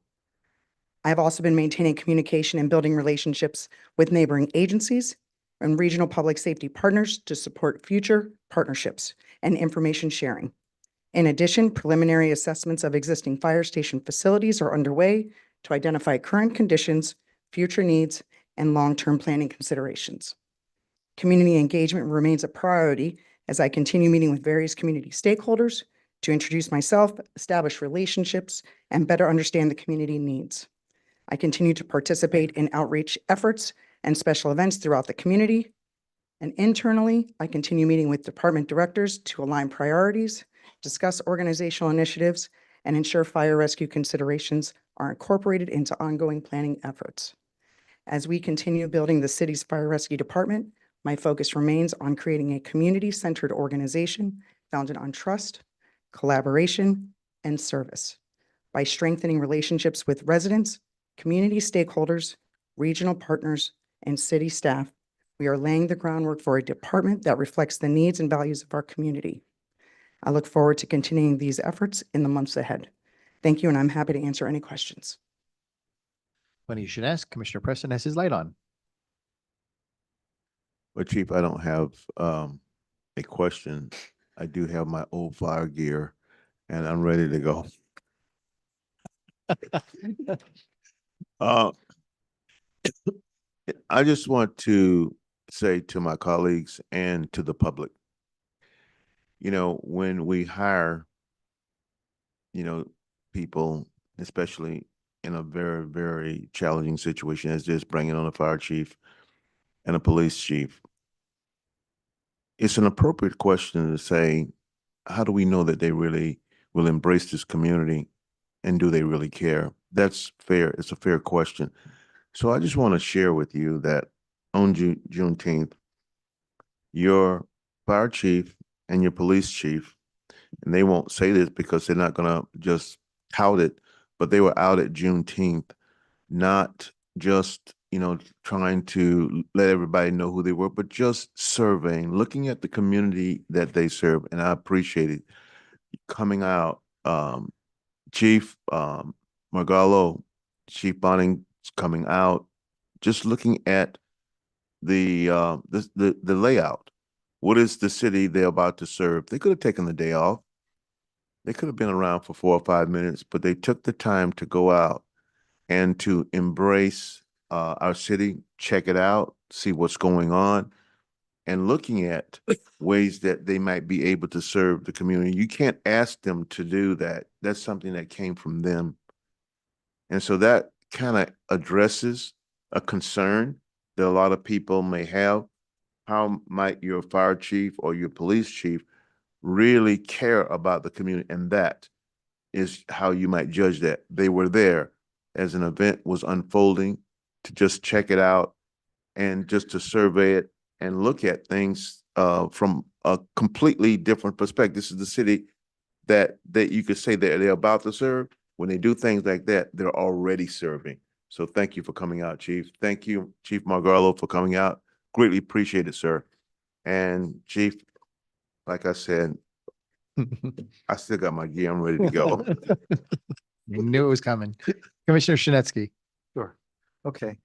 I have also been maintaining communication and building relationships with neighboring agencies and regional public safety partners to support future partnerships and information sharing. In addition, preliminary assessments of existing fire station facilities are underway to identify current conditions, future needs, and long-term planning considerations. Community engagement remains a priority as I continue meeting with various community stakeholders to introduce myself, establish relationships, and better understand the community needs. I continue to participate in outreach efforts and special events throughout the community. And internally, I continue meeting with department directors to align priorities, discuss organizational initiatives, and ensure fire rescue considerations are incorporated into ongoing planning efforts. As we continue building the city's fire rescue department, my focus remains on creating a community-centered organization founded on trust, collaboration, and service. By strengthening relationships with residents, community stakeholders, regional partners, and city staff, we are laying the groundwork for a department that reflects the needs and values of our community. I look forward to continuing these efforts in the months ahead. Thank you, and I'm happy to answer any questions. Funny you should ask. Commissioner Preston has his light on. But Chief, I don't have a question. I do have my old fire gear and I'm ready to go. I just want to say to my colleagues and to the public, when we hire, people, especially in a very, very challenging situation as this, bringing on a fire chief and a police chief, it's an appropriate question to say, how do we know that they really will embrace this community and do they really care? That's fair. It's a fair question. So I just want to share with you that on Juneteenth, your fire chief and your police chief, and they won't say this because they're not going to just tout it, but they were out at Juneteenth, not just, trying to let everybody know who they were, but just surveying, looking at the community that they serve. And I appreciate it coming out. Chief Magallo, Chief Botting coming out, just looking at the layout. What is the city they're about to serve? They could have taken the day off. They could have been around for 4 or 5 minutes, but they took the time to go out and to embrace our city, check it out, see what's going on. and looking at ways that they might be able to serve the community. You can't ask them to do that. That's something that came from them. And so that kind of addresses a concern that a lot of people may have. How might your fire chief or your police chief really care about the community? And that is how you might judge that. They were there as an event was unfolding to just check it out and just to survey it and look at things from a completely different perspective. This is the city that you could say that they're about to serve. When they do things like that, they're already serving. So thank you for coming out, Chief. Thank you, Chief Margallo, for coming out. Greatly appreciate it, sir. And Chief, like I said, I still got my gear. I'm ready to go. You knew it was coming. Commissioner Shinetsky. Sure. Okay.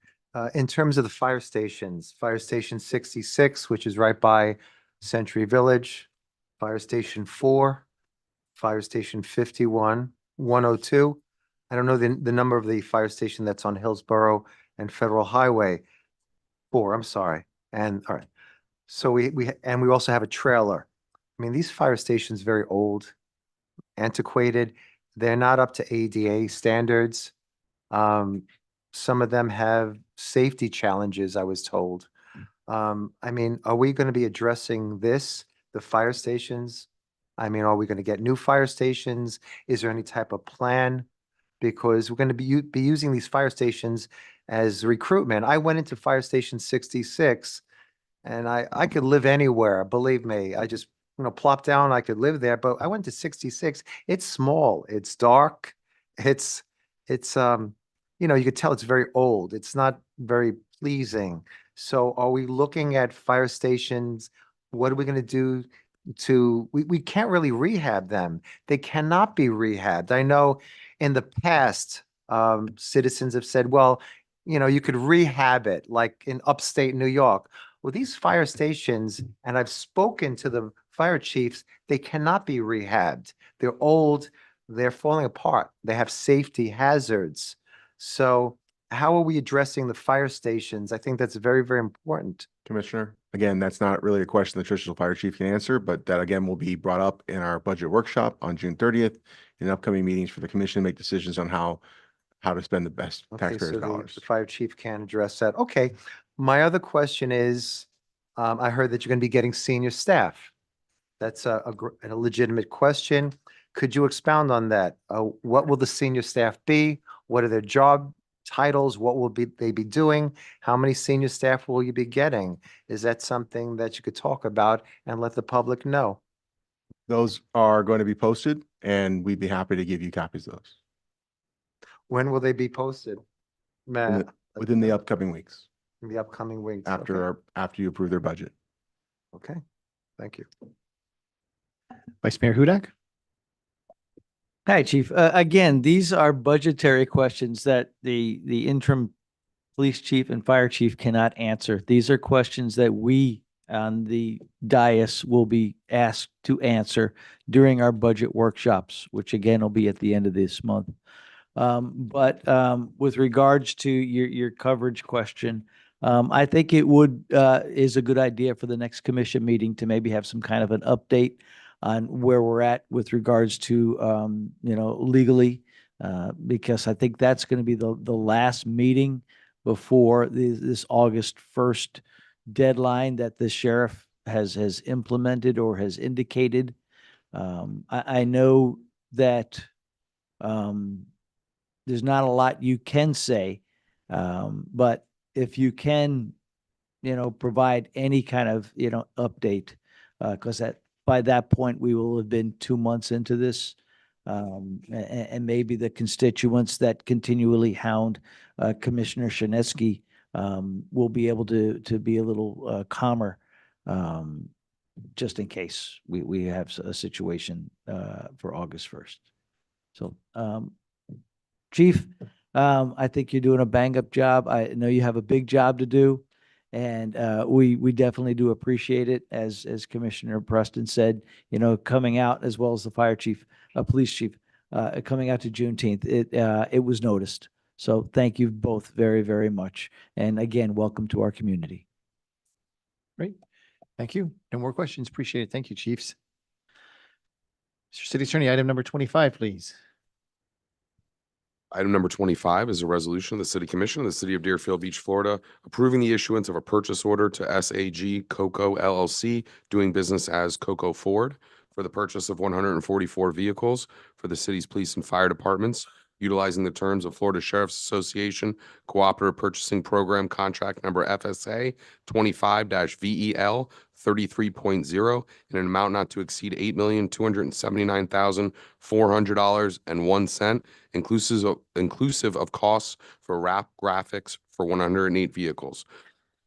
In terms of the fire stations, Fire Station 66, which is right by Century Village, Fire Station 4, Fire Station 51, 102. I don't know the number of the fire station that's on Hillsborough and Federal Highway. 4, I'm sorry. And all right. So we also have a trailer. I mean, these fire stations very old, antiquated. They're not up to ADA standards. Some of them have safety challenges, I was told. I mean, are we going to be addressing this, the fire stations? I mean, are we going to get new fire stations? Is there any type of plan? Because we're going to be using these fire stations as recruitment. I went into Fire Station 66 and I could live anywhere, believe me. I just, plop down, I could live there, but I went to 66. It's small, it's dark, it's you could tell it's very old. It's not very pleasing. So are we looking at fire stations? What are we going to do we can't really rehab them. They cannot be rehabbed. I know in the past, citizens have said, well, you could rehab it like in upstate New York. Well, these fire stations, and I've spoken to the fire chiefs, they cannot be rehabbed. They're old, they're falling apart. They have safety hazards. So how are we addressing the fire stations? I think that's very, very important. Commissioner, again, that's not really a question the traditional fire chief can answer, but that again will be brought up in our budget workshop on June 30th in upcoming meetings for the commission to make decisions on how to spend the best Okay, taxpayers' so dollars. the fire chief can address that. Okay. My other question is, I heard that you're going to be getting senior staff. That's a legitimate question. Could you expound on that? What will the senior staff be? What are their job titles? What will they be doing? How many senior staff will you be getting? Is that something that you could talk about and let the public know? Those are going to be posted and we'd be happy to give you copies of those When will they be posted? Matt, within the upcoming weeks in the upcoming weeks. after you approve their budget. Okay, thank you. Vice Mayor Hudak. Hi, Chief. Again, these are budgetary questions that the interim police chief and fire chief cannot answer. These are questions that we on the dais will be asked to answer during our budget workshops, which again will be at the end of this month. But with regards to your coverage question, I think it is a good idea for the next commission meeting to maybe have some kind of an update on where we're at with regards to, legally, because I think that's going to be the last meeting before this August 1st deadline that the sheriff has implemented or has indicated. I know that there's not a lot you can say, but if you can, provide any kind of, update, because by that point, we will have been 2 months into this. And maybe the constituents that continually hound Commissioner Shinetsky will be able to be a little calmer, just in case we have a situation for August 1st. So, Chief, I think you're doing a bang-up job. I know you have a big job to do. And we definitely do appreciate it, as Commissioner Preston said, coming out, as well as the fire chief, police chief, coming out to Juneteenth. It was noticed. So thank you both very, very much. And again, welcome to our community. Great. Thank you. No more questions. Appreciate it. Thank you, chiefs. Mr. City Attorney, item number 25, please. Item number 25 is a resolution of the City Commission of the City of Deerfield Beach, Florida, approving the issuance of a purchase order to SAG Coco LLC, doing business as Coco Ford, for the purchase of 144 vehicles for the city's police and fire departments, utilizing the terms of Florida Sheriff's Association Cooperative Purchasing Program Contract Number FSA 25-VEL 33.0 in an amount not to exceed $8,279,400.01, inclusive of costs for wrap graphics for 108 vehicles.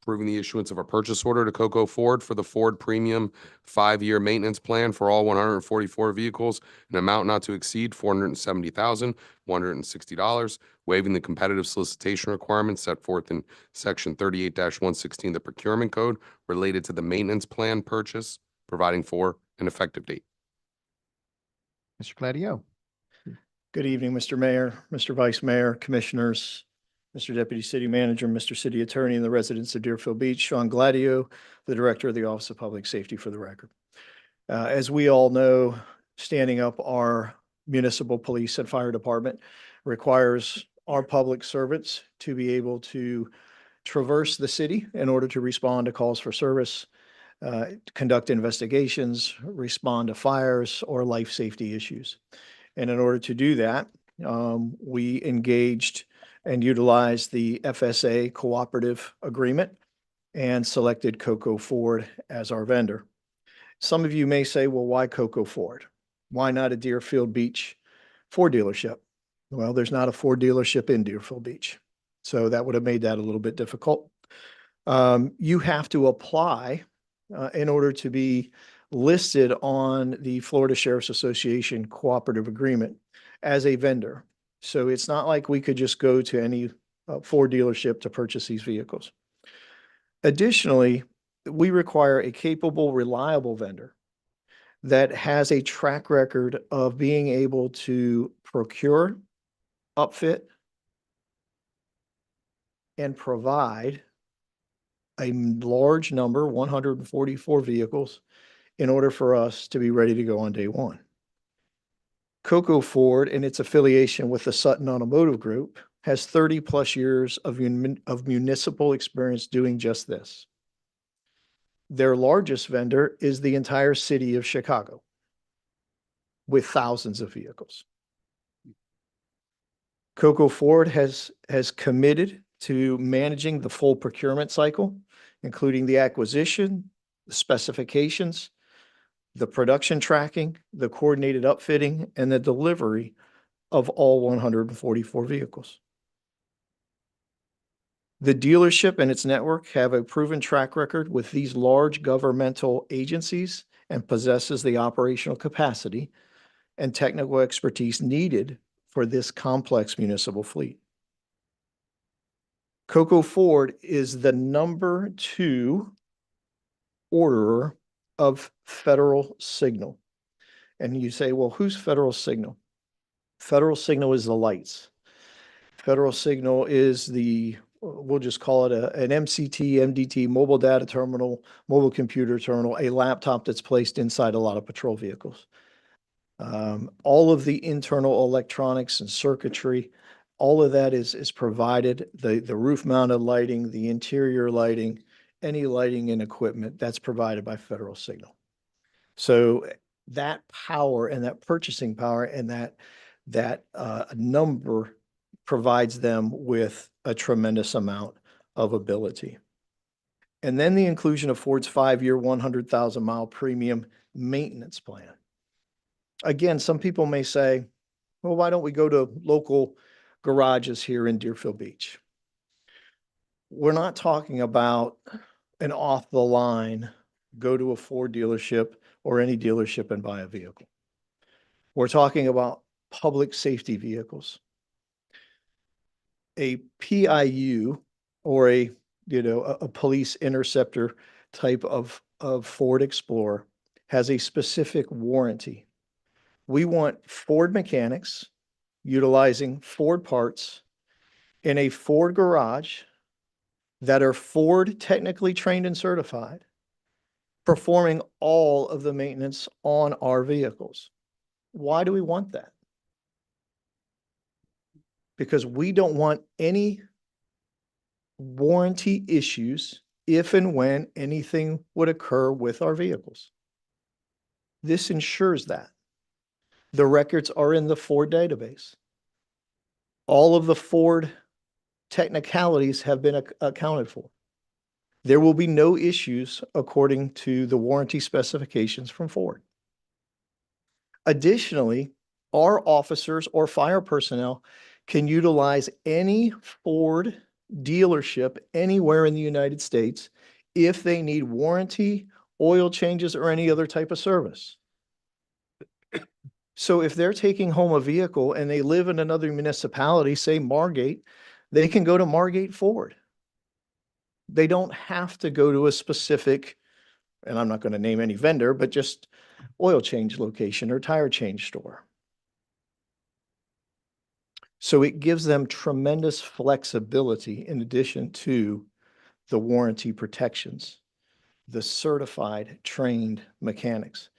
Approving the issuance of a purchase order to Coco Ford for the Ford Premium 5-year maintenance plan for all 144 vehicles, an amount not to exceed $470,160, waiving the competitive solicitation requirements set forth in Section 38-116 of the Procurement Code related to the maintenance plan purchase, providing for an effective date. Mr. Gladio. Good evening, Mr. Mayor, Mr. Vice Mayor, Commissioners, Mr. Deputy City Manager, Mr. City Attorney, and the residents of Deerfield Beach. Sean Gladio, the Director of the Office of Public Safety, for the record. As we all know, standing up our municipal police and fire department requires our public servants to be able to traverse the city in order to respond to calls for service, conduct investigations, respond to fires or life safety issues. And in order to do that, we engaged and utilized the FSA cooperative agreement and selected Coco Ford as our vendor. Some of you may say, well, why Coco Ford? Why not a Deerfield Beach Ford dealership? Well, there's not a Ford dealership in Deerfield Beach, so that would have made that a little bit difficult. You have to apply in order to be listed on the Florida Sheriff's Association cooperative agreement as a vendor. So it's not like we could just go to any Ford dealership to purchase these vehicles. Additionally, we require a capable, reliable vendor that has a track record of being able to procure, upfit, and provide a large number, 144 vehicles, in order for us to be ready to go on day one. Coco Ford and its affiliation with the Sutton Automotive Group has 30+ years of municipal experience doing just this. Their largest vendor is the entire city of Chicago with thousands of vehicles. Coco Ford has committed to managing the full procurement cycle, including the acquisition, the specifications, the production tracking, the coordinated upfitting, and the delivery of all 144 vehicles. The dealership and its network have a proven track record with these large governmental agencies and possesses the operational capacity and technical expertise needed for this complex municipal fleet. Coco Ford is the number 2 orderer of Federal Signal. And you say, well, who's Federal Signal? Federal Signal is the lights. Federal Signal is the, we'll just call it an MCT, MDT, mobile data terminal, mobile computer terminal, a laptop that's placed inside a lot of patrol vehicles. All of the internal electronics and circuitry, all of that is provided, the roof mounted lighting, the interior lighting, any lighting and equipment that's provided by Federal Signal. So that power and that purchasing power and that number provides them with a tremendous amount of ability. And then the inclusion of Ford's 5-year, 100,000-mile premium maintenance plan. Again, some people may say, well, why don't we go to local garages here in Deerfield Beach? We're not talking about an off-the-line, go to a Ford dealership or any dealership and buy a vehicle. We're talking about public safety vehicles. A PIU or a police interceptor type of Ford Explorer has a specific warranty. We want Ford mechanics utilizing Ford parts in a Ford garage that are Ford technically trained and certified performing all of the maintenance on our vehicles. Why do we want that? Because we don't want any warranty issues if and when anything would occur with our vehicles. This ensures that. The records are in the Ford database. All of the Ford technicalities have been accounted for. There will be no issues according to the warranty specifications from Ford. Additionally, our officers or fire personnel can utilize any Ford dealership anywhere in the United States if they need warranty, oil changes, or any other type of service. So if they're taking home a vehicle and they live in another municipality, say Margate, they can go to Margate Ford. They don't have to go to a specific, and I'm not going to name any vendor, but just oil change location or tire change store. So it gives them tremendous flexibility in addition to the warranty protections, the certified trained mechanics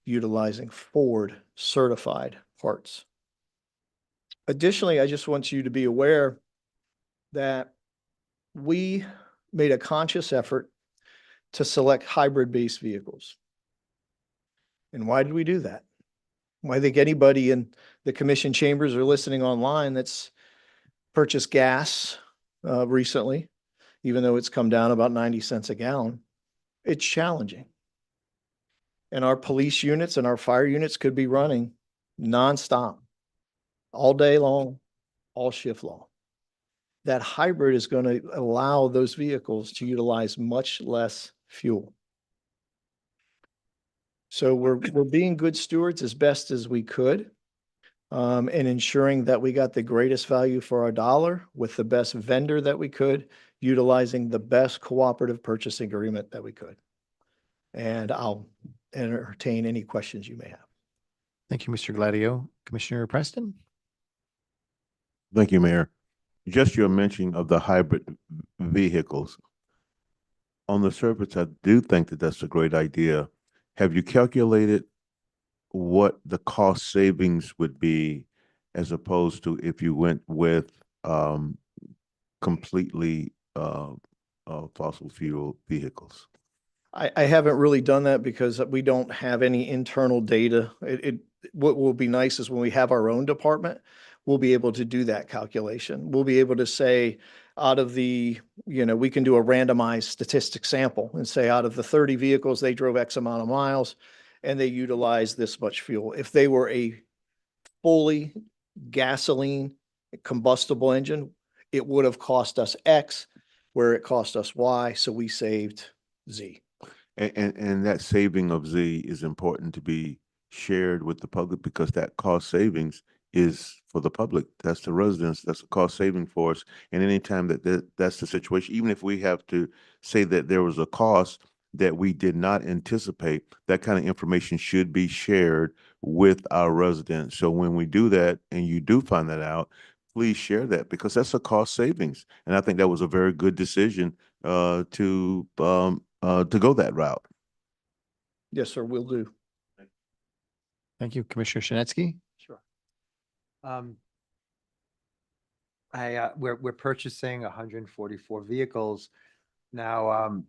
utilizing Ford certified parts. Additionally, I just want you to be aware that we made a conscious effort to select hybrid-based vehicles. And why did we do that? Well, I think anybody in the commission chambers or listening online that's purchased gas recently, even though it's come down about 90 cents a gallon, it's challenging. And our police units and our fire units could be running nonstop, all day long, all shift long. That hybrid is going to allow those vehicles to utilize much less fuel. So we're being good stewards as best as we could, and ensuring that we got the greatest value for our dollar with the best vendor that we could, utilizing the best cooperative purchasing agreement that we could. And I'll entertain any questions you may have. Thank you, Mr. Gladio. Commissioner Preston? Thank you, Mayor. Just your mention of the hybrid vehicles. On the surface, I do think that that's a great idea. Have you calculated what the cost savings would be as opposed to if you went with completely fossil fuel vehicles? I haven't really done that because we don't have any internal data. What will be nice is when we have our own department, we'll be able to do that calculation. We'll be able to say out of the, we can do a randomized statistic sample and say out of the 30 vehicles, they drove X amount of miles and they utilized this much fuel. If they were a fully gasoline combustible engine, it would have cost us X where it cost us Y. So we saved Z. And that saving of Z is important to be shared with the public because that cost savings is for the public. That's the residents. That's a cost saving for us. And anytime that's the situation, even if we have to say that there was a cost that we did not anticipate, that kind of information should be shared with our residents. So when we do that and you do find that out, please share that because that's a cost savings. And I think that was a very good decision to go that route. Yes, sir, will do. Thank you, Commissioner Shinetsky. Sure. We're purchasing 144 vehicles. Now,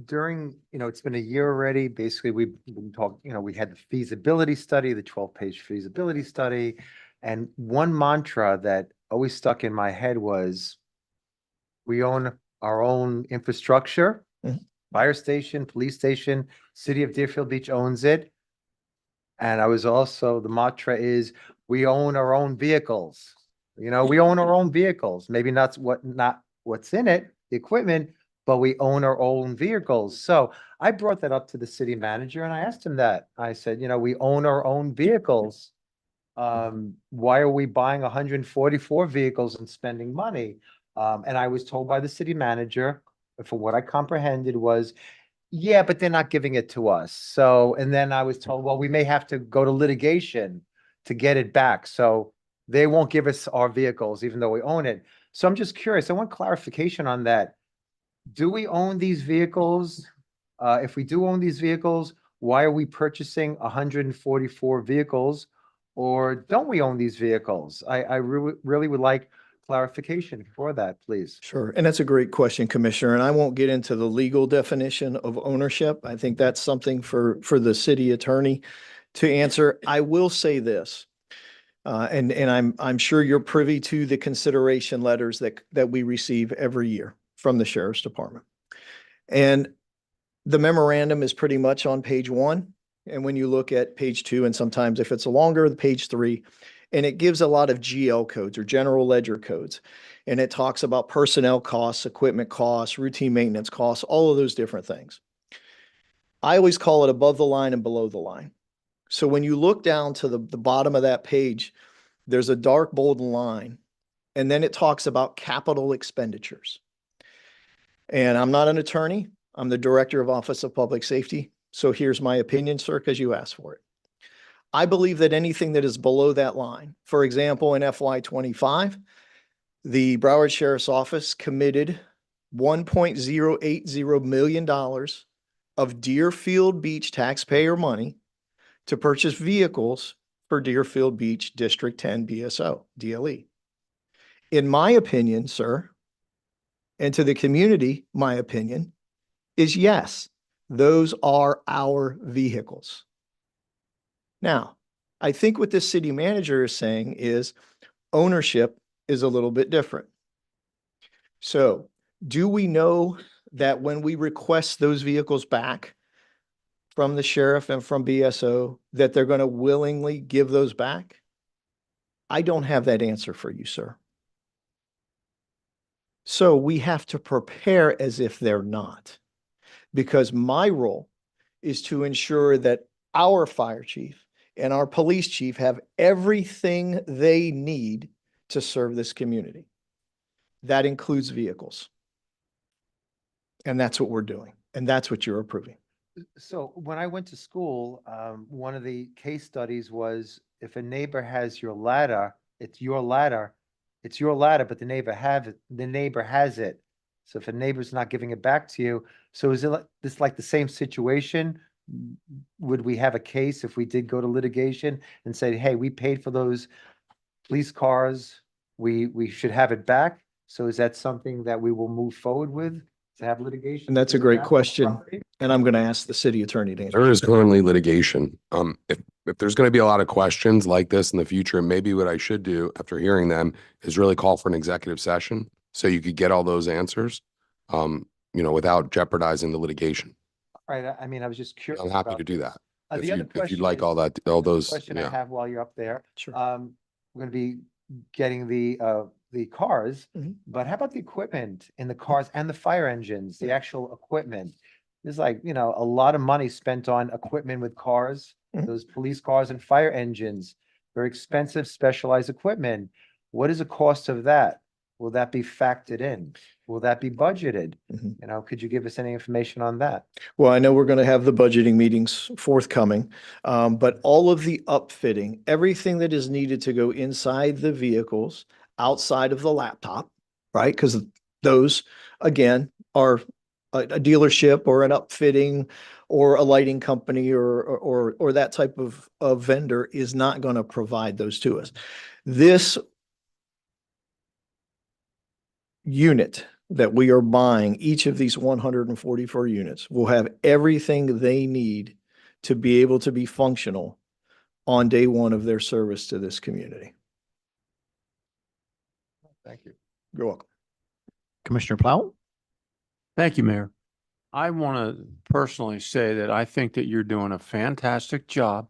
during, it's been a year already. Basically, we've been talking, we had the feasibility study, the 12-page feasibility study. And one mantra that always stuck in my head was, we own our own infrastructure, fire station, police station, City of Deerfield Beach owns it. And I was also, the mantra is, we own our own vehicles. We own our own vehicles. Maybe not what's in it, the equipment, but we own our own vehicles. So I brought that up to the city manager and I asked him that. I said, we own our own vehicles. Why are we buying 144 vehicles and spending money? And I was told by the city manager, from what I comprehended was, yeah, but they're not giving it to us. So, and then I was told, well, we may have to go to litigation to get it back. So they won't give us our vehicles, even though we own it. So I'm just curious. I want clarification on that. Do we own these vehicles? If we do own these vehicles, why are we purchasing 144 vehicles? Or don't we own these vehicles? I really would like clarification for that, please. Sure. And that's a great question, Commissioner. And I won't get into the legal definition of ownership. I think that's something for the city attorney to answer. I will say this. And I'm sure you're privy to the consideration letters that we receive every year from the Sheriff's Department. And the memorandum is pretty much on page 1. And when you look at page 2, and sometimes if it's longer, page 3, and it gives a lot of GL codes or general ledger codes. And it talks about personnel costs, equipment costs, routine maintenance costs, all of those different things. I always call it above the line and below the line. So when you look down to the bottom of that page, there's a dark bold line, and then it talks about capital expenditures. And I'm not an attorney. I'm the Director of Office of Public Safety. So here's my opinion, sir, because you asked for it. I believe that anything that is below that line, for example, in FY25, the Broward Sheriff's Office committed $1.080 million of Deerfield Beach taxpayer money to purchase vehicles for Deerfield Beach District 10 BSO, DLE. In my opinion, sir, and to the community, my opinion is yes, those are our vehicles. Now, I think what this city manager is saying is ownership is a little bit different. So, do we know that when we request those vehicles back from the sheriff and from BSO, that they're going to willingly give those back? I don't have that answer for you, sir. So we have to prepare as if they're not, because my role is to ensure that our fire chief and our police chief have everything they need to serve this community. That includes vehicles. And that's what we're doing. And that's what you're approving. So when I went to school, one of the case studies was if a neighbor has your ladder, it's your ladder, but the neighbor has it. So if a neighbor's not giving it back to you, so is it like the same situation? Would we have a case if we did go to litigation and say, hey, we paid for those police cars, we should have it back? So is that something that we will move forward with, to have litigation? And that's a great question. And I'm going to ask the city attorney to answer. There is currently litigation. If there's going to be a lot of questions like this in the future, maybe what I should do after hearing them is really call for an executive session so you could get all those answers, without jeopardizing the litigation. Right, I mean, I was just curious. I'm happy about to do this. that. The other If you'd question like is- all the those, question I yeah. have while you're up there. Sure. We're gonna be getting the cars, Mhm. but how about the equipment in the cars and the fire engines, the actual equipment? There's a lot of money spent on equipment with cars, Mhm. those police cars and fire engines, very expensive specialized equipment. What is the cost of that? Will that be factored in? Will that be budgeted? Mhm. Could you give us any information on that? Well, I know we're going to have the budgeting meetings forthcoming, but all of the upfitting, everything that is needed to go inside the vehicles, outside of the laptop, right? Because those, again, are a dealership or an upfitting or a lighting company or that type of vendor is not going to provide those to us. This unit that we are buying, each of these 144 units will have everything they need to be able to be functional on day one of their service to this community. Thank you. You're welcome. Commissioner Plow? Thank you, Mayor. I want to personally say that I think that you're doing a fantastic job.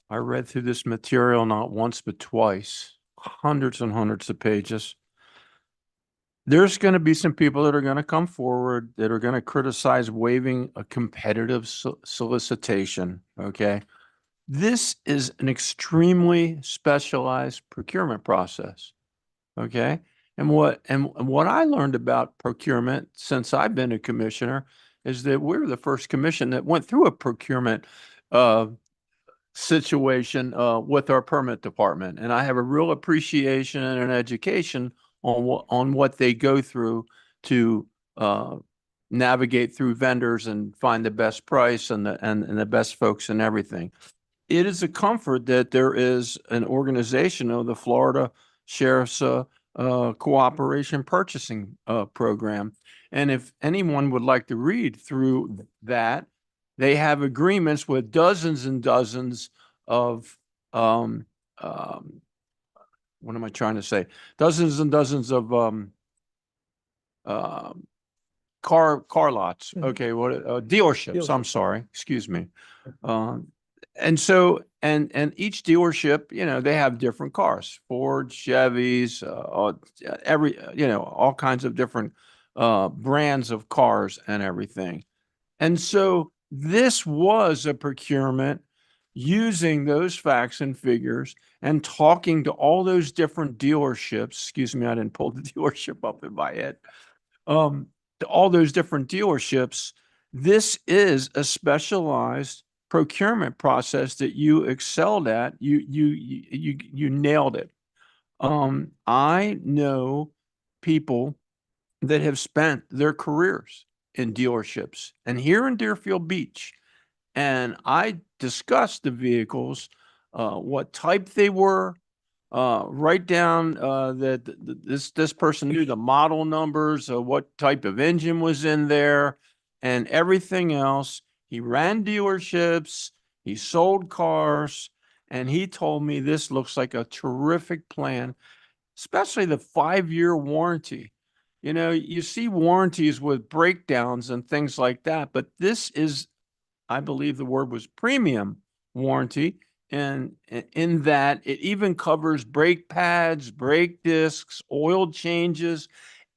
I read through this material not once but twice, hundreds and hundreds of pages. There's going to be some people that are going to come forward that are going to criticize waiving a competitive solicitation, okay? This is an extremely specialized procurement process, okay? And what I learned about procurement since I've been a commissioner is that we're the first commission that went through a procurement situation with our permit department. And I have a real appreciation and an education on what they go through to navigate through vendors and find the best price and the best folks and everything. It is a comfort that there is an organization of the Florida Sheriff's Cooperation Purchasing Program. And if anyone would like to read through that, they have agreements with dozens and dozens of what am I trying to say? Dozens and dozens of car lots. Okay, what dealerships? I'm sorry, excuse me. And so and each dealership, you know, they have different cars: Ford, Chevys, every all kinds of different brands of cars and everything. And so this was a procurement using those facts and figures and talking to all those different dealerships. Excuse me, I didn't pull the dealership up in my head. To all those different dealerships, this is a specialized procurement process that you excelled at. You nailed it. I know people that have spent their careers in dealerships and here in Deerfield Beach, and I discussed the vehicles, what type they were, write down that this person knew the model numbers, what type of engine was in there, and everything else. He ran dealerships, he sold cars, and he told me this looks like a terrific plan, especially the 5-year warranty. You know, you see warranties with breakdowns and things like that, but this is, I believe the word was premium warranty. And in that it even covers brake pads, brake discs, oil changes,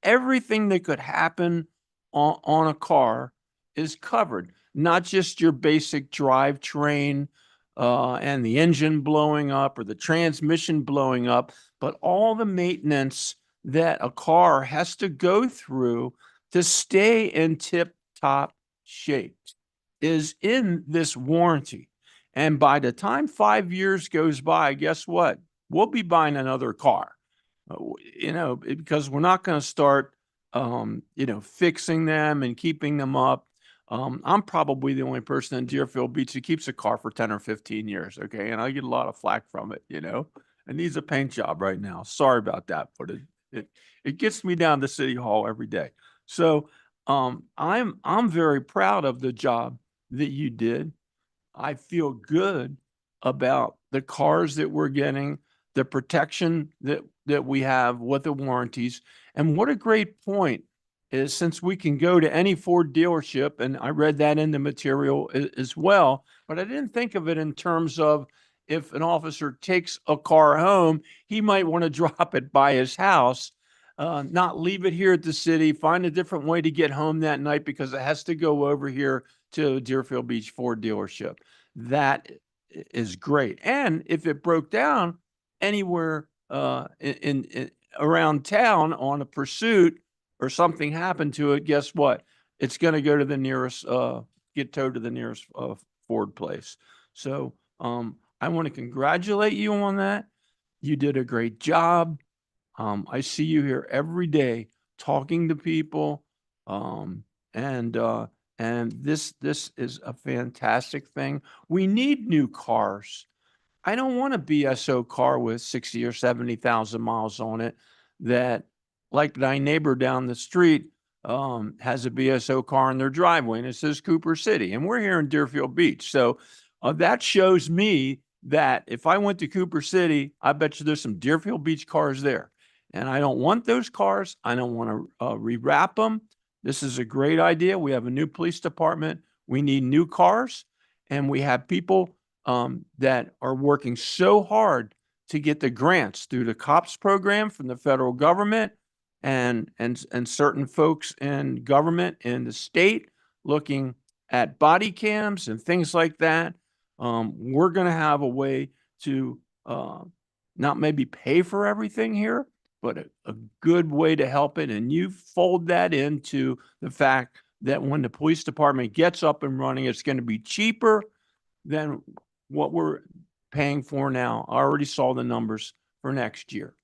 everything that could happen on a car is covered, not just your basic drivetrain and the engine blowing up or the transmission blowing up, but all the maintenance that a car has to go through to stay in tip-top shape is in this warranty. And by the time 5 years goes by, guess what? We'll be buying another car, because we're not going to start, fixing them and keeping them up. I'm probably the only person in Deerfield Beach who keeps a car for 10 or 15 years. Okay. And I get a lot of flack from it, It needs a paint job right now. Sorry about that, but it gets me down to City Hall every day. So I'm very proud of the job that you did. I feel good about the cars that we're getting, the protection that we have with the warranties. And what a great point is, since we can go to any Ford dealership, and I read that in the material as well, but I didn't think of it in terms of if an officer takes a car home, he might want to drop it by his house, not leave it here at the city, find a different way to get home that night because it has to go over here to Deerfield Beach Ford dealership. That is great. And if it broke down anywhere in around town on a pursuit or something happened to it, guess what? It's going to go to the nearest, get towed to the nearest Ford place. So I want to congratulate you on that. You did a great job. I see you here every day talking to people, and this is a fantastic thing. We need new cars. I don't want a BSO car with 60 or 70,000 miles on it that, like my neighbor down the street, has a BSO car in their driveway and it says Cooper City, and we're here in Deerfield Beach. So that shows me that if I went to Cooper City, I bet you there's some Deerfield Beach cars there. And I don't want those cars. I don't want to rewrap them. This is a great idea. We have a new police department. We need new cars. And we have people that are working so hard to get the grants through the COPS program from the federal government and certain folks in government in the state looking at body cams and things like that. We're going to have a way to not maybe pay for everything here, but a good way to help it. And you fold that into the fact that when the police department gets up and running, it's going to be cheaper than what we're paying for now. I already saw the numbers for next year,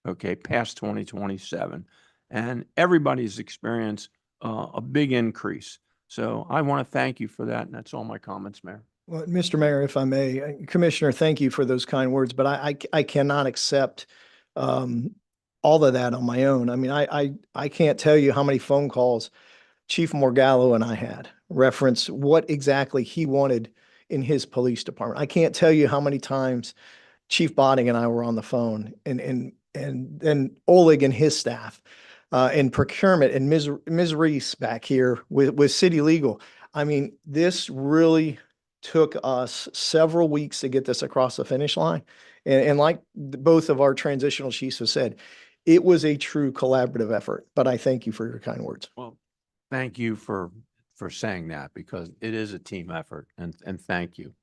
okay, past 2027. And everybody's experienced a big increase. So I want to thank you for that. And that's all my comments, Mayor. Well, Mr. Mayor, if I may, Commissioner, thank you for those kind words, but I cannot accept all of that on my own. I mean, I can't tell you how many phone calls Chief Morgallo and I had reference what exactly he wanted in his police department. I can't tell you how many times Chief Botting and I were on the phone and then Oleg and his staff and procurement and Ms. Reese back here with city legal. I mean, this really took us several weeks to get this across the finish line. And like both of our transitional chiefs have said, it was a true collaborative effort, but I thank you for your kind words. Well, thank you for saying that, because it is a team effort, and thank you.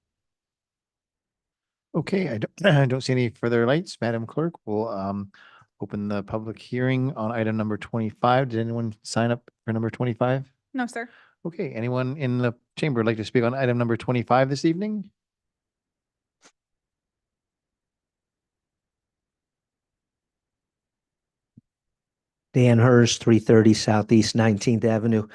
Okay, I don't see any further lights. Madam Clerk, will open the public hearing on item number 25. Did anyone sign up for number 25? No, sir. Okay, anyone in the chamber would like to speak on item number 25 this evening? Dan Hurst, 330 Southeast 19th Avenue.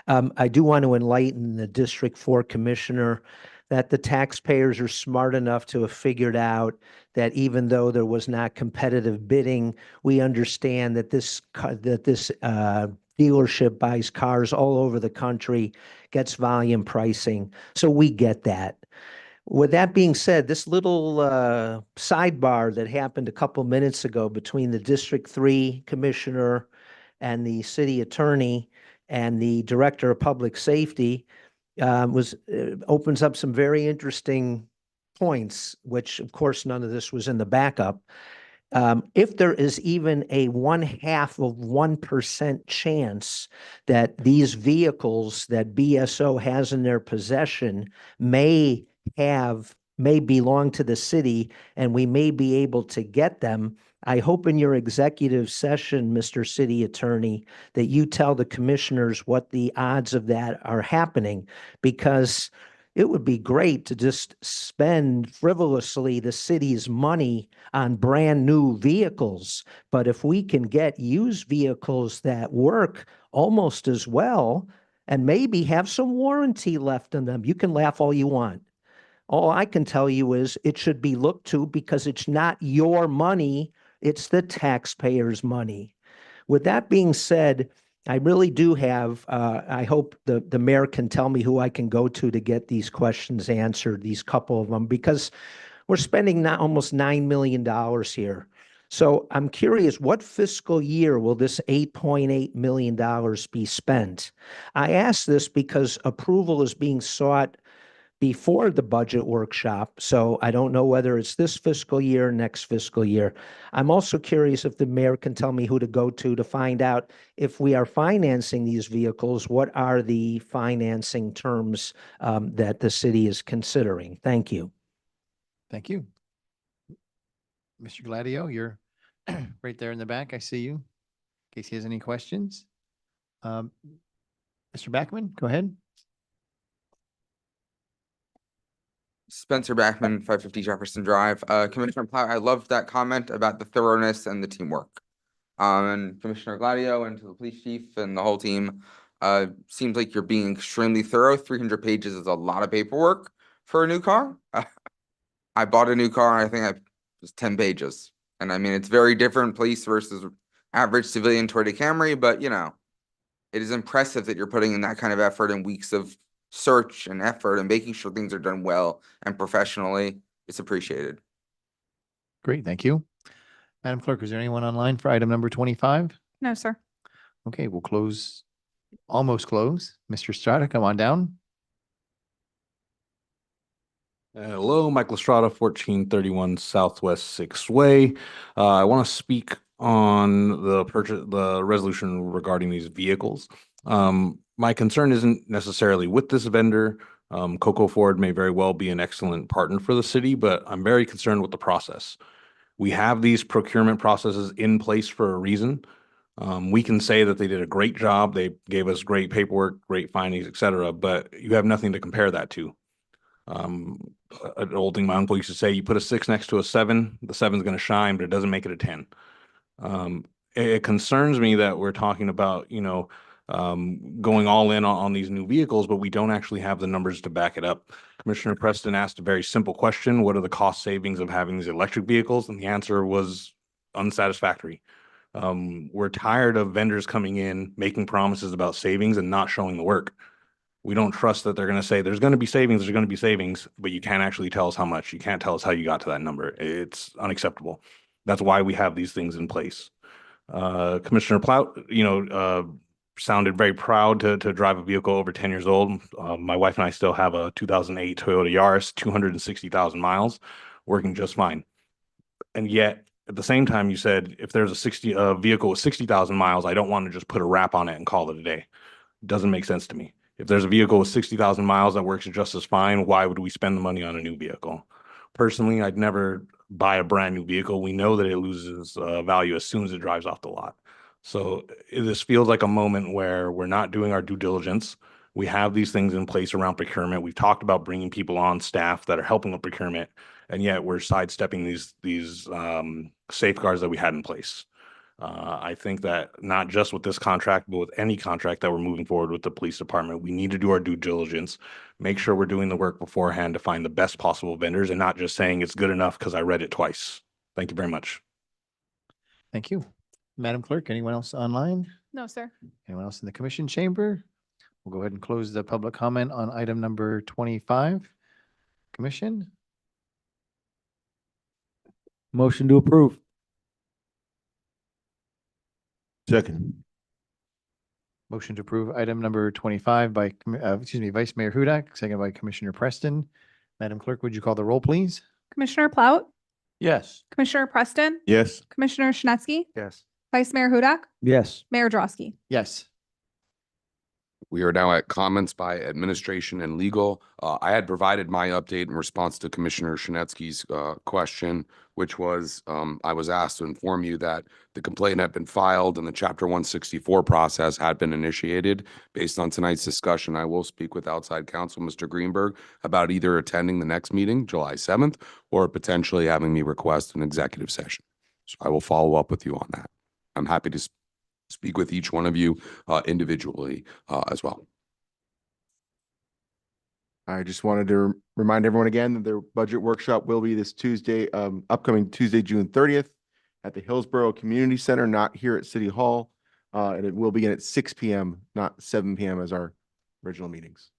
I do want to enlighten the District 4 Commissioner that the taxpayers are smart enough to have figured out that even though there was not competitive bidding, we understand that this dealership buys cars all over the country, gets volume pricing. So we get that. With that being said, this little sidebar that happened a couple minutes ago between the District 3 Commissioner and the City Attorney and the Director of Public Safety opens up some very interesting points, which of course none of this was in the backup. If there is even a 0.5% chance that these vehicles that BSO has in their possession may belong to the city and we may be able to get them, I hope in your executive session, Mr. City Attorney, that you tell the commissioners what the odds of that are happening, because it would be great to just spend frivolously the city's money on brand new vehicles. But if we can get used vehicles that work almost as well and maybe have some warranty left in them, you can laugh all you want. All I can tell you is it should be looked to, because it's not your money, it's the taxpayers' money. With that being said, I really do have, I hope the mayor can tell me who I can go to get these questions answered, these couple of them, because we're spending almost $9 million here. So I'm curious, what fiscal year will this $8.8 million be spent? I ask this because approval is being sought before the budget workshop, so I don't know whether it's this fiscal year or next fiscal year. I'm also curious if the mayor can tell me who to go to find out if we are financing these vehicles, what are the financing terms that the city is considering? Thank you. Thank you. Mr. Gladio, you're right there in the back. I see you. In case he has any questions. Mr. Backman, go ahead. Spencer Backman, 550 Jefferson Drive. Commissioner Plow, I loved that comment about the thoroughness and the teamwork. And Commissioner Gladio and to the police chief and the whole team, seems like you're being extremely thorough. 300 pages is a lot of paperwork for a new car. I bought a new car and I think it was 10 pages. And I mean, it's very different police versus average civilian Toyota Camry, but you know, it is impressive that you're putting in that kind of effort and weeks of search and effort and making sure things are done well and professionally. It's appreciated. Great, thank you. Madam Clerk, is there anyone online for item number 25? No, sir. Okay, we'll almost close. Mr. Strata, come on down. Hello, Michael Estrada, 1431 Southwest 6th Way. I want to speak on the resolution regarding these vehicles. My concern isn't necessarily with this vendor. Coco Ford may very well be an excellent partner for the city, but I'm very concerned with the process. We have these procurement processes in place for a reason. We can say that they did a great job. They gave us great paperwork, great findings, et cetera, but you have nothing to compare that to. An old thing my uncle used to say, you put a 6 next to a 7, the 7's going to shine, but it doesn't make it a 10. It concerns me that we're talking about, going all in on these new vehicles, but we don't actually have the numbers to back it up. Commissioner Preston asked a very simple question: what are the cost savings of having these electric vehicles? And the answer was unsatisfactory. We're tired of vendors coming in, making promises about savings and not showing the work. We don't trust that they're going to say there's going to be savings, but you can't actually tell us how much. You can't tell us how you got to that number. It's unacceptable. That's why we have these things in place. Commissioner Plout, sounded very proud to drive a vehicle over 10 years old. My wife and I still have a 2008 Toyota Yaris, 260,000 miles, working just fine. And yet, at the same time, you said if there's a vehicle with 60,000 miles, I don't want to just put a wrap on it and call it a day. Doesn't make sense to me. If there's a vehicle with 60,000 miles that works just as fine, why would we spend the money on a new vehicle? Personally, I'd never buy a brand new vehicle. We know that it loses value as soon as it drives off the lot. So this feels like a moment where we're not doing our due diligence. We have these things in place around procurement. We've talked about bringing people on staff that are helping with procurement, and yet we're sidestepping these safeguards that we had in place. I think that not just with this contract, but with any contract that we're moving forward with the police department, we need to do our due diligence, make sure we're doing the work beforehand to find the best possible vendors and not just saying it's good enough because I read it twice. Thank you very much. Thank you. Madam Clerk, anyone else online? No, sir. Anyone else in the commission chamber? We'll go ahead and close the public comment on item number 25. Commission, Motion to approve. Second. motion to approve item number 25 by, Vice Mayor Hudak, second by Commissioner Preston. Madam Clerk, would you call the roll, please? Commissioner Plout, Yes. Commissioner Preston, Yes. Commissioner Schnetsky, Yes. Vice Mayor Hudak, Yes. Mayor Drosky. Yes. We are now at comments by administration and legal. I had provided my update in response to Commissioner Shinetsky's question, which was I was asked to inform you that the complaint had been filed and the Chapter 164 process had been initiated. Based on tonight's discussion, I will speak with outside counsel, Mr. Greenberg, about either attending the next meeting, July 7th, or potentially having me request an executive session. So I will follow up with you on that. I'm happy to speak with each one of you individually as well. I just wanted to remind everyone again that their budget workshop will be this Tuesday, upcoming Tuesday, June 30th at the Hillsborough Community Center, not here at City Hall. And it will begin at 6 p.m., not 7 p.m. as our original meetings.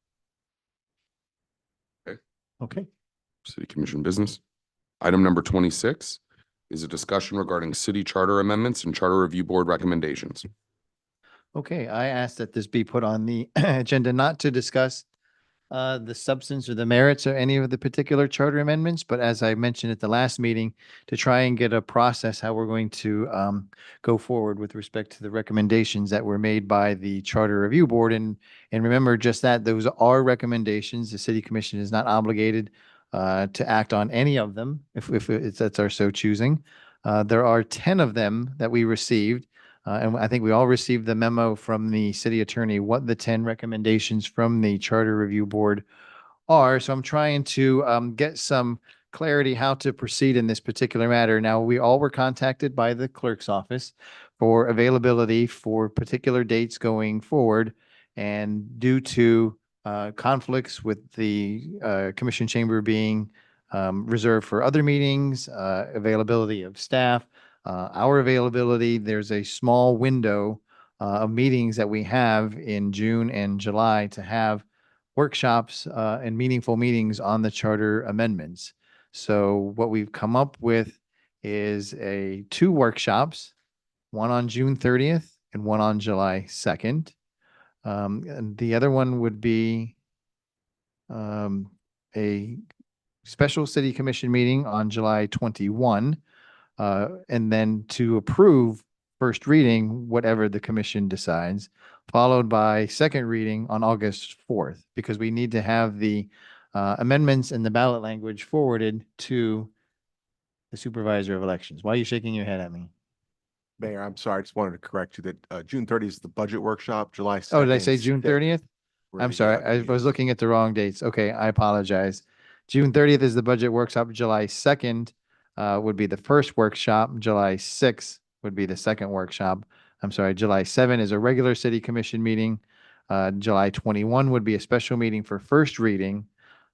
Okay. City Commission business. Item number 26 is a discussion regarding city charter amendments and charter review board recommendations. Okay, I asked that this be put on the agenda not to discuss the substance or the merits of any of the particular charter amendments, but as I mentioned at the last meeting, to try and get a process how we're going to go forward with respect to the recommendations that were made by the Charter Review Board. And remember just that those are recommendations. The City Commission is not obligated to act on any of them if that's our so choosing. There are 10 of them that we received. And I think we all received the memo from the city attorney, what the 10 recommendations from the Charter Review Board are. So I'm trying to get some clarity how to proceed in this particular matter. Now, we all were contacted by the clerk's office for availability for particular dates going forward. And due to conflicts with the commission chamber being reserved for other meetings, availability of staff, our availability, there's a small window of meetings that we have in June and July to have workshops and meaningful meetings on the charter amendments. So what we've come up with is two workshops, one on June 30th and one on July 2nd. And the other one would be a special city commission meeting on July 21. And then to approve first reading, whatever the commission decides, followed by second reading on August 4th, because we need to have the amendments and the ballot language forwarded to the supervisor of elections. Why are you shaking your head at me? Mayor, I'm sorry, I just wanted to correct you that June 30th is the budget workshop, July 2nd. Oh, did I say June 30th? I'm Right, sorry, yeah. I was looking at the wrong dates. Okay, I apologize. June 30th is the budget workshop. July 2nd would be the first workshop. July 6th would be the second workshop. I'm sorry, July 7 is a regular city commission meeting. July 21 would be a special meeting for first reading.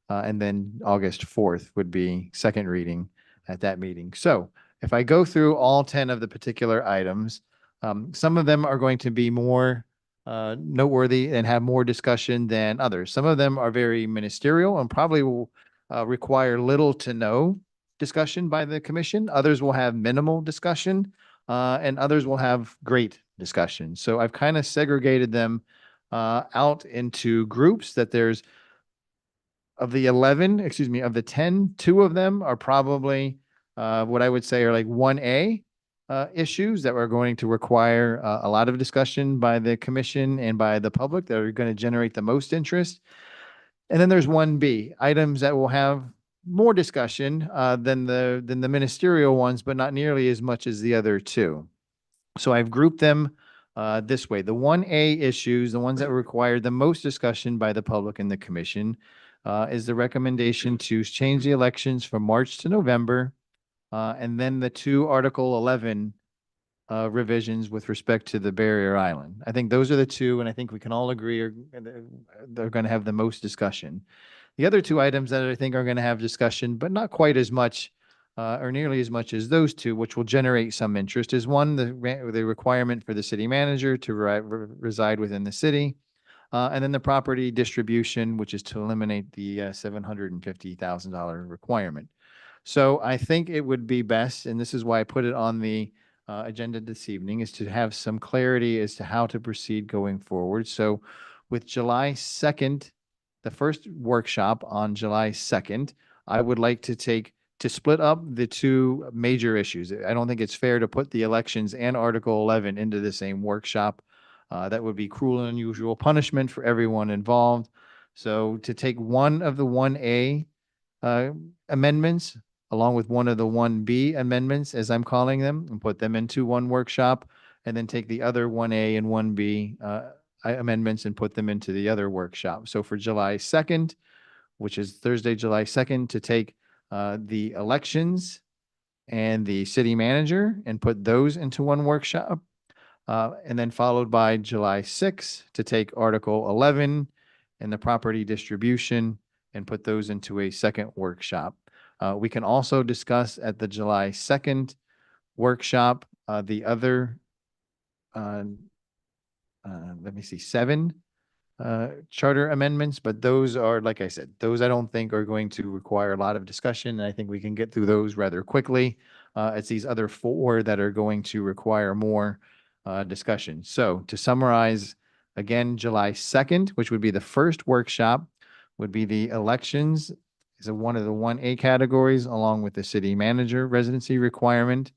And then August 4th would be second reading at that meeting. So if I go through all 10 of the particular items, some of them are going to be more noteworthy and have more discussion than others. Some of them are very ministerial and probably will require little to no discussion by the commission. Others will have minimal discussion, and others will have great discussion. So I've kind of segregated them out into groups that there's of the 11, excuse me, of the 10, 2 of them are probably what I would say are like 1A issues that are going to require a lot of discussion by the commission and by the public that are going to generate the most interest. And then there's 1B, items that will have more discussion than the ministerial ones, but not nearly as much as the other 2. So I've grouped them this way. The 1A issues, the ones that require the most discussion by the public and the commission, is the recommendation to change the elections from March to November, and then the 2 Article 11 revisions with respect to the barrier island. I think those are the 2, and I think we can all agree they're going to have the most discussion. The other 2 items that I think are going to have discussion, but not quite as much or nearly as much as those 2, which will generate some interest, is one, the requirement for the city manager to reside within the city. And then the property distribution, which is to eliminate the $750,000 requirement. So I think it would be best, and this is why I put it on the agenda this evening, is to have some clarity as to how to proceed going forward. So with July 2nd, the first workshop on July 2nd, I would like to split up the 2 major issues. I don't think it's fair to put the elections and Article 11 into the same workshop. That would be cruel and unusual punishment for everyone involved. So to take one of the 1A amendments, along with one of the 1B amendments, as I'm calling them, and put them into one workshop, and then take the other 1A and 1B amendments and put them into the other workshop. So for July 2nd, which is Thursday, July 2nd, to take the elections and the city manager and put those into one workshop. And then followed by July 6th to take Article 11 and the property distribution and put those into a second workshop. We can also discuss at the July 2nd workshop the other, let me see, 7 charter amendments, but those are, like I said, those I don't think are going to require a lot of discussion. And I think we can get through those rather quickly. It's these other 4 that are going to require more discussion. So to summarize, again, July 2nd, which would be the first workshop, would be the elections is one of the 1A categories, along with the city manager residency requirement.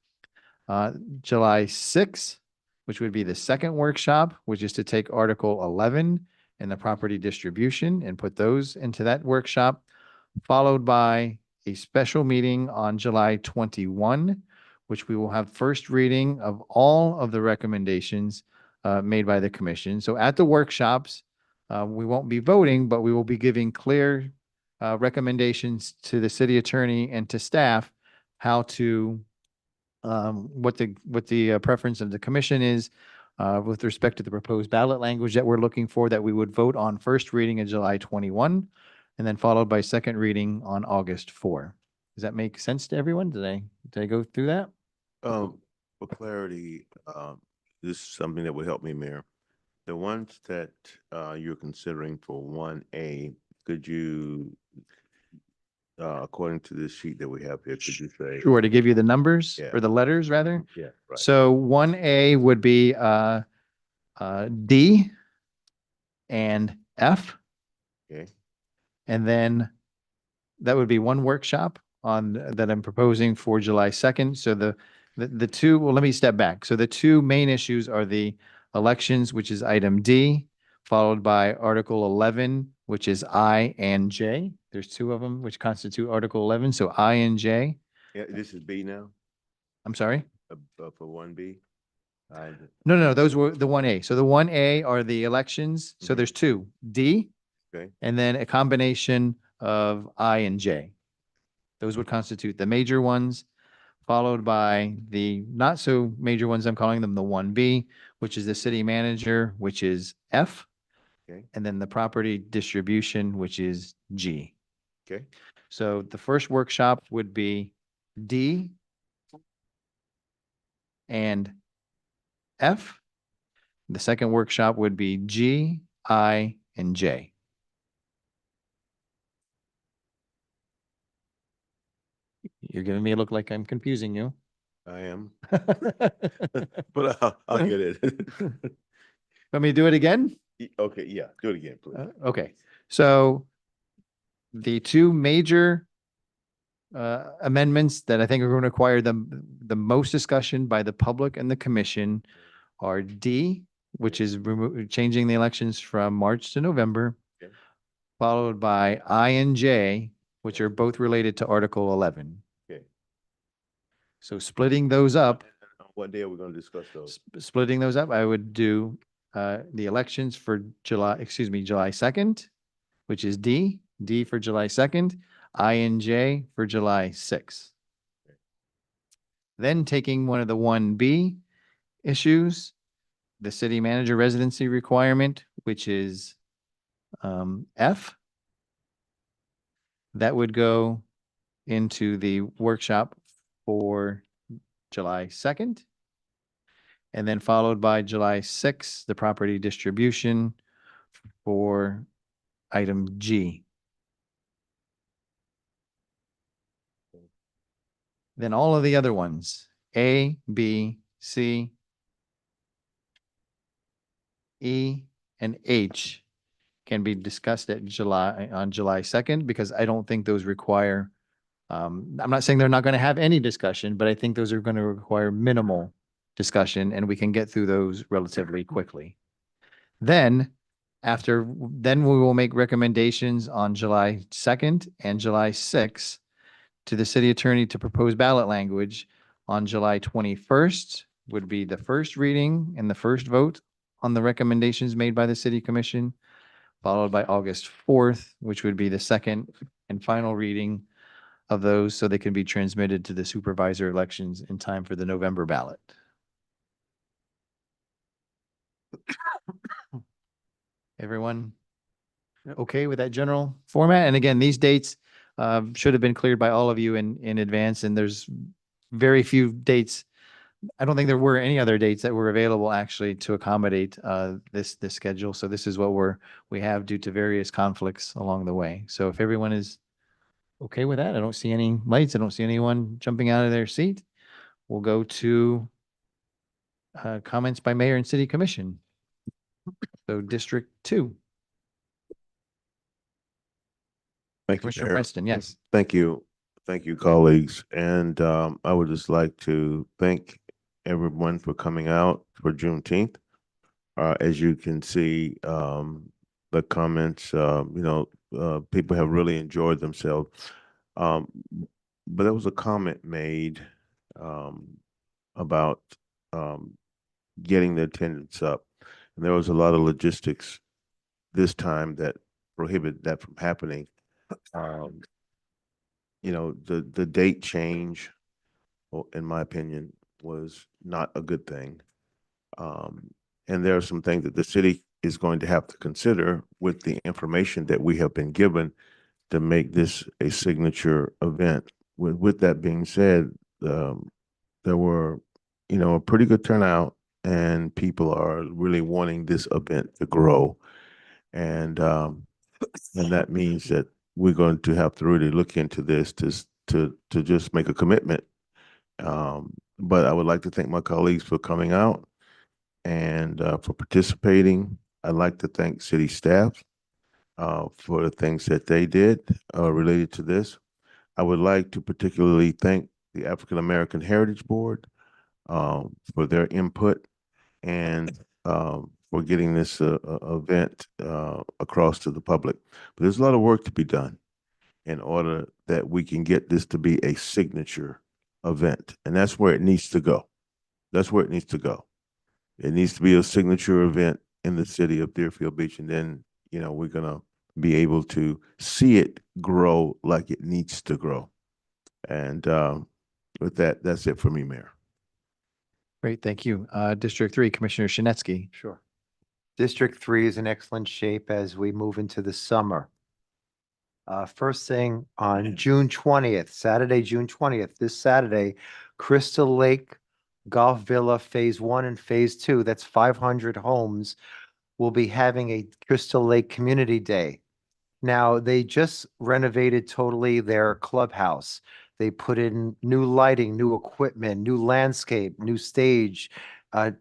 July 6th, which would be the second workshop, which is to take Article 11 and the property distribution and put those into that workshop, followed by a special meeting on July 21, which we will have first reading of all of the recommendations made by the commission. So at the workshops, we won't be voting, but we will be giving clear recommendations to the city attorney and to staff how to, what the preference of the commission is with respect to the proposed ballot language that we're looking for, that we would vote on first reading in July 21, and then followed by second reading on August 4. Does that make sense to everyone? Did I go through that? For clarity, this is something that would help me, Mayor. The ones that you're considering for 1A, could you, according to this sheet that we have here, could you say? Sure, to give you the numbers Yeah. or the letters rather. Yeah, right. So 1A would be D and F. Okay. And then that would be one workshop on that I'm proposing for July 2nd. So the 2, well, let me step back. So the 2 main issues are the elections, which is item D, followed by Article 11, which is I and J. There's 2 of them, which constitute Article 11. So I and J. Yeah, this is B now, I'm sorry? for 1B? No, those were the 1A. So the 1A are the elections. So there's 2, D, Okay. and then a combination of I and J. Those would constitute the major ones, followed by the not so major ones, I'm calling them the 1B, which is the city manager, which is F. Okay. And then the property distribution, which is G. Okay. So the first workshop would be D and F. The second workshop would be G, I, and J. You're giving me a look like I'm confusing you. I am, but I'll get it. Want me to do it again? Okay, yeah, do it again, please. Okay, so the two major amendments that I think are going to require the most discussion by the public and the commission are D, which is changing the elections from March to November, Okay. followed by I and J, which are both related to Article 11. Okay. So splitting those up, What day are we gonna discuss those? splitting those up, I would do the elections for July 2nd, which is D for July 2nd, I and J for July 6th. Then taking one of the 1B issues, the city manager residency requirement, which is F. That would go into the workshop for July 2nd. And then followed by July 6th, the property distribution for item G. Then all of the other ones, A, B, C, E, and H can be discussed on July 2nd, because I don't think those require, I'm not saying they're not going to have any discussion, but I think those are going to require minimal discussion, and we can get through those relatively quickly. Then we will make recommendations on July 2nd and July 6th to the city attorney to propose ballot language. On July 21st would be the first reading and the first vote on the recommendations made by the city commission, followed by August 4th, which would be the second and final reading of those, so they can be transmitted to the supervisor elections in time for the November ballot. Everyone okay with that general format? And again, these dates should have been cleared by all of you in advance, and there's very few dates. I don't think there were any other dates that were available actually to accommodate this schedule. So this is what we have due to various conflicts along the way. So if everyone is okay with that, I don't see any lights. I don't see anyone jumping out of their seat. We'll go to comments by mayor and city commission. So District 2. Thank you, Commissioner Mayor. Preston, yes. Thank you. Thank you, colleagues. And I would just like to thank everyone for coming out for Juneteenth. As you can see, the comments, people have really enjoyed themselves. But there was a comment made about getting the attendance up. And there was a lot of logistics this time that prohibited that from happening. The date change, in my opinion, was not a good thing. And there are some things that the city is going to have to consider with the information that we have been given to make this a signature event. With that being said, there were, a pretty good turnout, and people are really wanting this event to grow. And that means that we're going to have to really look into this to just make a commitment. But I would like to thank my colleagues for coming out and for participating. I'd like to thank city staff for the things that they did related to this. I would like to particularly thank the African American Heritage Board for their input and for getting this event across to the public. But there's a lot of work to be done in order that we can get this to be a signature event. And that's where it needs to go. That's where it needs to go. It needs to be a signature event in the city of Deerfield Beach. And then, we're going to be able to see it grow like it needs to grow. And, With that, that's it for me, Mayor. Great, thank you. District 3, Commissioner Shinetsky. Sure. District 3 is in excellent shape as we move into the summer. First thing on June 20th, Saturday, June 20th, this Saturday, Crystal Lake Golf Villa Phase 1 and Phase 2, that's 500 homes, will be having a Crystal Lake Community Day. Now, they just renovated totally their clubhouse. They put in new lighting, new equipment, new landscape, new stage,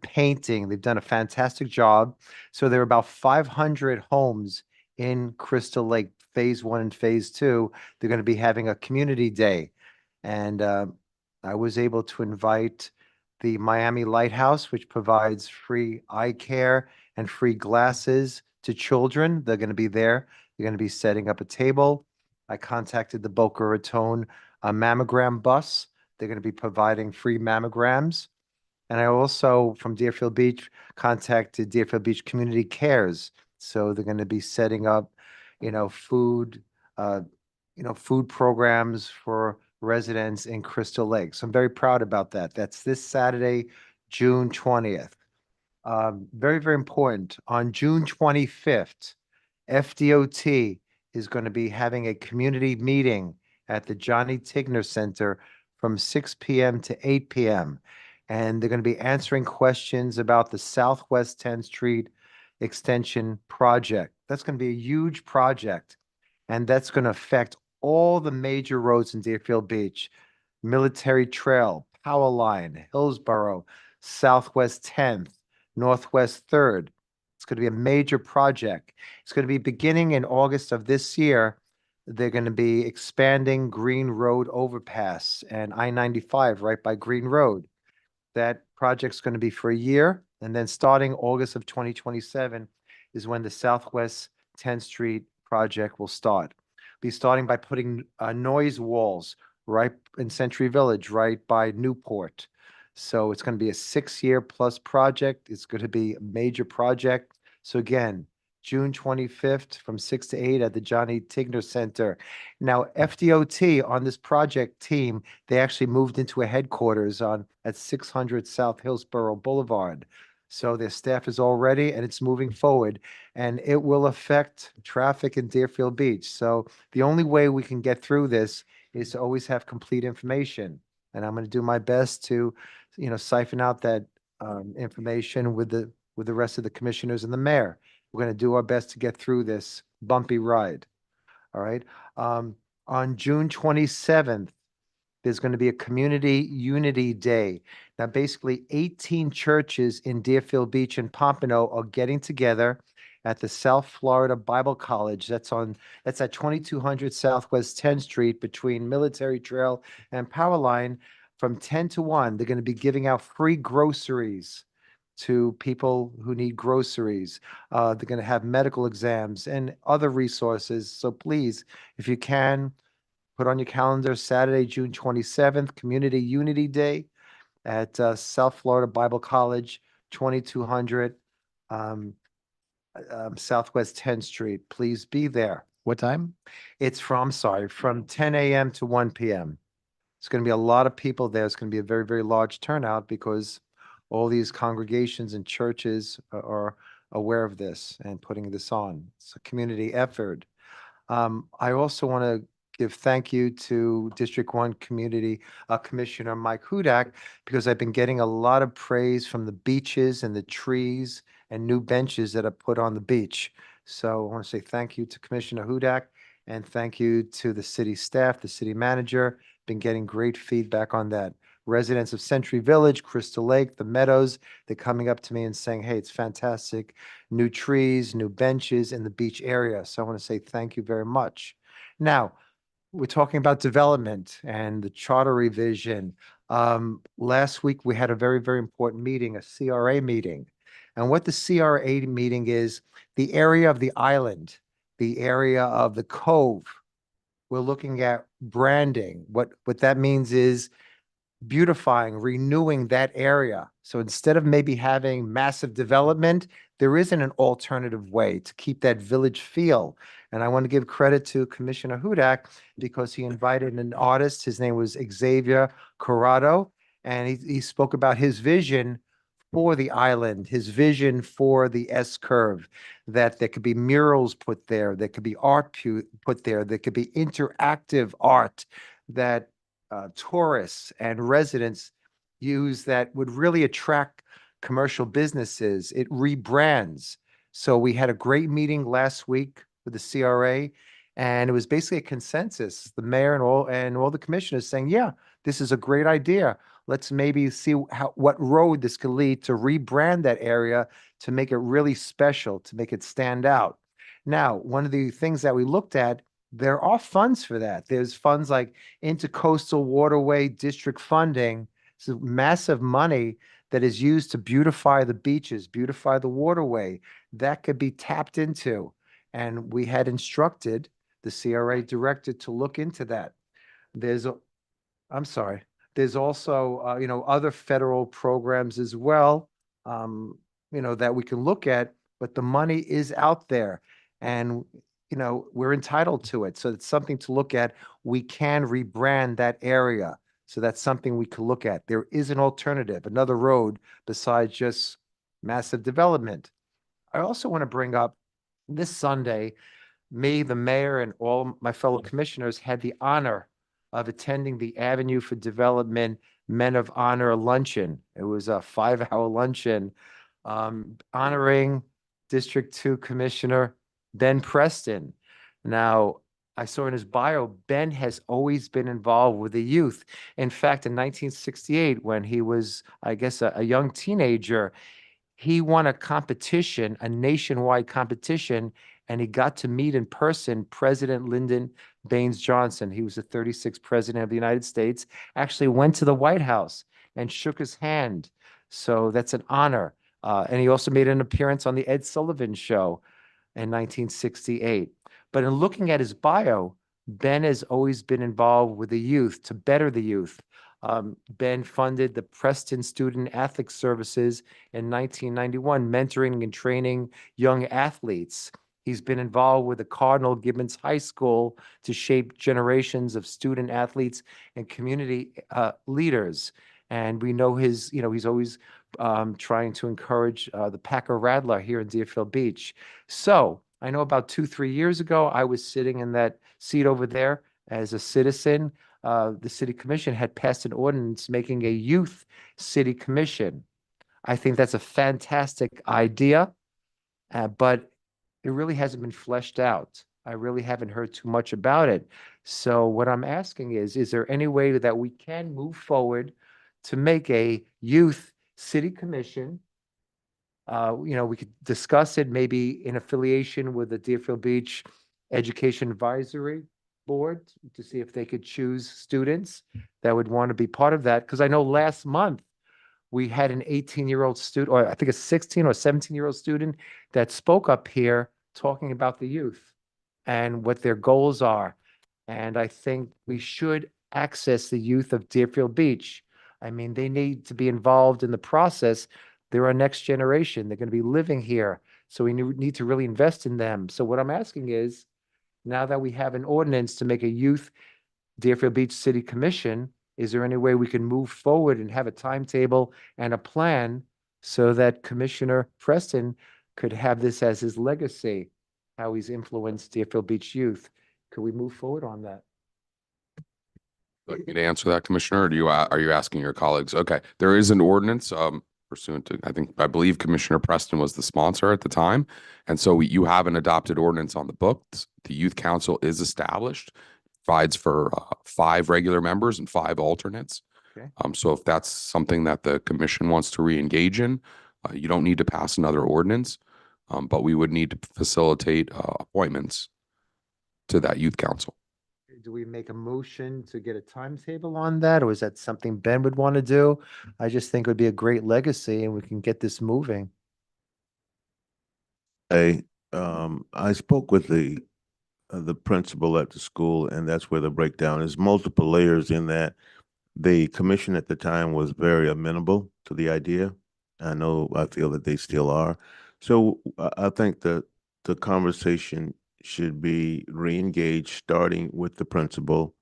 painting. They've done a fantastic job. So there are about 500 homes in Crystal Lake Phase 1 and Phase 2. They're going to be having a community day. And I was able to invite the Miami Lighthouse, which provides free eye care and free glasses to children. They're going to be there. They're going to be setting up a table. I contacted the Boca Raton mammogram bus. They're going to be providing free mammograms. And I also, from Deerfield Beach, contacted Deerfield Beach Community Cares. So they're going to be setting up, food, food programs for residents in Crystal Lake. So I'm very proud about that. That's this Saturday, June 20th. Very, very important. On June 25th, FDOT is going to be having a community meeting at the Johnny Tigner Center from 6 p.m. to 8 p.m. And they're going to be answering questions about the Southwest 10th Street Extension project. That's going to be a huge project, and that's going to affect all the major roads in Deerfield Beach: Military Trail, Power Line, Hillsborough, Southwest 10th, Northwest 3rd. It's going to be a major project. It's going to be beginning in August of this year. They're going to be expanding Green Road overpass and I-95 right by Green Road. That project's going to be for a year. And then starting August of 2027 is when the Southwest 10th Street project will start. Be starting by putting noise walls right in Century Village, right by Newport. So it's going to be a 6-year plus project. It's going to be a major project. So again, June 25th from 6 to 8 at the Johnny Tigner Center. Now, FDOT on this project team, they actually moved into a headquarters at 600 South Hillsborough Boulevard. So their staff is all ready and it's moving forward, and it will affect traffic in Deerfield Beach. So the only way we can get through this is to always have complete information. And I'm going to do my best to, siphon out that information with the rest of the commissioners and the mayor. We're going to do our best to get through this bumpy ride. All right. On June 27th, there's going to be a Community Unity Day. Now, basically 18 churches in Deerfield Beach and Pompano are getting together at the South Florida Bible College. That's at 2200 Southwest 10th Street between Military Trail and Power Line from 10 to 1. They're going to be giving out free groceries to people who need groceries. They're going to have medical exams and other resources. So please, if you can, put on your calendar Saturday, June 27th, Community Unity Day at South Florida Bible College, 2200 Southwest 10th Street. Please be there. What time? It's from 10 a.m. to 1 p.m. It's going to be a lot of people there. It's going to be a very, very large turnout because all these congregations and churches are aware of this and putting this on. It's a community effort. I also want to give thank you to District 1 Community Commissioner Mike Hudak, because I've been getting a lot of praise from the beaches and the trees and new benches that are put on the beach. So I want to say thank you to Commissioner Hudak and thank you to the city staff, the city manager. Been getting great feedback on that. Residents of Century Village, Crystal Lake, the Meadows, they're coming up to me and saying, hey, it's fantastic. New trees, new benches in the beach area. So I want to say thank you very much. Now, we're talking about development and the charter revision. Last week, we had a very, very important meeting, a CRA meeting. And what the CRA meeting is, the area of the island, the area of the cove, we're looking at branding. What that means is beautifying, renewing that area. So instead of maybe having massive development, there isn't an alternative way to keep that village feel. And I want to give credit to Commissioner Hudak because he invited an artist. His name was Xavier Corrado, and he spoke about his vision for the island, his vision for the S curve, that there could be murals put there, there could be art put there, there could be interactive art that tourists and residents use that would really attract commercial businesses. It rebrands. So we had a great meeting last week with the CRA, and it was basically a consensus. The mayor and all the commissioners saying, yeah, this is a great idea. Let's maybe see what road this could lead to rebrand that area to make it really special, to make it stand out. Now, one of the things that we looked at, there are funds for that. There's funds like Intercoastal Waterway District funding. So massive money that is used to beautify the beaches, beautify the waterway. That could be tapped into. And we had instructed the CRA director to look into that. There's also, other federal programs as well, that we can look at, but the money is out there and, we're entitled to it. So it's something to look at. We can rebrand that area. So that's something we could look at. There is an alternative, another road besides just massive development. I also want to bring up this Sunday, me, the mayor, and all my fellow commissioners had the honor of attending the Avenue for Development Men of Honor luncheon. It was a 5-hour luncheon honoring District 2 Commissioner Ben Preston. Now, I saw in his bio, Ben has always been involved with the youth. In fact, in 1968, when he was, I guess, a young teenager, he won a competition, a nationwide competition, and he got to meet in person President Lyndon Baines Johnson. He was the 36th president of the United States, actually went to the White House and shook his hand. So that's an honor. And he also made an appearance on the Ed Sullivan Show in 1968. But in looking at his bio, Ben has always been involved with the youth to better the youth. Ben funded the Preston Student Athlete Services in 1991, mentoring and training young athletes. He's been involved with the Cardinal Gibbons High School to shape generations of student athletes and community leaders. And we know he's always trying to encourage the Packer Rattler here in Deerfield Beach. So I know about 2-3 years ago, I was sitting in that seat over there as a citizen. The city commission had passed an ordinance making a youth city commission. I think that's a fantastic idea, but it really hasn't been fleshed out. I really haven't heard too much about it. So what I'm asking is there any way that we can move forward to make a youth city commission? We could discuss it maybe in affiliation with the Deerfield Beach Education Advisory Board to see if they could choose students that would want to be part of that. Because I know last month we had an 18-year-old student, or I think a 16 or 17-year-old student that spoke up here talking about the youth and what their goals are. And I think we should access the youth of Deerfield Beach. I mean, they need to be involved in the process. They're our next generation. They're going to be living here. So we need to really invest in them. So what I'm asking is, now that we have an ordinance to make a youth Deerfield Beach City Commission, is there any way we can move forward and have a timetable and a plan so that Commissioner Preston could have this as his legacy, how he's influenced Deerfield Beach youth? Could we move forward on that? Would you like me to answer that, Commissioner, or are you asking your colleagues? Okay, there is an ordinance pursuant to, I believe Commissioner Preston was the sponsor at the time. And so you have an adopted ordinance on the books. The Youth Council is established, provides for 5 regular members and 5 alternates. Okay. So if that's something that the commission wants to re-engage in, you don't need to pass another ordinance, but we would need to facilitate appointments to that youth council. Do we make a motion to get a timetable on that, or is that something Ben would want to do? I just think it would be a great legacy and we can get this moving. I spoke with the principal at the school, and that's where the breakdown is. Multiple layers in that. The commission at the time was very amenable to the idea. I feel that they still are. So I think that the conversation should be re-engaged, starting with the principal,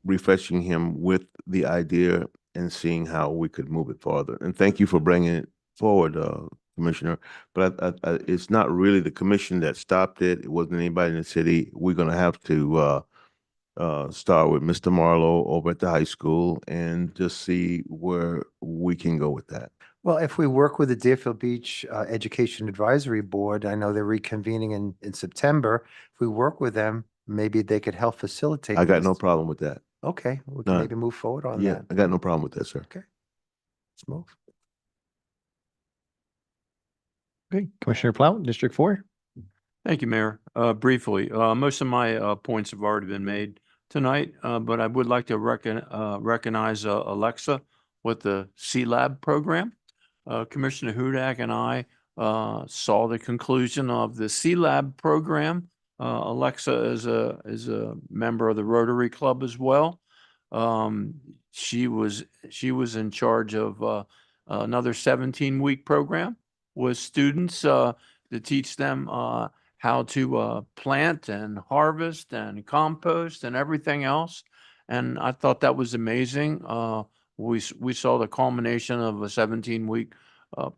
refreshing him with the idea and seeing how we could move it farther. And thank you for bringing it forward, Commissioner. But it's not really the commission that stopped it. It wasn't anybody in the city. We're gonna have to start with Mr. Marlowe over at the high school and just see where we can go with that. Well, if we work with the Deerfield Beach Education Advisory Board, I know they're reconvening in September. If we work with them, maybe they could help facilitate. I got no this. problem with that. Okay, we can None. maybe move forward on Yeah, that. I got no problem with that, sir. Okay. Let's move. Okay, Commissioner Plout, District 4. Thank you, Mayor. Briefly, most of my points have already been made tonight, but I would like to recognize Alexa with the C-Lab program. Commissioner Hudak and I saw the conclusion of the C-Lab program. Alexa is a member of the Rotary Club as well. She was in charge of another 17-week program with students to teach them how to plant and harvest and compost and everything else. And I thought that was amazing. We saw the culmination of a 17-week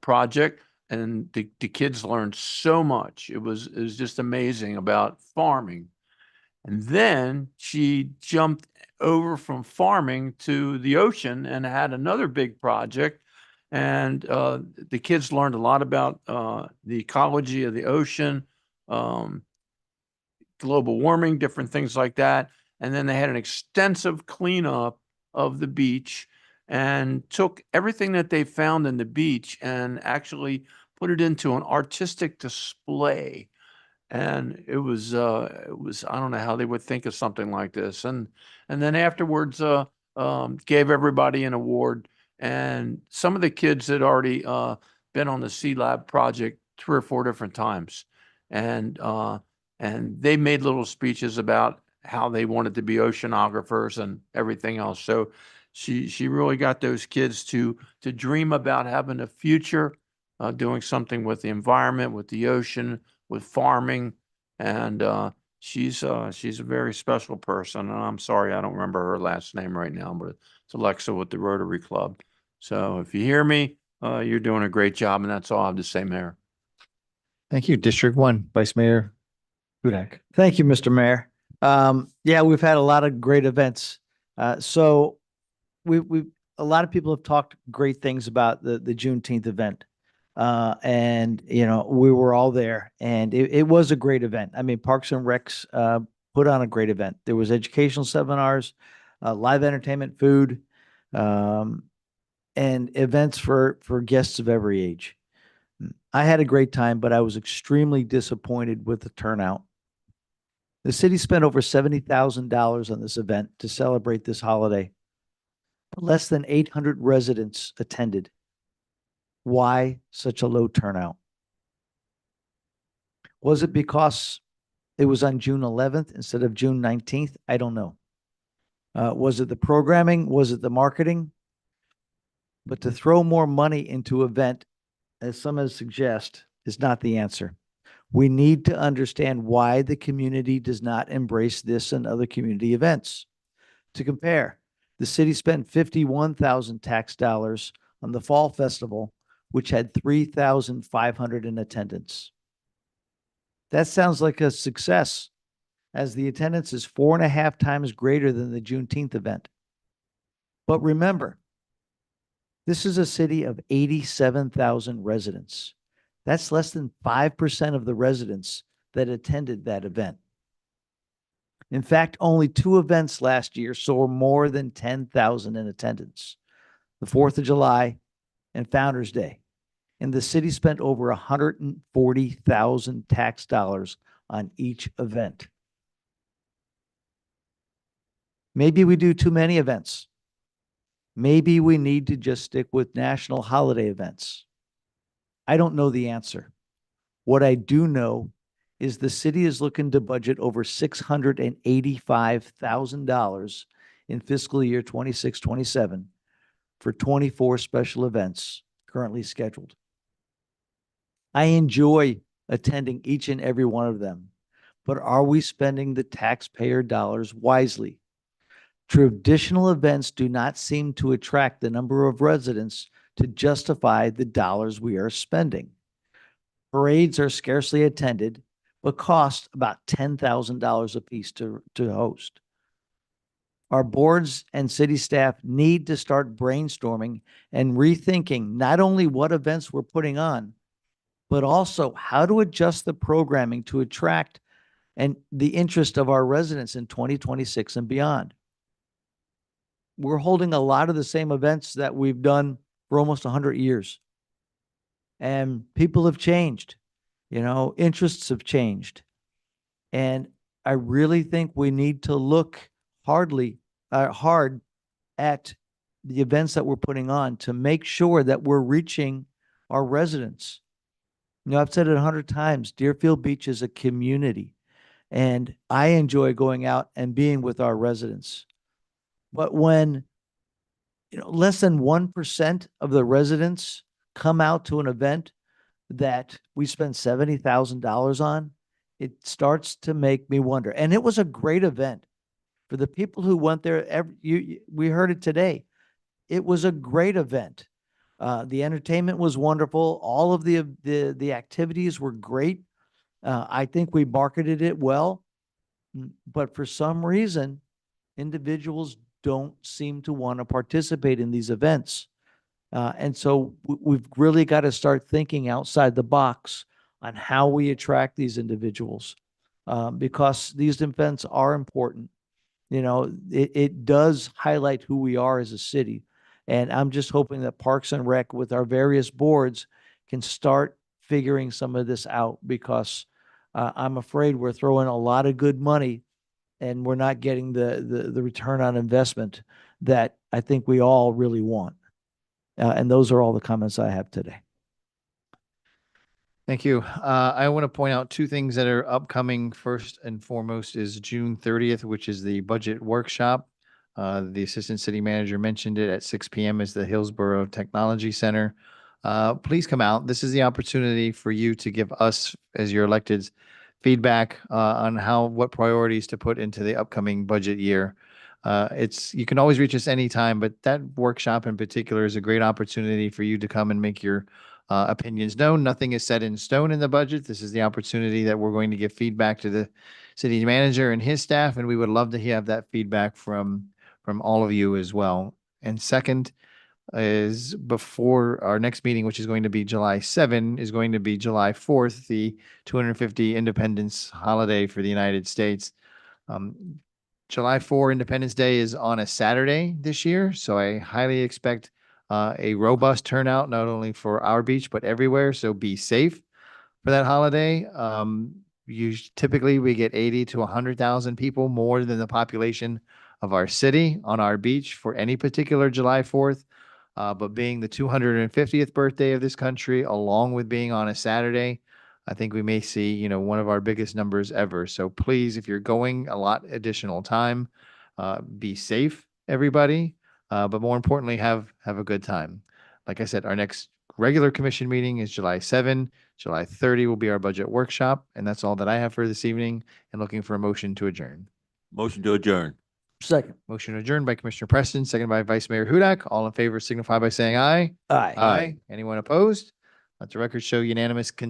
project, and the kids learned so much. It was just amazing about farming. And then she jumped over from farming to the ocean and had another big project. And the kids learned a lot about the ecology of the ocean, global warming, different things like that. And then they had an extensive cleanup of the beach and took everything that they found in the beach and actually put it into an artistic display. And it was, I don't know how they would think of something like this. And then afterwards, gave everybody an award. And some of the kids had already been on the C-Lab project 3 or 4 different times. And they made little speeches about how they wanted to be oceanographers and everything else. So she really got those kids to dream about having a future, doing something with the environment, with the ocean, with farming. And she's a very special person. And I'm sorry, I don't remember her last name right now, but it's Alexa with the Rotary Club. So if you hear me, you're doing a great job. And that's all I have to say, Mayor. Thank you. District 1, Vice Mayor Hudak. Thank you, Mr. Mayor. Yeah, we've had a lot of great events. So a lot of people have talked great things about the Juneteenth event. And you know, we were all there, and it was a great event. I mean, Parks and Recs put on a great event. There was educational seminars, live entertainment, food, and events for guests of every age. I had a great time, but I was extremely disappointed with the turnout. The city spent over $70,000 on this event to celebrate this holiday. Less than 800 residents attended. Why such a low turnout? Was it because it was on June 11th instead of June 19th? I don't know. Was it the programming? Was it the marketing? But to throw more money into an event, as some have suggest, is not the answer. We need to understand why the community does not embrace this and other community events. To compare, the city spent $51,000 tax dollars on the Fall Festival, which had 3,500 in attendance. That sounds like a success, as the attendance is 4.5 times greater than the Juneteenth event. But remember, this is a city of 87,000 residents. That's less than 5% of the residents that attended that event. In fact, only 2 events last year saw more than 10,000 in attendance: the 4th of July and Founders Day. And the city spent over $140,000 tax dollars on each event. Maybe we do too many events. Maybe we need to just stick with national holiday events. I don't know the answer. What I do know is the city is looking to budget over $685,000 in fiscal year 26-27 for 24 special events currently scheduled. I enjoy attending each and every one of them, but are we spending the taxpayer dollars wisely? Traditional events do not seem to attract the number of residents to justify the dollars we are spending. Parades are scarcely attended, but cost about $10,000 apiece to host. Our boards and city staff need to start brainstorming and rethinking not only what events we're putting on, but also how to adjust the programming to attract and the interest of our residents in 2026 and beyond. We're holding a lot of the same events that we've done for almost 100 years. And people have changed, interests have changed. And I really think we need to look hard at the events that we're putting on to make sure that we're reaching our residents. I've said it 100 times, Deerfield Beach is a community, and I enjoy going out and being with our residents. But when, less than 1% of the residents come out to an event that we spend $70,000 on, it starts to make me wonder. And it was a great event for the people who went there. We heard it today. It was a great event. The entertainment was wonderful. All of the activities were great. I think we marketed it well, but for some reason, individuals don't seem to want to participate in these events. And so we've really got to start thinking outside the box on how we attract these individuals, because these events are important. It does highlight who we are as a city. And I'm just hoping that Parks and Rec with our various boards can start figuring some of this out, because I'm afraid we're throwing a lot of good money and we're not getting the return on investment that I think we all really want. And those are all the comments I have today. Thank you. I want to point out two things that are upcoming. First and foremost is June 30th, which is the budget workshop. The Assistant City Manager mentioned it at 6 p.m. is the Hillsborough Technology Center. Please come out. This is the opportunity for you to give us, as your electeds, feedback on what priorities to put into the upcoming budget year. You can always reach us anytime, but that workshop in particular is a great opportunity for you to come and make your opinions known. Nothing is set in stone in the budget. This is the opportunity that we're going to give feedback to the city manager and his staff, and we would love to have that feedback from all of you as well. And second is, before our next meeting, which is going to be July 7, is going to be July 4th, the 250 Independence holiday for the United States. July 4 Independence Day is on a Saturday this year, so I highly expect a robust turnout, not only for our beach, but everywhere. So be safe for that holiday. Typically we get 80 to 100,000 people, more than the population of our city on our beach for any particular July 4th. But being the 250th birthday of this country, along with being on a Saturday, I think we may see, one of our biggest numbers ever. So please, if you're going a lot additional time, be safe, everybody. But more importantly, have a good time. Like I said, our next regular commission meeting is July 7. July 30 will be our budget workshop. And that's all that I have for this evening, and looking for a motion to adjourn. Motion to adjourn. Second. Motion adjourned by Commissioner Preston, second by Vice Mayor Hudak. All in favor signify by saying aye. Aye. Anyone opposed? Let the record show unanimous consent.